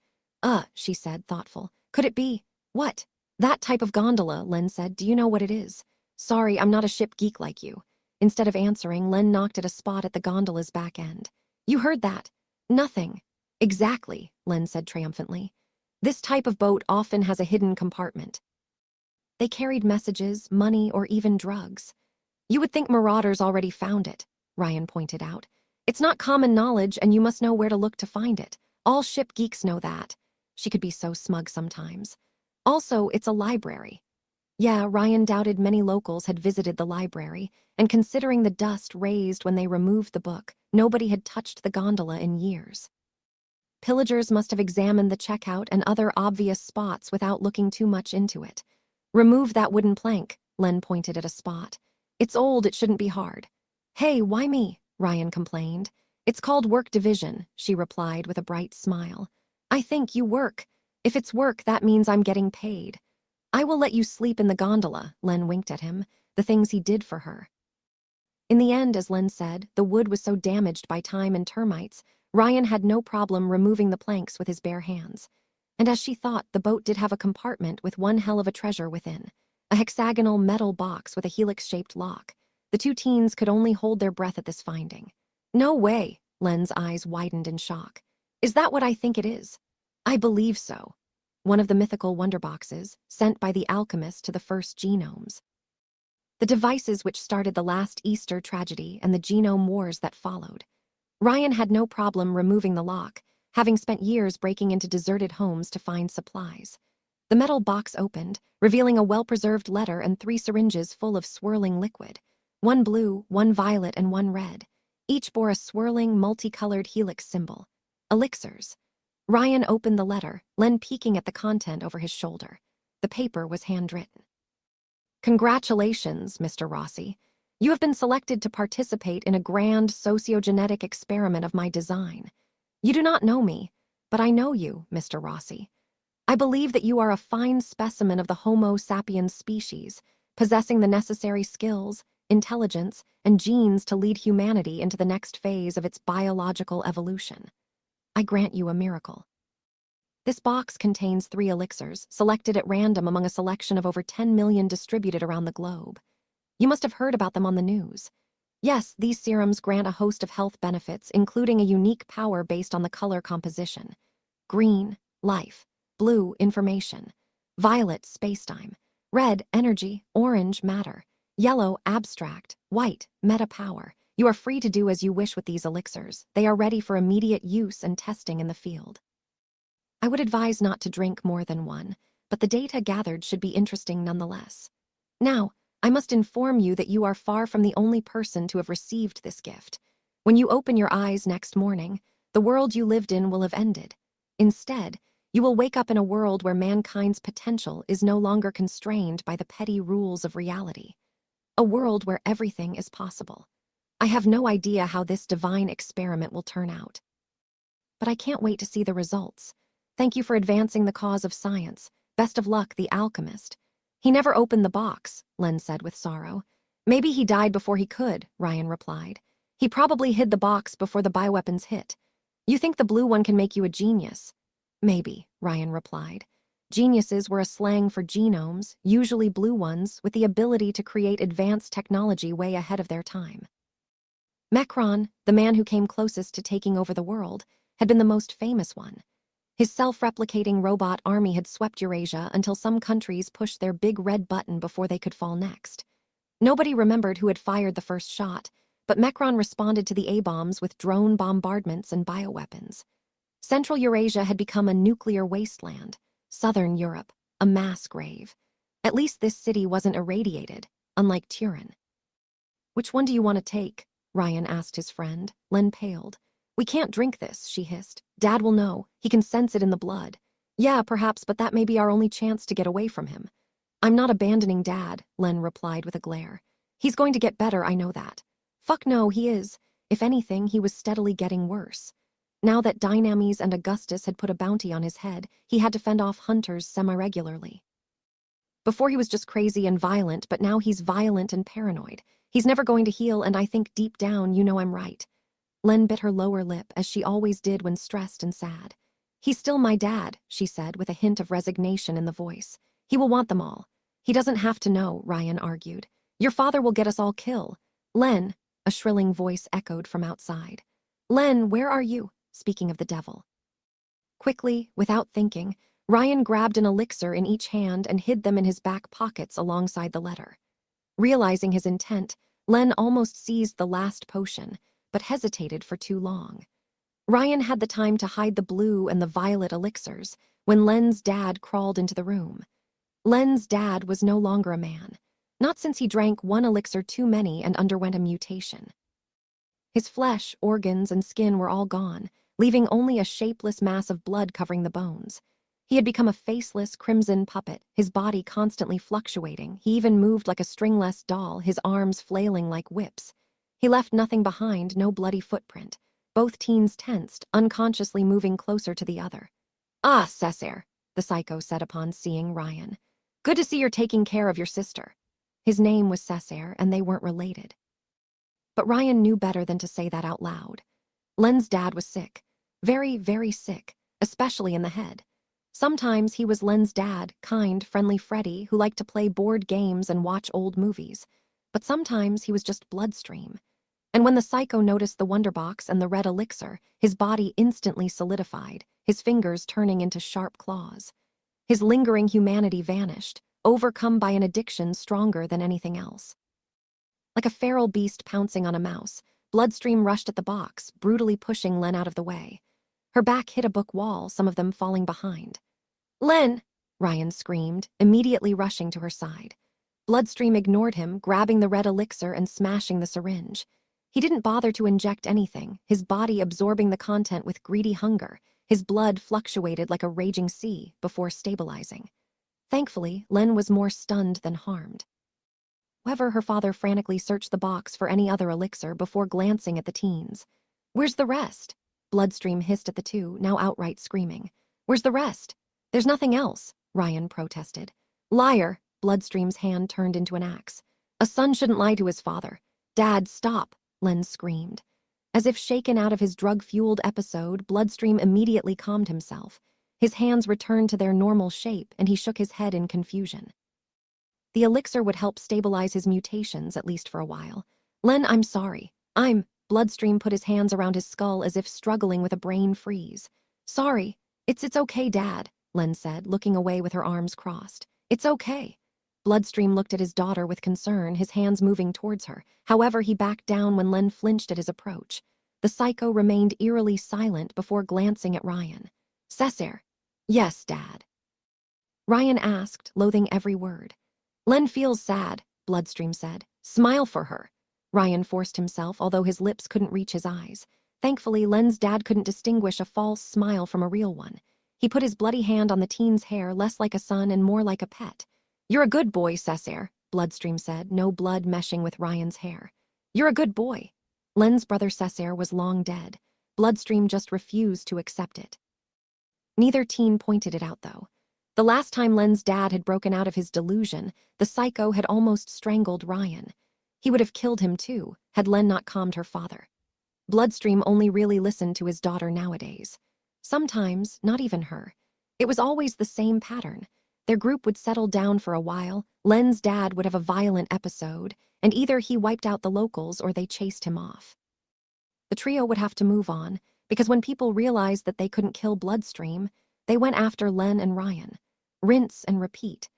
She said, thoughtful. Could it be? What? That type of gondola, Len said. Do you know what it is? Sorry, I'm not a ship geek like you. Instead of answering, Len knocked at a spot at the gondola's back end. You heard that? Nothing. Exactly, Len said triumphantly. This type of boat often has a hidden compartment. They carried messages, money, or even drugs. You would think marauders already found it, Ryan pointed out. It's not common knowledge, and you must know where to look to find it. All ship geeks know that. She could be so smug sometimes. Also, it's a library. Yeah, Ryan doubted many locals had visited the library, and considering the dust raised when they removed the book, nobody had touched the gondola in years. Pillagers must have examined the checkout and other obvious spots without looking too much into it. Remove that wooden plank, Len pointed at a spot. It's old, it shouldn't be hard. Hey, why me? Ryan complained. It's called work division, she replied with a bright smile. I think you work. If it's work, that means I'm getting paid. I will let you sleep in the gondola, Len winked at him, the things he did for her. In the end, as Len said, the wood was so damaged by time and termites, Ryan had no problem removing the planks with his bare hands. And as she thought, the boat did have a compartment with one hell of a treasure within. A hexagonal metal box with a helix-shaped lock. The two teens could only hold their breath at this finding. No way, Len's eyes widened in shock. Is that what I think it is? I believe so. One of the mythical wonder boxes, sent by the alchemist to the first genomes. The devices which started the last Easter tragedy and the genome wars that followed. Ryan had no problem removing the lock, having spent years breaking into deserted homes to find supplies. The metal box opened, revealing a well-preserved letter and 3 syringes full of swirling liquid. One blue, one violet, and one red. Each bore a swirling, multicolored helix symbol. Elixirs. Ryan opened the letter, Len peeking at the content over his shoulder. The paper was handwritten. Congratulations, Mr. Rossi. You have been selected to participate in a grand sociogenetic experiment of my design. You do not know me, but I know you, Mr. Rossi. I believe that you are a fine specimen of the Homo sapiens species, possessing the necessary skills, intelligence, and genes to lead humanity into the next phase of its biological evolution. I grant you a miracle. This box contains 3 elixirs, selected at random among a selection of over 10 million distributed around the globe. You must have heard about them on the news. Yes, these serums grant a host of health benefits, including a unique power based on the color composition. Green, life. Blue, information. Violet, spacetime. Red, energy. Orange, matter. Yellow, abstract. White, meta power. You are free to do as you wish with these elixirs. They are ready for immediate use and testing in the field. I would advise not to drink more than one, but the data gathered should be interesting nonetheless. Now, I must inform you that you are far from the only person to have received this gift. When you open your eyes next morning, the world you lived in will have ended. Instead, you will wake up in a world where mankind's potential is no longer constrained by the petty rules of reality. A world where everything is possible. I have no idea how this divine experiment will turn out. But I can't wait to see the results. Thank you for advancing the cause of science. Best of luck, the alchemist. He never opened the box, Len said with sorrow. Maybe he died before he could, Ryan replied. He probably hid the box before the bioweapons hit. You think the blue one can make you a genius? Maybe, Ryan replied. Geniuses were a slang for genomes, usually blue ones, with the ability to create advanced technology way ahead of their time. Mecron, the man who came closest to taking over the world, had been the most famous one. His self-replicating robot army had swept Eurasia until some countries pushed their big red button before they could fall next. Nobody remembered who had fired the first shot, but Mecron responded to the A-bombs with drone bombardments and bioweapons. Central Eurasia had become a nuclear wasteland. Southern Europe, a mass grave. At least this city wasn't irradiated, unlike Turin. Which one do you want to take? Ryan asked his friend. Len paled. We can't drink this, she hissed. Dad will know. He can sense it in the blood. Yeah, perhaps, but that may be our only chance to get away from him. I'm not abandoning Dad, Len replied with a glare. He's going to get better, I know that. Fuck no, he is. If anything, he was steadily getting worse. Now that Dynames and Augustus had put a bounty on his head, he had to fend off hunters semi-regularly. Before he was just crazy and violent, but now he's violent and paranoid. He's never going to heal, and I think deep down you know I'm right. Len bit her lower lip, as she always did when stressed and sad. He's still my dad, she said, with a hint of resignation in the voice. He will want them all. He doesn't have to know, Ryan argued. Your father will get us all killed. Len, a shrilling voice echoed from outside. Len, where are you? Speaking of the devil. Quickly, without thinking, Ryan grabbed an elixir in each hand and hid them in his back pockets alongside the letter. Realizing his intent, Len almost seized the last potion, but hesitated for too long. Ryan had the time to hide the blue and the violet elixirs when Len's dad crawled into the room. Len's dad was no longer a man, not since he drank one elixir too many and underwent a mutation. His flesh, organs, and skin were all gone, leaving only a shapeless mass of blood covering the bones. He had become a faceless, crimson puppet, his body constantly fluctuating. He even moved like a stringless doll, his arms flailing like whips. He left nothing behind, no bloody footprint. Both teens tensed, unconsciously moving closer to the other. Ah, Cesare, the psycho said upon seeing Ryan. Good to see you're taking care of your sister. His name was Cesare, and they weren't related. But Ryan knew better than to say that out loud. Len's dad was sick. Very, very sick, especially in the head. Sometimes he was Len's dad, kind, friendly Freddy, who liked to play board games and watch old movies. But sometimes he was just Bloodstream. And when the psycho noticed the wonderbox and the red elixir, his body instantly solidified, his fingers turning into sharp claws. His lingering humanity vanished, overcome by an addiction stronger than anything else. Like a feral beast pouncing on a mouse, Bloodstream rushed at the box, brutally pushing Len out of the way. Her back hit a book wall, some of them falling behind. Len! Ryan screamed, immediately rushing to her side. Bloodstream ignored him, grabbing the red elixir and smashing the syringe. He didn't bother to inject anything, his body absorbing the content with greedy hunger. His blood fluctuated like a raging sea before stabilizing. Thankfully, Len was more stunned than harmed. However, her father frantically searched the box for any other elixir before glancing at the teens. Where's the rest? Bloodstream hissed at the two, now outright screaming. Where's the rest? There's nothing else, Ryan protested. Liar, Bloodstream's hand turned into an axe. A son shouldn't lie to his father. Dad, stop, Len screamed. As if shaken out of his drug-fueled episode, Bloodstream immediately calmed himself. His hands returned to their normal shape, and he shook his head in confusion. The elixir would help stabilize his mutations, at least for a while. Len, I'm sorry. Bloodstream put his hands around his skull as if struggling with a brain freeze. Sorry. It's okay, Dad, Len said, looking away with her arms crossed. It's okay. Bloodstream looked at his daughter with concern, his hands moving towards her. However, he backed down when Len flinched at his approach. The psycho remained eerily silent before glancing at Ryan. Cesare. Yes, Dad. Ryan asked, loathing every word. Len feels sad, Bloodstream said. Smile for her. Ryan forced himself, although his lips couldn't reach his eyes. Thankfully, Len's dad couldn't distinguish a false smile from a real one. He put his bloody hand on the teen's hair, less like a son and more like a pet. You're a good boy, Cesare, Bloodstream said, no blood meshing with Ryan's hair. You're a good boy. Len's brother Cessair was long dead. Bloodstream just refused to accept it. Neither teen pointed it out, though. The last time Len's dad had broken out of his delusion, the psycho had almost strangled Ryan. He would have killed him too, had Len not calmed her father. Bloodstream only really listened to his daughter nowadays. Sometimes, not even her. It was always the same pattern. Their group would settle down for a while, Len's dad would have a violent episode, and either he wiped out the locals or they chased him off. The trio would have to move on, because when people realized that they couldn't kill Bloodstream, they went after Len and Ryan. Rinse and repeat.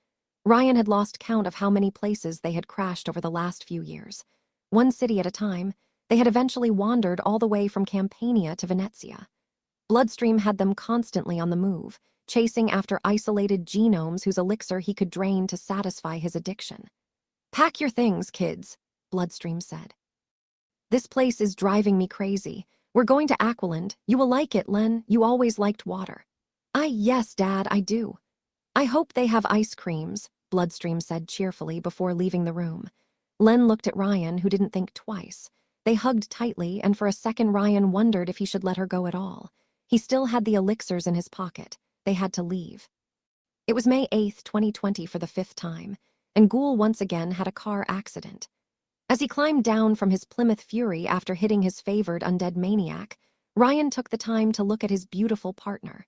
Ryan had lost count of how many places they had crashed over the last few years. One city at a time, they had eventually wandered all the way from Campania to Venezia. Bloodstream had them constantly on the move, chasing after isolated genomes whose elixir he could drain to satisfy his addiction. Pack your things, kids, Bloodstream said. This place is driving me crazy. We're going to Aquiland. You will like it, Len. You always liked water. Yes, Dad, I do. I hope they have ice creams, Bloodstream said cheerfully before leaving the room. Len looked at Ryan, who didn't think twice. They hugged tightly, and for a second Ryan wondered if he should let her go at all. He still had the elixirs in his pocket. They had to leave. It was May 8th, 2020 for the 5th time, and Ghoul once again had a car accident. As he climbed down from his Plymouth Fury after hitting his favored undead maniac, Ryan took the time to look at his beautiful partner.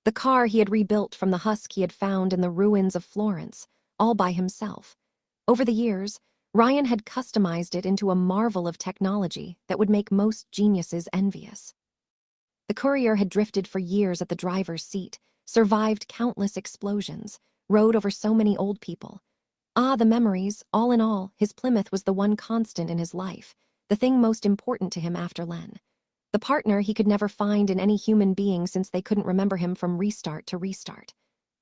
The car he had rebuilt from the husk he had found in the ruins of Florence, all by himself. Over the years, Ryan had customized it into a marvel of technology that would make most geniuses envious. The courier had drifted for years at the driver's seat, survived countless explosions, rode over so many old people. The memories, all in all, his Plymouth was the one constant in his life, the thing most important to him after Len. The partner he could never find in any human being since they couldn't remember him from restart to restart.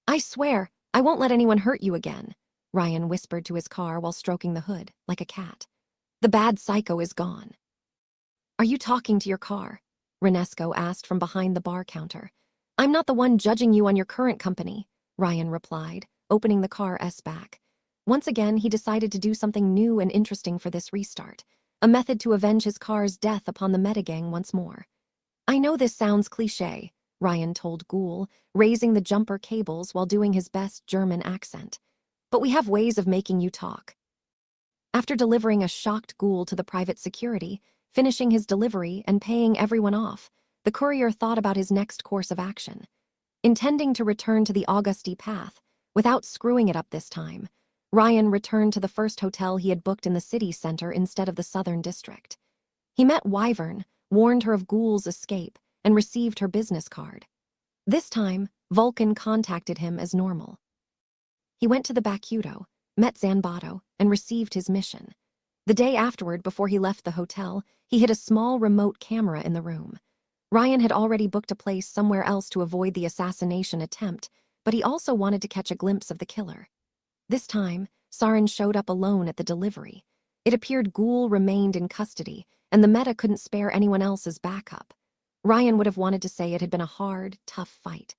I swear, I won't let anyone hurt you again, Ryan whispered to his car while stroking the hood, like a cat. The bad psycho is gone. Are you talking to your car? Renesco asked from behind the bar counter. I'm not the one judging you on your current company, Ryan replied, opening the car's back. Once again, he decided to do something new and interesting for this restart, a method to avenge his car's death upon the Metagang once more. I know this sounds cliché, Ryan told Ghoul, raising the jumper cables while doing his best German accent. But we have ways of making you talk. After delivering a shocked Ghoul to the private security, finishing his delivery and paying everyone off, the courier thought about his next course of action. Intending to return to the Augusti path, without screwing it up this time, Ryan returned to the first hotel he had booked in the city center instead of the southern district. He met Wyvern, warned her of Ghoul's escape, and received her business card. This time, Vulcan contacted him as normal. He went to the Bakudo, met Zanbato, and received his mission. The day afterward, before he left the hotel, he hid a small remote camera in the room. Ryan had already booked a place somewhere else to avoid the assassination attempt, but he also wanted to catch a glimpse of the killer. This time, Sarin showed up alone at the delivery. It appeared Ghoul remained in custody, and the Meta couldn't spare anyone else's backup. Ryan would have wanted to say it had been a hard, tough fight.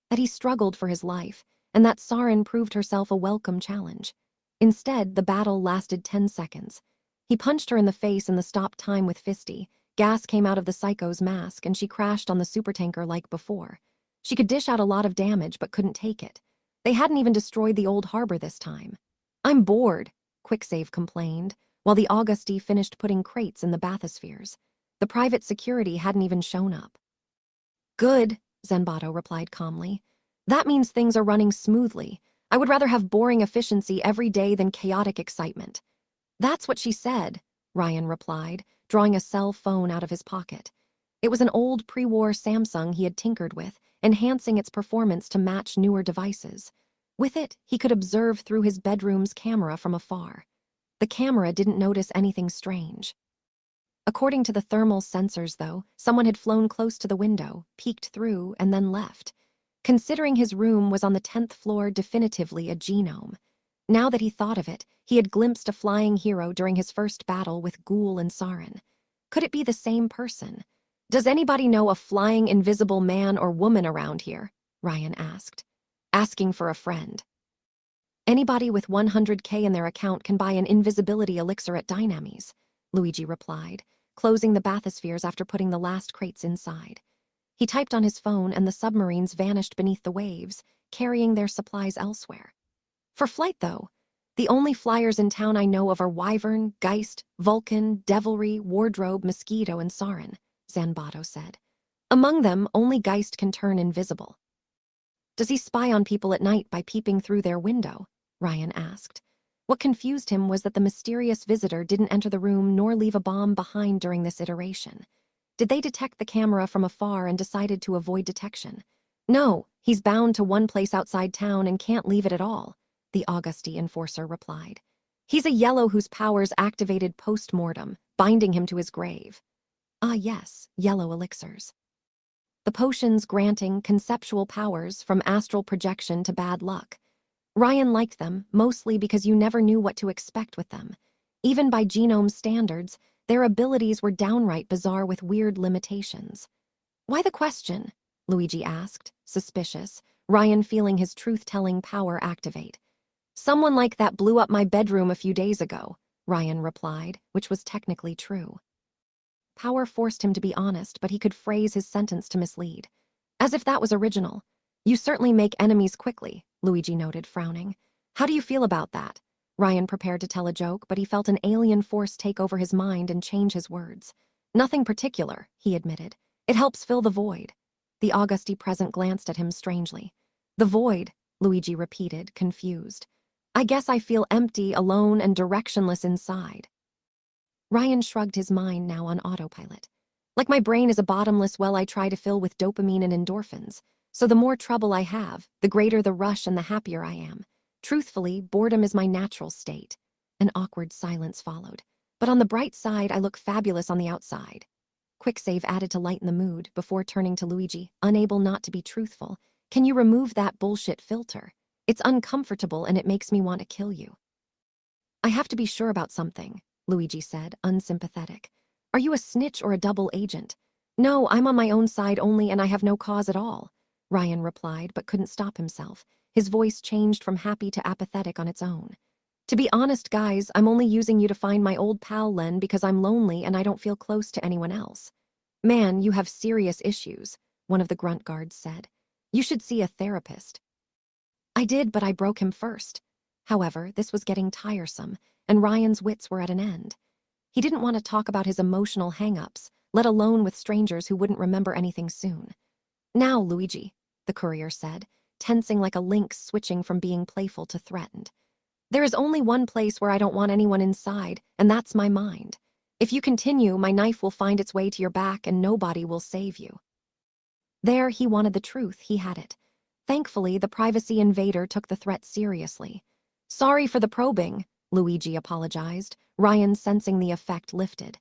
That he struggled for his life, and that Sarin proved herself a welcome challenge. Instead, the battle lasted 10 seconds. He punched her in the face in the stop time with Fisty. Gas came out of the psycho's mask, and she crashed on the supertanker like before. She could dish out a lot of damage, but couldn't take it. They hadn't even destroyed the old harbor this time. I'm bored, Quicksave complained, while the Augusti finished putting crates in the bathyspheres. The private security hadn't even shown up. Good, Zanbato replied calmly. That means things are running smoothly. I would rather have boring efficiency every day than chaotic excitement. That's what she said, Ryan replied, drawing a cell phone out of his pocket. It was an old pre-war Samsung he had tinkered with, enhancing its performance to match newer devices. With it, he could observe through his bedroom's camera from afar. The camera didn't notice anything strange. According to the thermal sensors, though, someone had flown close to the window, peeked through, and then left. Considering his room was on the 10th floor, definitively a genome. Now that he thought of it, he had glimpsed a flying hero during his first battle with Ghoul and Sarin. Could it be the same person? Does anybody know a flying invisible man or woman around here? Ryan asked. Asking for a friend. Anybody with 100K in their account can buy an invisibility elixir at Dynamis, Luigi replied, closing the bathyspheres after putting the last crates inside. He typed on his phone and the submarines vanished beneath the waves, carrying their supplies elsewhere. For flight, though, the only flyers in town I know of are Wyvern, Geist, Vulcan, Devilry, Wardrobe, Mosquito, and Sarin, Zanbato said. Among them, only Geist can turn invisible. Does he spy on people at night by peeping through their window? Ryan asked. What confused him was that the mysterious visitor didn't enter the room nor leave a bomb behind during this iteration. Did they detect the camera from afar and decided to avoid detection? No, he's bound to one place outside town and can't leave it at all, the Augusti enforcer replied. He's a yellow whose powers activated post-mortem, binding him to his grave. Ah yes, yellow elixirs. The potions granting conceptual powers from astral projection to bad luck. Ryan liked them, mostly because you never knew what to expect with them. Even by genome standards, their abilities were downright bizarre with weird limitations. Why the question? Luigi asked, suspicious, Ryan feeling his truth-telling power activate. Someone like that blew up my bedroom a few days ago, Ryan replied, which was technically true. Power forced him to be honest, but he could phrase his sentence to mislead. As if that was original. You certainly make enemies quickly, Luigi noted, frowning. How do you feel about that? Ryan prepared to tell a joke, but he felt an alien force take over his mind and change his words. Nothing particular, he admitted. It helps fill the void. The Augusti present glanced at him strangely. The void, Luigi repeated, confused. I guess I feel empty, alone, and directionless inside. Ryan shrugged his mind now on autopilot. Like my brain is a bottomless well I try to fill with dopamine and endorphins. So the more trouble I have, the greater the rush and the happier I am. Truthfully, boredom is my natural state. An awkward silence followed. But on the bright side, I look fabulous on the outside. Quicksave added to lighten the mood before turning to Luigi, unable not to be truthful. Can you remove that bullshit filter? It's uncomfortable and it makes me want to kill you. I have to be sure about something, Luigi said, unsympathetic. Are you a snitch or a double agent? No, I'm on my own side only and I have no cause at all, Ryan replied, but couldn't stop himself. His voice changed from happy to apathetic on its own. To be honest, guys, I'm only using you to find my old pal Len because I'm lonely and I don't feel close to anyone else. Man, you have serious issues, one of the grunt guards said. You should see a therapist. I did, but I broke him first. However, this was getting tiresome, and Ryan's wits were at an end. He didn't want to talk about his emotional hang-ups, let alone with strangers who wouldn't remember anything soon. Now, Luigi, the courier said, tensing like a lynx switching from being playful to threatened. There is only one place where I don't want anyone inside, and that's my mind. If you continue, my knife will find its way to your back and nobody will save you. There, he wanted the truth, he had it. Thankfully, the privacy invader took the threat seriously. Sorry for the probing, Luigi apologized, Ryan sensing the effect lifted.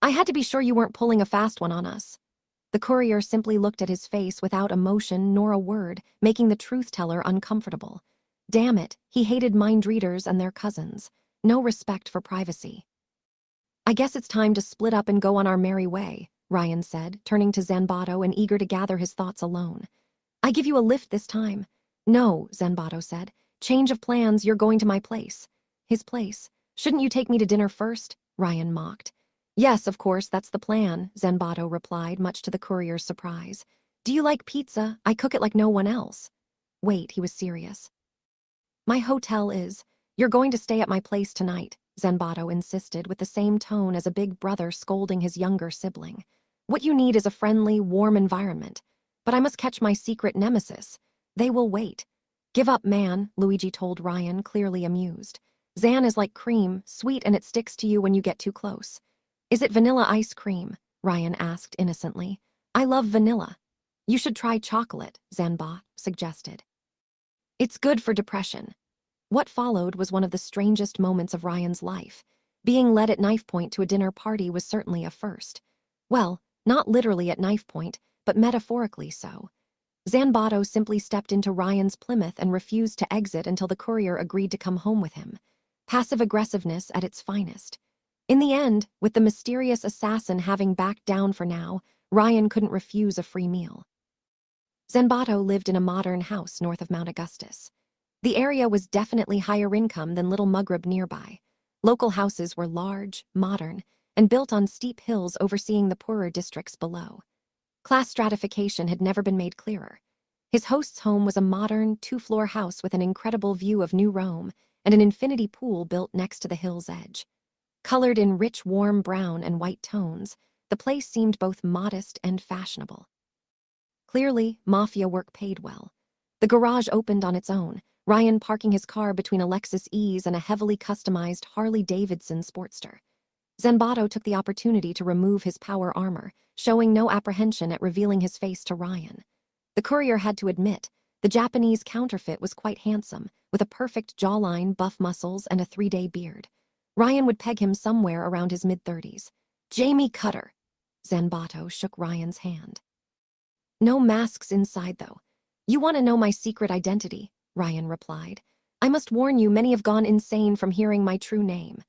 I had to be sure you weren't pulling a fast one on us. The courier simply looked at his face without emotion nor a word, making the truth-teller uncomfortable. Damn it, he hated mind readers and their cousins. No respect for privacy. I guess it's time to split up and go on our merry way, Ryan said, turning to Zanbato and eager to gather his thoughts alone. I give you a lift this time. No, Zanbato said. Change of plans, you're going to my place. His place. Shouldn't you take me to dinner first? Ryan mocked. Yes, of course, that's the plan, Zanbato replied, much to the courier's surprise. Do you like pizza? I cook it like no one else. Wait, he was serious. My hotel is. You're going to stay at my place tonight, Zanbato insisted with the same tone as a big brother scolding his younger sibling. What you need is a friendly, warm environment. But I must catch my secret nemesis. They will wait. Give up, man, Luigi told Ryan, clearly amused. Zan is like cream, sweet and it sticks to you when you get too close. Is it vanilla ice cream? Ryan asked innocently. I love vanilla. You should try chocolate, Zanba suggested. It's good for depression. What followed was one of the strangest moments of Ryan's life. Being led at knife point to a dinner party was certainly a first. Well, not literally at knife point, but metaphorically so. Zanbato simply stepped into Ryan's Plymouth and refused to exit until the courier agreed to come home with him. Passive aggressiveness at its finest. In the end, with the mysterious assassin having backed down for now, Ryan couldn't refuse a free meal. Zanbato lived in a modern house north of Mount Augustus. The area was definitely higher income than Little Maghreb nearby. Local houses were large, modern, and built on steep hills overseeing the poorer districts below. Class stratification had never been made clearer. His host's home was a modern, two-floor house with an incredible view of New Rome and an infinity pool built next to the hill's edge. Colored in rich, warm brown and white tones, the place seemed both modest and fashionable. Clearly, mafia work paid well. The garage opened on its own, Ryan parking his car between a Lexus ES and a heavily customized Harley-Davidson Sportster. Zanbato took the opportunity to remove his power armor, showing no apprehension at revealing his face to Ryan. The courier had to admit, the Japanese counterfeit was quite handsome, with a perfect jawline, buff muscles, and a 3-day beard. Ryan would peg him somewhere around his mid-30s. Jamie Cutter. Zanbato shook Ryan's hand. No masks inside, though. You want to know my secret identity, Ryan replied. I must warn you, many have gone insane from hearing my true name.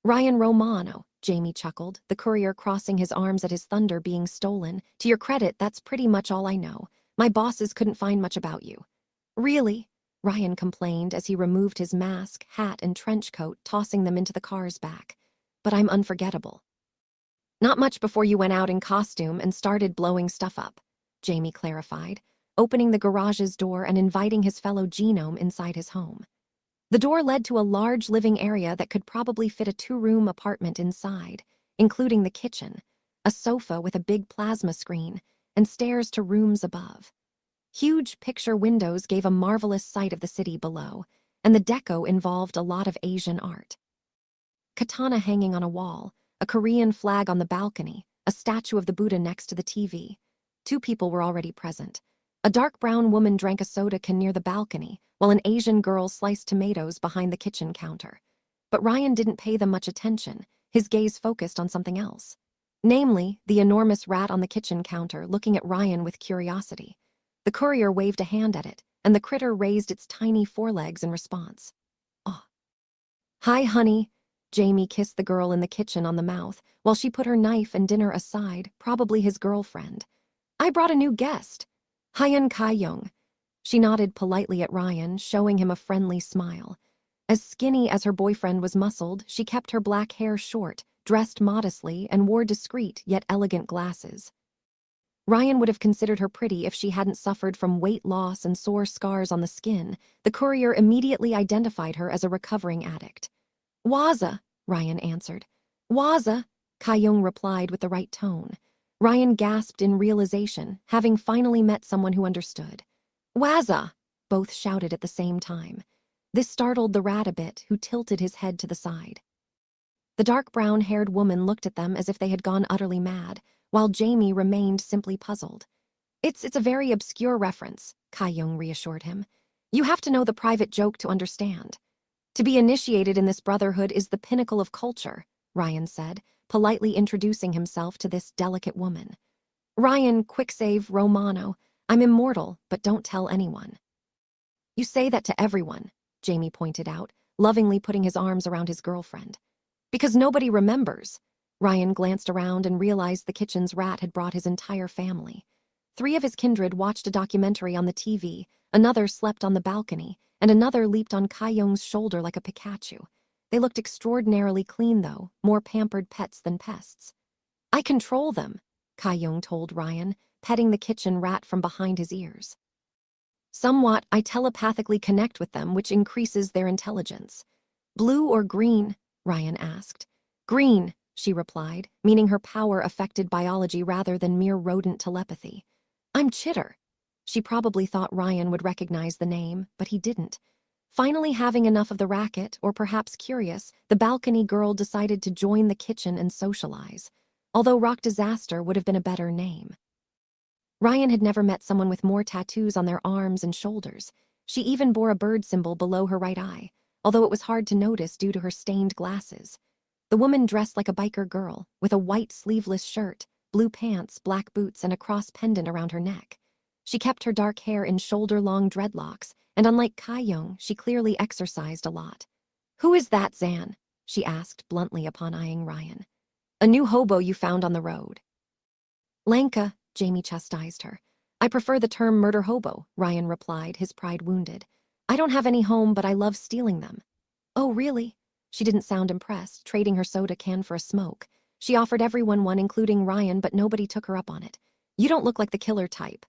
Ryan Romano, Jamie chuckled, the courier crossing his arms at his thunder being stolen. To your credit, that's pretty much all I know. My bosses couldn't find much about you. Really? Ryan complained as he removed his mask, hat, and trench coat, tossing them into the car's back. But I'm unforgettable. Not much before you went out in costume and started blowing stuff up, Jamie clarified, opening the garage's door and inviting his fellow genome inside his home. The door led to a large living area that could probably fit a 2-room apartment inside, including the kitchen, a sofa with a big plasma screen, and stairs to rooms above. Huge picture windows gave a marvelous sight of the city below, and the deco involved a lot of Asian art. Katana hanging on a wall, a Korean flag on the balcony, a statue of the Buddha next to the TV. 2 people were already present. A dark brown woman drank a soda can near the balcony, while an Asian girl sliced tomatoes behind the kitchen counter. But Ryan didn't pay them much attention, his gaze focused on something else. Namely, the enormous rat on the kitchen counter looking at Ryan with curiosity. The courier waved a hand at it, and the critter raised its tiny forelegs in response. Oh. Hi, honey. Jamie kissed the girl in the kitchen on the mouth, while she put her knife and dinner aside, probably his girlfriend. I brought a new guest. Hyun Kai-young. She nodded politely at Ryan, showing him a friendly smile. As skinny as her boyfriend was muscled, she kept her black hair short, dressed modestly, and wore discreet yet elegant glasses. Ryan would have considered her pretty if she hadn't suffered from weight loss and sore scars on the skin. The courier immediately identified her as a recovering addict. Waza, Ryan answered. Waza, Kai-young replied with the right tone. Ryan gasped in realization, having finally met someone who understood. Waza, both shouted at the same time. This startled the rat a bit, who tilted his head to the side. The dark brown-haired woman looked at them as if they had gone utterly mad, while Jamie remained simply puzzled. It's a very obscure reference, Kai-young reassured him. You have to know the private joke to understand. To be initiated in this brotherhood is the pinnacle of culture, Ryan said, politely introducing himself to this delicate woman. Ryan Quicksave Romano. I'm immortal, but don't tell anyone. You say that to everyone, Jamie pointed out, lovingly putting his arms around his girlfriend. Because nobody remembers. Ryan glanced around and realized the kitchen's rat had brought his entire family. 3 of his kindred watched a documentary on the TV, another slept on the balcony, and another leaped on Kai-young's shoulder like a Pikachu. They looked extraordinarily clean, though, more pampered pets than pests. I control them, Kai-young told Ryan, petting the kitchen rat from behind his ears. Somewhat, I telepathically connect with them, which increases their intelligence. Blue or green? Ryan asked. Green, she replied, meaning her power affected biology rather than mere rodent telepathy. I'm Chitter. She probably thought Ryan would recognize the name, but he didn't. Finally having enough of the racket, or perhaps curious, the balcony girl decided to join the kitchen and socialize, although Rock Disaster would have been a better name. Ryan had never met someone with more tattoos on their arms and shoulders. She even bore a bird symbol below her right eye, although it was hard to notice due to her stained glasses. The woman dressed like a biker girl, with a white sleeveless shirt, blue pants, black boots, and a cross pendant around her neck. She kept her dark hair in shoulder-long dreadlocks, and unlike Kai-young, she clearly exercised a lot. Who is that, Zan? She asked bluntly upon eyeing Ryan. A new hobo you found on the road. Lanka, Jamie chastised her. I prefer the term murder hobo, Ryan replied, his pride wounded. I don't have any home, but I love stealing them. Oh, really? She didn't sound impressed, trading her soda can for a smoke. She offered everyone one, including Ryan, but nobody took her up on it. You don't look like the killer type.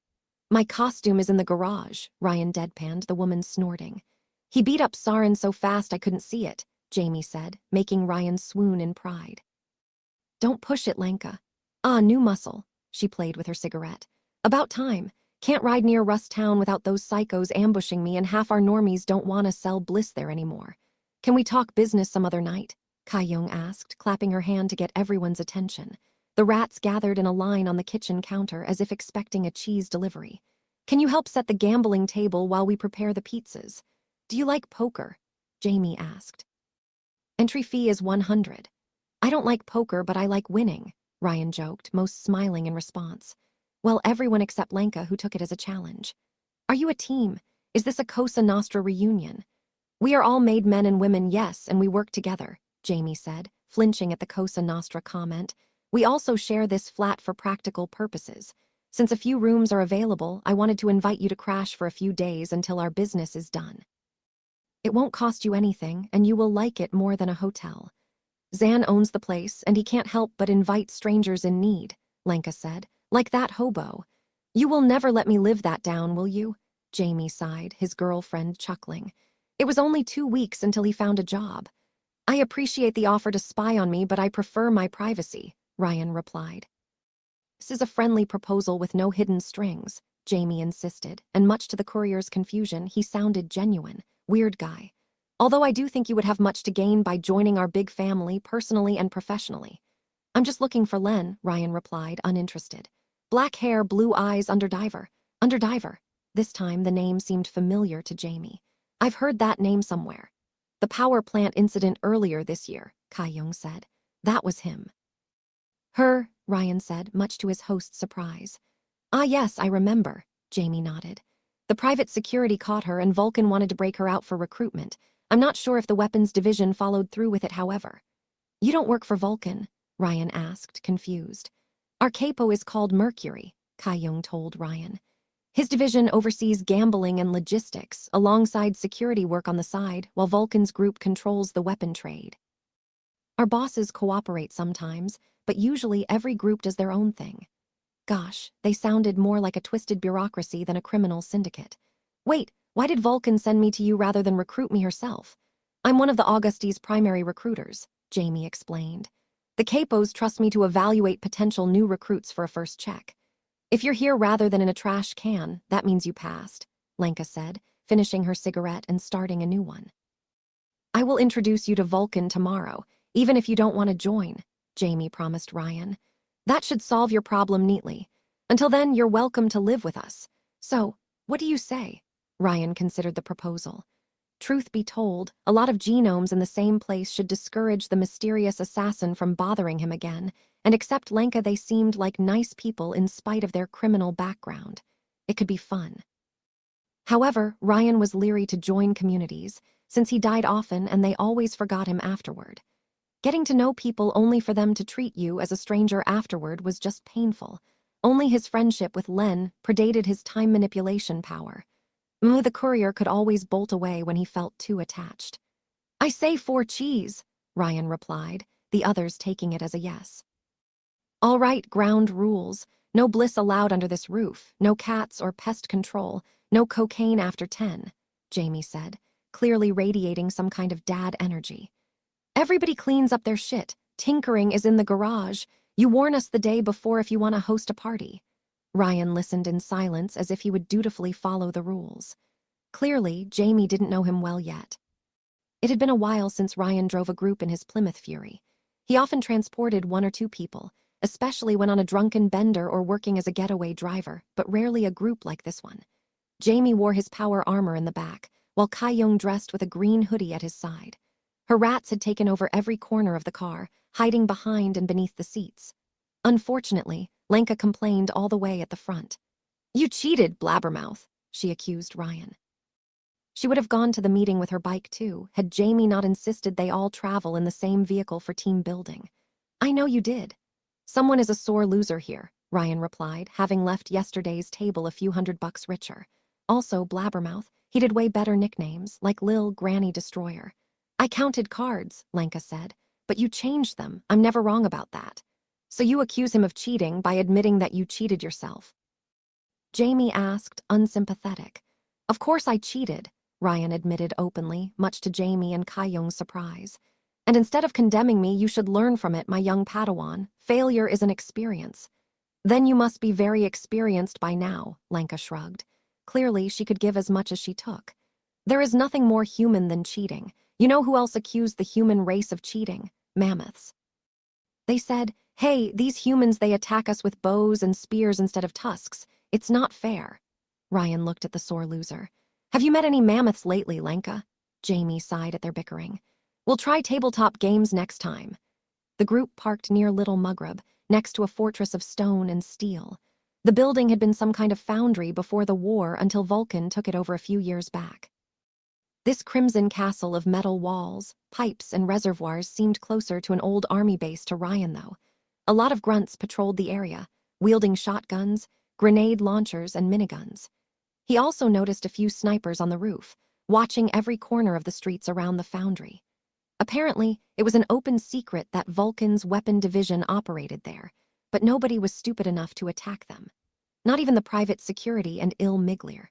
My costume is in the garage, Ryan deadpanned, the woman snorting. He beat up Saren so fast I couldn't see it, Jamie said, making Ryan swoon in pride. Don't push it, Lenka. Ah, new muscle. She played with her cigarette. About time. Can't ride near Rust Town without those psychos ambushing me, and half our normies don't want to sell bliss there anymore. Can we talk business some other night? Kai-young asked, clapping her hand to get everyone's attention. The rats gathered in a line on the kitchen counter as if expecting a cheese delivery. Can you help set the gambling table while we prepare the pizzas? Do you like poker? Jamie asked. Entry fee is 100. I don't like poker, but I like winning, Ryan joked, most smiling in response. Well, everyone except Lenka, who took it as a challenge. Are you a team? Is this a Cosa Nostra reunion? We are all made men and women, yes, and we work together, Jamie said, flinching at the Cosa Nostra comment. We also share this flat for practical purposes. Since a few rooms are available, I wanted to invite you to crash for a few days until our business is done. It won't cost you anything, and you will like it more than a hotel. Zan owns the place, and he can't help but invite strangers in need, Lenka said, like that hobo. You will never let me live that down, will you? Jamie sighed, his girlfriend chuckling. It was only 2 weeks until he found a job. I appreciate the offer to spy on me, but I prefer my privacy, Ryan replied. This is a friendly proposal with no hidden strings, Jamie insisted, and much to the courier's confusion, he sounded genuine. Weird guy. Although I do think you would have much to gain by joining our big family, personally and professionally. I'm just looking for Len, Ryan replied, uninterested. Black hair, blue eyes, underdiver. Underdiver. This time the name seemed familiar to Jamie. I've heard that name somewhere. The power plant incident earlier this year, Kai-young said. That was him. Her, Ryan said, much to his host's surprise. Ah yes, I remember, Jamie nodded. The private security caught her and Vulcan wanted to break her out for recruitment. I'm not sure if the weapons division followed through with it, however. You don't work for Vulcan? Ryan asked, confused. Our capo is called Mercury, Kai-young told Ryan. His division oversees gambling and logistics, alongside security work on the side, while Vulcan's group controls the weapon trade. Our bosses cooperate sometimes, but usually every group does their own thing. Gosh, they sounded more like a twisted bureaucracy than a criminal syndicate. Wait, why did Vulcan send me to you rather than recruit me herself? I'm one of the Auguste's primary recruiters, Jamie explained. The capos trust me to evaluate potential new recruits for a first check. If you're here rather than in a trash can, that means you passed, Lenka said, finishing her cigarette and starting a new one. I will introduce you to Vulcan tomorrow, even if you don't want to join, Jamie promised Ryan. That should solve your problem neatly. Until then, you're welcome to live with us. So, what do you say? Ryan considered the proposal. Truth be told, a lot of genomes in the same place should discourage the mysterious assassin from bothering him again, and except Lenka, they seemed like nice people in spite of their criminal background. It could be fun. However, Ryan was leery to join communities, since he died often and they always forgot him afterward. Getting to know people only for them to treat you as a stranger afterward was just painful. Only his friendship with Len predated his time manipulation power. The courier could always bolt away when he felt too attached. I say 4 cheese, Ryan replied, the others taking it as a yes. All right, ground rules. No bliss allowed under this roof, no cats or pest control, no cocaine after 10, Jamie said, clearly radiating some kind of dad energy. Everybody cleans up their shit. Tinkering is in the garage. You warn us the day before if you want to host a party. Ryan listened in silence as if he would dutifully follow the rules. Clearly, Jamie didn't know him well yet. It had been a while since Ryan drove a group in his Plymouth Fury. He often transported 1 or 2 people, especially when on a drunken bender or working as a getaway driver, but rarely a group like this one. Jamie wore his power armor in the back, while Kai-young dressed with a green hoodie at his side. Her rats had taken over every corner of the car, hiding behind and beneath the seats. Unfortunately, Lenka complained all the way at the front. You cheated, blabbermouth, she accused Ryan. She would have gone to the meeting with her bike too, had Jamie not insisted they all travel in the same vehicle for team building. I know you did. Someone is a sore loser here, Ryan replied, having left yesterday's table a few $100 richer. Also, blabbermouth, He did way better nicknames, like Lil Granny Destroyer. I counted cards, Lenka said, but you changed them. I'm never wrong about that. So you accuse him of cheating by admitting that you cheated yourself. Jamie asked, unsympathetic. Of course I cheated, Ryan admitted openly, much to Jamie and Kai-young's surprise. And instead of condemning me, you should learn from it, my young Padawan. Failure is an experience. Then you must be very experienced by now, Lenka shrugged. Clearly, she could give as much as she took. There is nothing more human than cheating. You know who else accused the human race of cheating? Mammoths. They said, hey, these humans, they attack us with bows and spears instead of tusks. It's not fair. Ryan looked at the sore loser. Have you met any mammoths lately, Lenka? Jamie sighed at their bickering. We'll try tabletop games next time. The group parked near Little Mugrub, next to a fortress of stone and steel. The building had been some kind of foundry before the war until Vulcan took it over a few years back. This crimson castle of metal walls, pipes, and reservoirs seemed closer to an old army base to Ryan, though. A lot of grunts patrolled the area, wielding shotguns, grenade launchers, and miniguns. He also noticed a few snipers on the roof, watching every corner of the streets around the foundry. Apparently, it was an open secret that Vulcan's weapon division operated there, but nobody was stupid enough to attack them. Not even the private security and Il Miglir.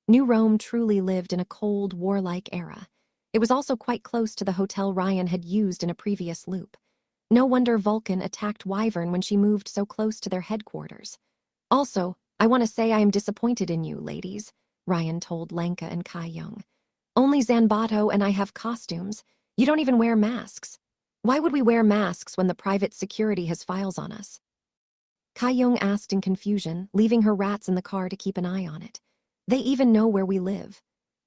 New Rome truly lived in a cold, warlike era. It was also quite close to the hotel Ryan had used in a previous loop. No wonder Vulcan attacked Wyvern when she moved so close to their headquarters. Also, I want to say I am disappointed in you, ladies, Ryan told Lenka and Kai-young. Only Zanbato and I have costumes. You don't even wear masks. Why would we wear masks when the private security has files on us? Kai-young asked in confusion, leaving her rats in the car to keep an eye on it. They even know where we live.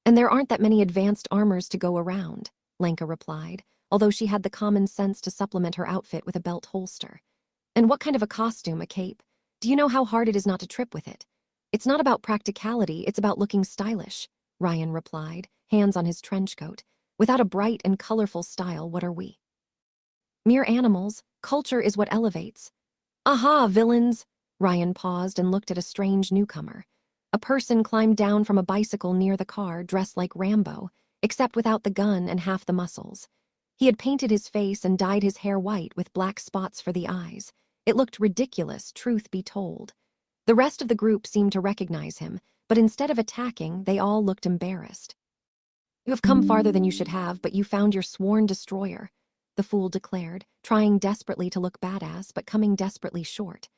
And there aren't that many advanced armors to go around, Lenka replied, although she had the common sense to supplement her outfit with a belt holster. And what kind of a costume, a cape? Do you know how hard it is not to trip with it? It's not about practicality, it's about looking stylish, Ryan replied, hands on his trench coat. Without a bright and colorful style, what are we? Mere animals. Culture is what elevates. Aha, villains! Ryan paused and looked at a strange newcomer. A person climbed down from a bicycle near the car, dressed like Rambo, except without the gun and half the muscles. He had painted his face and dyed his hair white with black spots for the eyes. It looked ridiculous, truth be told. The rest of the group seemed to recognize him, but instead of attacking, they all looked embarrassed. You have come farther than you should have, but you found your sworn destroyer, the fool declared, trying desperately to look badass, but coming desperately short.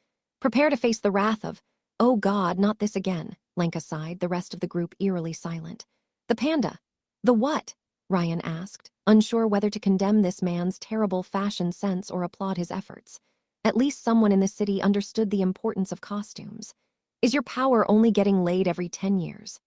Prepare to face the wrath of, oh God, not this again, Lenka sighed, the rest of the group eerily silent. The panda. The what? Ryan asked, unsure whether to condemn this man's terrible fashion sense or applaud his efforts. At least someone in the city understood the importance of costumes. Is your power only getting laid every 10 years?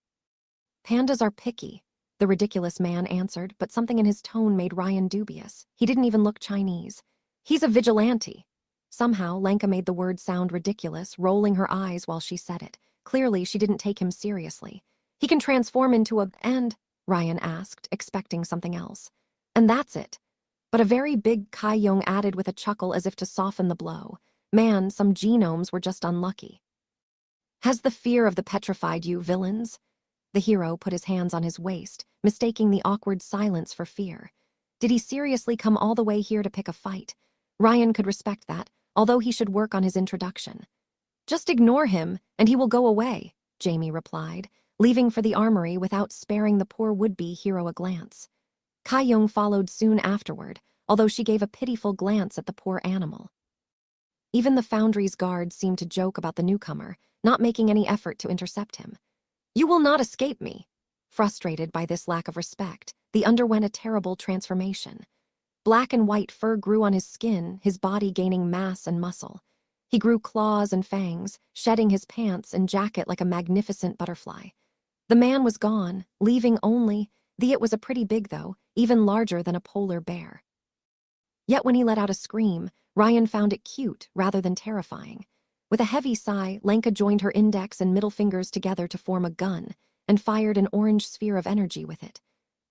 Pandas are picky, the ridiculous man answered, but something in his tone made Ryan dubious. He didn't even look Chinese. He's a vigilante. Somehow, Lenka made the word sound ridiculous, rolling her eyes while she said it. Clearly, she didn't take him seriously. He can transform into a... And? Ryan asked, expecting something else. And that's it. But a very big Kai-young added with a chuckle as if to soften the blow. Man, some genomes were just unlucky. Has the fear of the petrified you, villains? The hero put his hands on his waist, mistaking the awkward silence for fear. Did he seriously come all the way here to pick a fight? Ryan could respect that, although he should work on his introduction. Just ignore him, and he will go away, Jamie replied, leaving for the armory without sparing the poor would-be hero a glance. Kai-young followed soon afterward, although she gave a pitiful glance at the poor animal. Even the foundry's guards seemed to joke about the newcomer, not making any effort to intercept him. You will not escape me. Frustrated by this lack of respect, he underwent a terrible transformation. Black and white fur grew on his skin, his body gaining mass and muscle. He grew claws and fangs, shedding his pants and jacket like a magnificent butterfly. The man was gone, leaving only, it was a pretty big though, even larger than a polar bear. Yet when he let out a scream, Ryan found it cute rather than terrifying. With a heavy sigh, Lenka joined her index and middle fingers together to form a gun, and fired an orange sphere of energy with it.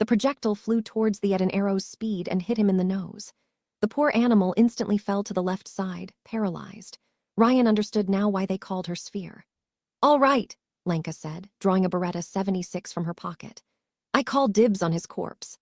The projectile flew towards at an arrow's speed and hit him in the nose. The poor animal instantly fell to the left side, paralyzed. Ryan understood now why they called her sphere. All right, Lenka said, drawing a Beretta 76 from her pocket. I call dibs on his corpse.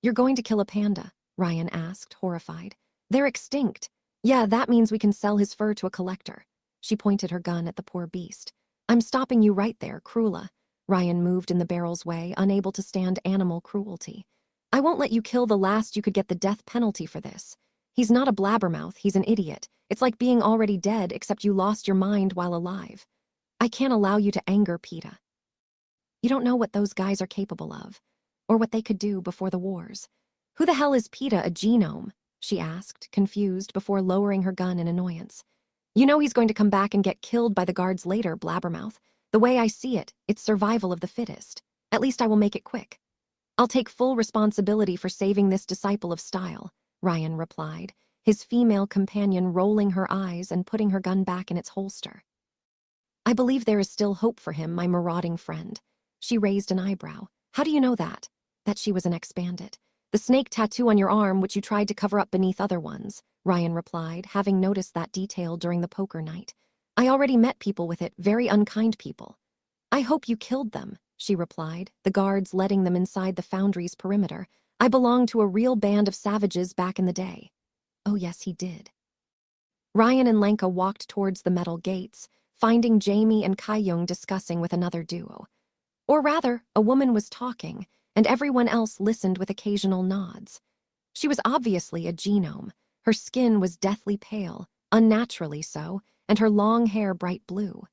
You're going to kill a panda? Ryan asked, horrified. They're extinct. Yeah, that means we can sell his fur to a collector. She pointed her gun at the poor beast. I'm stopping you right there, Cruella. Ryan moved in the barrel's way, unable to stand animal cruelty. I won't let you kill the last you could get the death penalty for this. He's not a blabbermouth, he's an idiot. It's like being already dead, except you lost your mind while alive. I can't allow you to anger PETA. You don't know what those guys are capable of, or what they could do before the wars. Who the hell is PETA, a genome? She asked, confused, before lowering her gun in annoyance. You know he's going to come back and get killed by the guards later, blabbermouth. The way I see it, it's survival of the fittest. At least I will make it quick. I'll take full responsibility for saving this disciple of style, Ryan replied, his female companion rolling her eyes and putting her gun back in its holster. I believe there is still hope for him, my marauding friend. She raised an eyebrow. How do you know that? That she was an ex-bandit. The snake tattoo on your arm, which you tried to cover up beneath other ones, Ryan replied, having noticed that detail during the poker night. I already met people with it, very unkind people. I hope you killed them, she replied, the guards letting them inside the foundry's perimeter. I belonged to a real band of savages back in the day. Oh yes, he did. Ryan and Lenka walked towards the metal gates, finding Jamie and Kyung discussing with another duo. Or rather, a woman was talking, and everyone else listened with occasional nods. She was obviously a genome. Her skin was deathly pale, unnaturally so, and her long hair bright blue.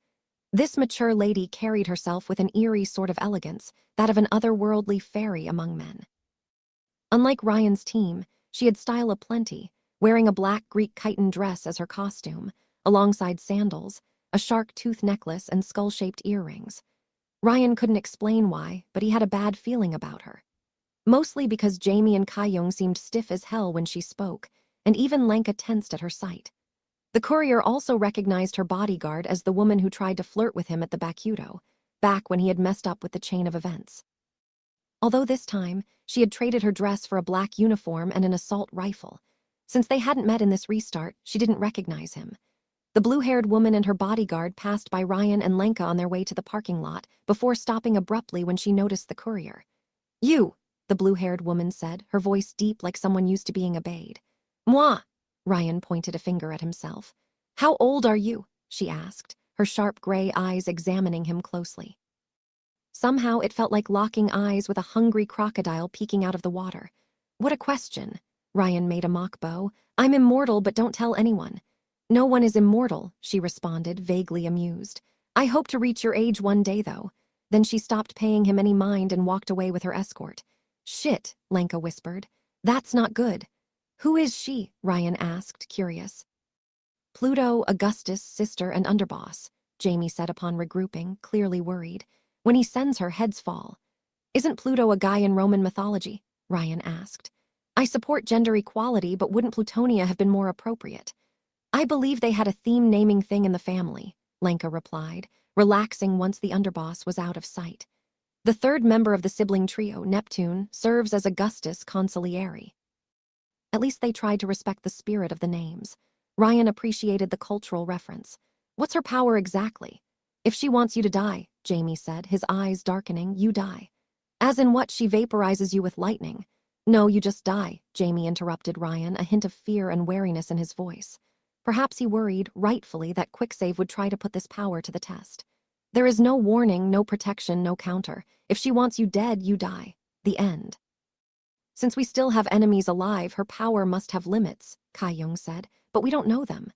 This mature lady carried herself with an eerie sort of elegance, that of an otherworldly fairy among men. Unlike Ryan's team, she had style aplenty, wearing a black Greek chiton dress as her costume, alongside sandals, a shark tooth necklace, and skull-shaped earrings. Ryan couldn't explain why, but he had a bad feeling about her. Mostly because Jamie and Kyung seemed stiff as hell when she spoke, and even Lenka tensed at her sight. The courier also recognized her bodyguard as the woman who tried to flirt with him at the Bakudo, back when he had messed up with the chain of events. Although this time, she had traded her dress for a black uniform and an assault rifle. Since they hadn't met in this restart, she didn't recognize him. The blue-haired woman and her bodyguard passed by Ryan and Lenka on their way to the parking lot before stopping abruptly when she noticed the courier. You, the blue-haired woman said, her voice deep like someone used to being obeyed. Moi, Ryan pointed a finger at himself. How old are you? She asked, her sharp gray eyes examining him closely. Somehow it felt like locking eyes with a hungry crocodile peeking out of the water. What a question. Ryan made a mock bow. I'm immortal, but don't tell anyone. No one is immortal, she responded, vaguely amused. I hope to reach your age one day, though. Then she stopped paying him any mind and walked away with her escort. Shit, Lenka whispered. That's not good. Who is she? Ryan asked, curious. Pluto, Augustus' sister and underboss, Jamie said upon regrouping, clearly worried. When he sends her, heads fall. Isn't Pluto a guy in Roman mythology? Ryan asked. I support gender equality, but wouldn't Plutonia have been more appropriate? I believe they had a theme naming thing in the family, Lenka replied, relaxing once the underboss was out of sight. The third member of the sibling trio, Neptune, serves as Augustus Consigliere. At least they tried to respect the spirit of the names. Ryan appreciated the cultural reference. What's her power exactly? If she wants you to die, Jamie said, his eyes darkening, you die. As in what, she vaporizes you with lightning? No, you just die, Jamie interrupted Ryan, a hint of fear and wariness in his voice. Perhaps he worried, rightfully, that Quicksave would try to put this power to the test. There is no warning, no protection, no counter. If she wants you dead, you die. The end. Since we still have enemies alive, her power must have limits, Kyung said, but we don't know them.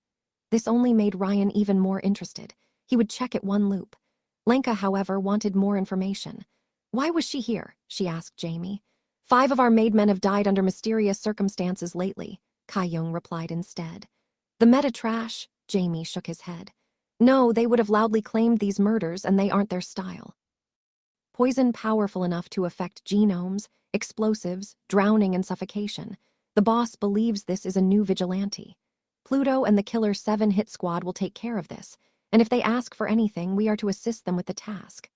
This only made Ryan even more interested. He would check it one loop. Lenka, however, wanted more information. Why was she here? She asked Jamie. 5 of our maidmen have died under mysterious circumstances lately, Kyung replied instead. The meta-trash? Jamie shook his head. No, they would have loudly claimed these murders, and they aren't their style. Poison powerful enough to affect genomes, explosives, drowning and suffocation. The boss believes this is a new vigilante. Pluto and the Killer 7 hit squad will take care of this, and if they ask for anything, we are to assist them with the task.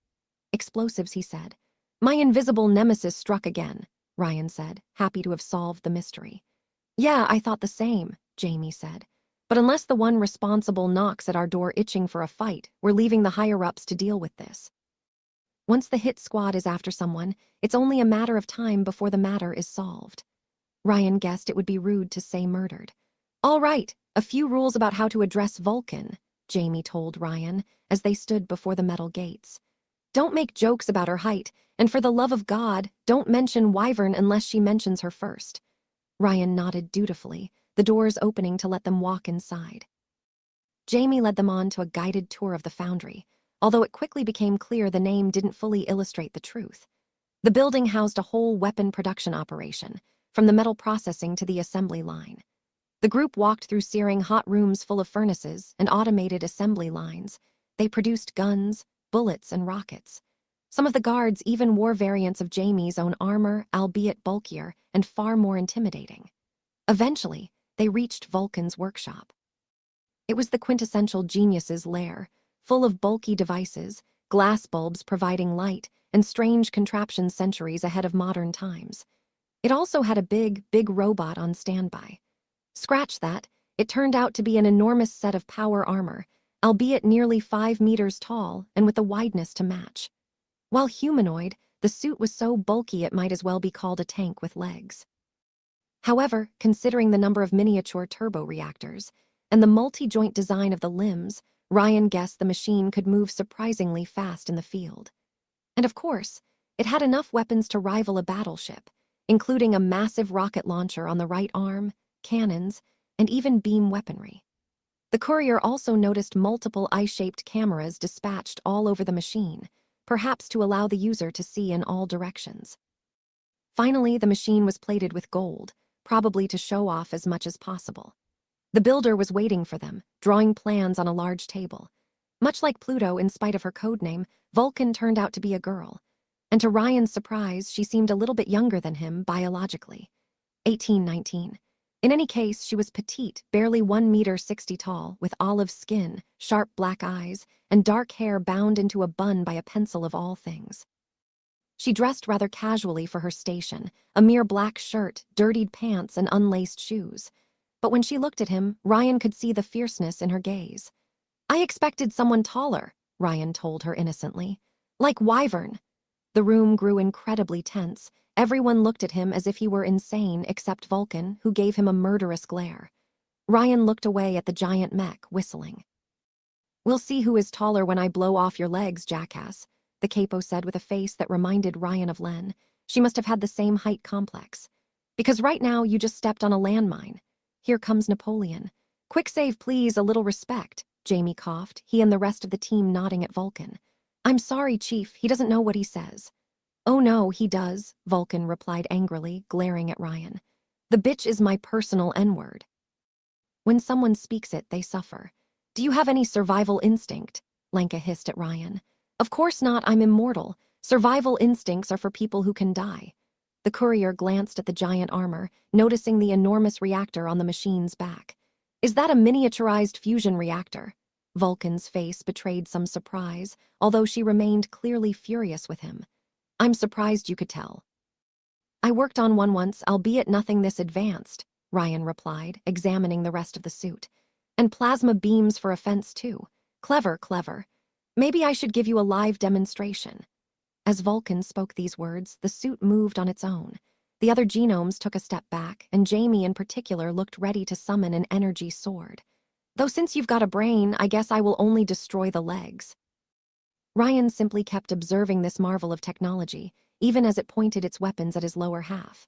Explosives, he said. My invisible nemesis struck again, Ryan said, happy to have solved the mystery. Yeah, I thought the same, Jamie said. But unless the one responsible knocks at our door itching for a fight, we're leaving the higher-ups to deal with this. Once the hit squad is after someone, it's only a matter of time before the matter is solved. Ryan guessed it would be rude to say murdered. All right, a few rules about how to address Vulcan, Jamie told Ryan as they stood before the metal gates. Don't make jokes about her height, and for the love of God, don't mention Wyvern unless she mentions her first. Ryan nodded dutifully, the doors opening to let them walk inside. Jamie led them on to a guided tour of the foundry, although it quickly became clear the name didn't fully illustrate the truth. The building housed a whole weapon production operation, from the metal processing to the assembly line. The group walked through searing hot rooms full of furnaces and automated assembly lines. They produced guns, bullets, and rockets. Some of the guards even wore variants of Jamie's own armor, albeit bulkier and far more intimidating. Eventually, they reached Vulcan's workshop. It was the quintessential genius's lair, full of bulky devices, glass bulbs providing light, and strange contraptions centuries ahead of modern times. It also had a big robot on standby. Scratch that, it turned out to be an enormous set of power armor, albeit nearly 5 meters tall and with the wideness to match. While humanoid, the suit was so bulky it might as well be called a tank with legs. However, considering the number of miniature turbo reactors and the multi-joint design of the limbs, Ryan guessed the machine could move surprisingly fast in the field. And of course, it had enough weapons to rival a battleship, including a massive rocket launcher on the right arm, cannons, and even beam weaponry. The courier also noticed multiple eye-shaped cameras dispatched all over the machine, perhaps to allow the user to see in all directions. Finally, the machine was plated with gold, probably to show off as much as possible. The builder was waiting for them, drawing plans on a large table. Much like Pluto, in spite of her codename, Vulcan turned out to be a girl. And to Ryan's surprise, she seemed a little bit younger than him biologically. 18, 19. In any case, she was petite, barely 1.60 meters tall, with olive skin, sharp black eyes, and dark hair bound into a bun by a pencil of all things. She dressed rather casually for her station, a mere black shirt, dirtied pants, and unlaced shoes. But when she looked at him, Ryan could see the fierceness in her gaze. I expected someone taller, Ryan told her innocently. Like Wyvern. The room grew incredibly tense. Everyone looked at him as if he were insane, except Vulcan, who gave him a murderous glare. Ryan looked away at the giant mech, whistling. We'll see who is taller when I blow off your legs, jackass, the capo said with a face that reminded Ryan of Len. She must have had the same height complex. Because right now you just stepped on a landmine. Here comes Napoleon. Quicksave, please, a little respect, Jamie coughed, he and the rest of the team nodding at Vulcan. I'm sorry, Chief, he doesn't know what he says. Oh no, he does, Vulcan replied angrily, glaring at Ryan. The bitch is my personal N-word. When someone speaks it, they suffer. Do you have any survival instinct? Lenka hissed at Ryan. Of course not, I'm immortal. Survival instincts are for people who can die. The courier glanced at the giant armor, noticing the enormous reactor on the machine's back. Is that a miniaturized fusion reactor? Vulcan's face betrayed some surprise, although she remained clearly furious with him. I'm surprised you could tell. I worked on one once, albeit nothing this advanced, Ryan replied, examining the rest of the suit. And plasma beams for offense too. Clever, clever. Maybe I should give you a live demonstration. As Vulcan spoke these words, the suit moved on its own. The other genomes took a step back, and Jamie in particular looked ready to summon an energy sword. Though since you've got a brain, I guess I will only destroy the legs. Ryan simply kept observing this marvel of technology, even as it pointed its weapons at his lower half.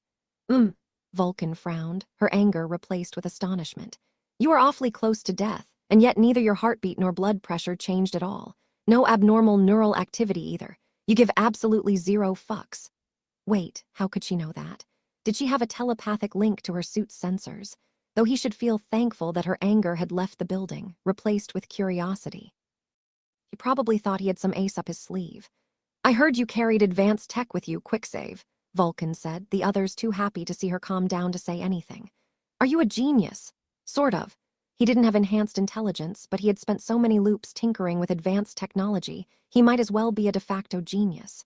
Vulcan frowned, her anger replaced with astonishment. You are awfully close to death, and yet neither your heartbeat nor blood pressure changed at all. No abnormal neural activity either. You give absolutely zero fucks. Wait, how could she know that? Did she have a telepathic link to her suit's sensors? Though he should feel thankful that her anger had left the building, replaced with curiosity. He probably thought he had some ace up his sleeve. I heard you carried advanced tech with you, Quicksave, Vulcan said, the others too happy to see her calm down to say anything. Are you a genius? Sort of. He didn't have enhanced intelligence, but he had spent so many loops tinkering with advanced technology, he might as well be a de facto genius.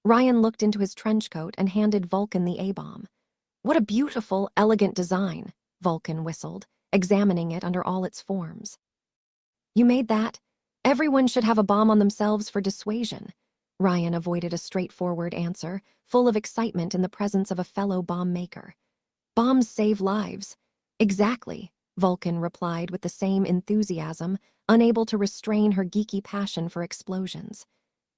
Ryan looked into his trench coat and handed Vulcan the A-bomb. What a beautiful, elegant design, Vulcan whistled, examining it under all its forms. You made that? Everyone should have a bomb on themselves for dissuasion. Ryan avoided a straightforward answer, full of excitement in the presence of a fellow bomb maker. Bombs save lives. Exactly, Vulcan replied with the same enthusiasm, unable to restrain her geeky passion for explosions.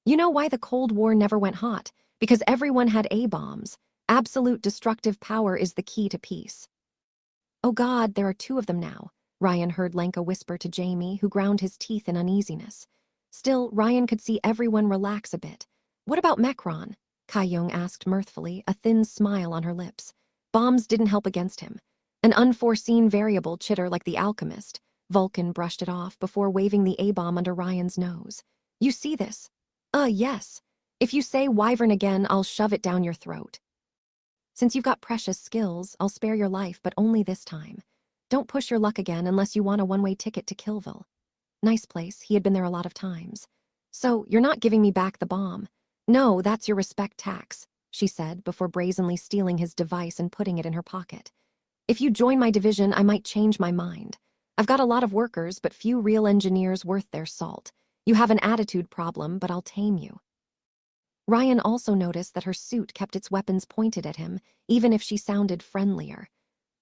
You know why the Cold War never went hot? Because everyone had A-bombs. Absolute destructive power is the key to peace. Oh God, there are 2 of them now, Ryan heard Lenka whisper to Jamie, who ground his teeth in uneasiness. Still, Ryan could see everyone relax a bit. What about Mecron? Kai-Young asked mirthfully, a thin smile on her lips. Bombs didn't help against him. An unforeseen variable chitter like the alchemist. Vulcan brushed it off before waving the A-bomb under Ryan's nose. You see this? Yes. If you say wyvern again, I'll shove it down your throat. Since you've got precious skills, I'll spare your life, but only this time. Don't push your luck again unless you want a one-way ticket to Killville. Nice place, he had been there a lot of times. So, you're not giving me back the bomb. No, that's your respect tax, she said before brazenly stealing his device and putting it in her pocket. If you join my division, I might change my mind. I've got a lot of workers, but few real engineers worth their salt. You have an attitude problem, but I'll tame you. Ryan also noticed that her suit kept its weapons pointed at him, even if she sounded friendlier.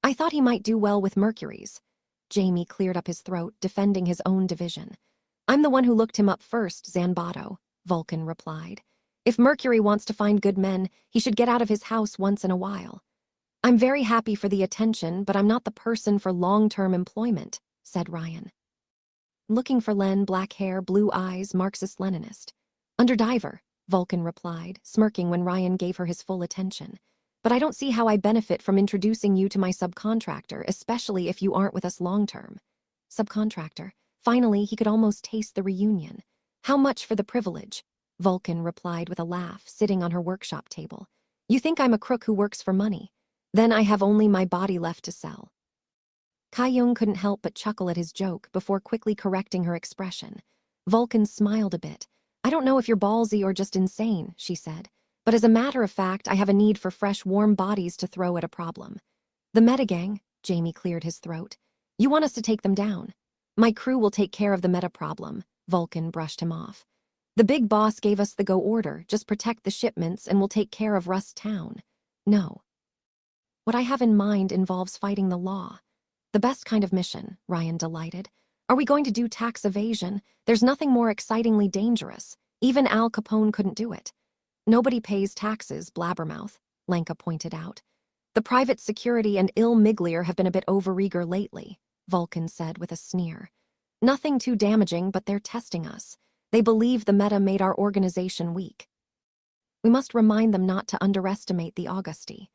I thought he might do well with Mercury's. Jamie cleared up his throat, defending his own division. I'm the one who looked him up first, Zanbato, Vulcan replied. If Mercury wants to find good men, he should get out of his house once in a while. I'm very happy for the attention, but I'm not the person for long-term employment, said Ryan. Looking for Len, black hair, blue eyes, Marxist-Leninist. Underdiver, Vulcan replied, smirking when Ryan gave her his full attention. But I don't see how I benefit from introducing you to my subcontractor, especially if you aren't with us long-term. Subcontractor. Finally, he could almost taste the reunion. How much for the privilege? Vulcan replied with a laugh, sitting on her workshop table. You think I'm a crook who works for money? Then I have only my body left to sell. Kai-Young couldn't help but chuckle at his joke before quickly correcting her expression. Vulcan smiled a bit. I don't know if you're ballsy or just insane, she said. But as a matter of fact, I have a need for fresh, warm bodies to throw at a problem. The metagang, Jamie cleared his throat. You want us to take them down? My crew will take care of the meta problem, Vulcan brushed him off. The big boss gave us the go order, just protect the shipments and we'll take care of Rust Town. No. What I have in mind involves fighting the law. The best kind of mission, Ryan delighted. Are we going to do tax evasion? There's nothing more excitingly dangerous. Even Al Capone couldn't do it. Nobody pays taxes, blabbermouth, Lenka pointed out. The private security and Il Miglier have been a bit overeager lately, Vulcan said with a sneer. Nothing too damaging, but they're testing us. They believe the meta made our organization weak. We must remind them not to underestimate the Augusti.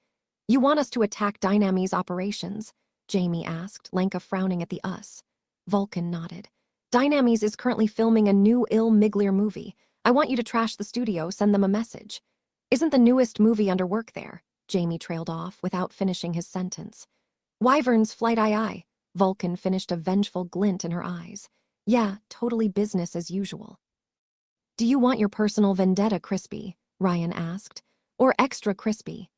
You want us to attack Dynami's operations? Jamie asked, Lenka frowning at the us. Vulcan nodded. Dynamis is currently filming a new Il Miglier movie. I want you to trash the studio, send them a message. Isn't the newest movie under work there? Jamie trailed off without finishing his sentence. Wyvern's flight aye. Vulcan finished a vengeful glint in her eyes. Yeah, totally business as usual. Do you want your personal vendetta crispy? Ryan asked. Or extra crispy?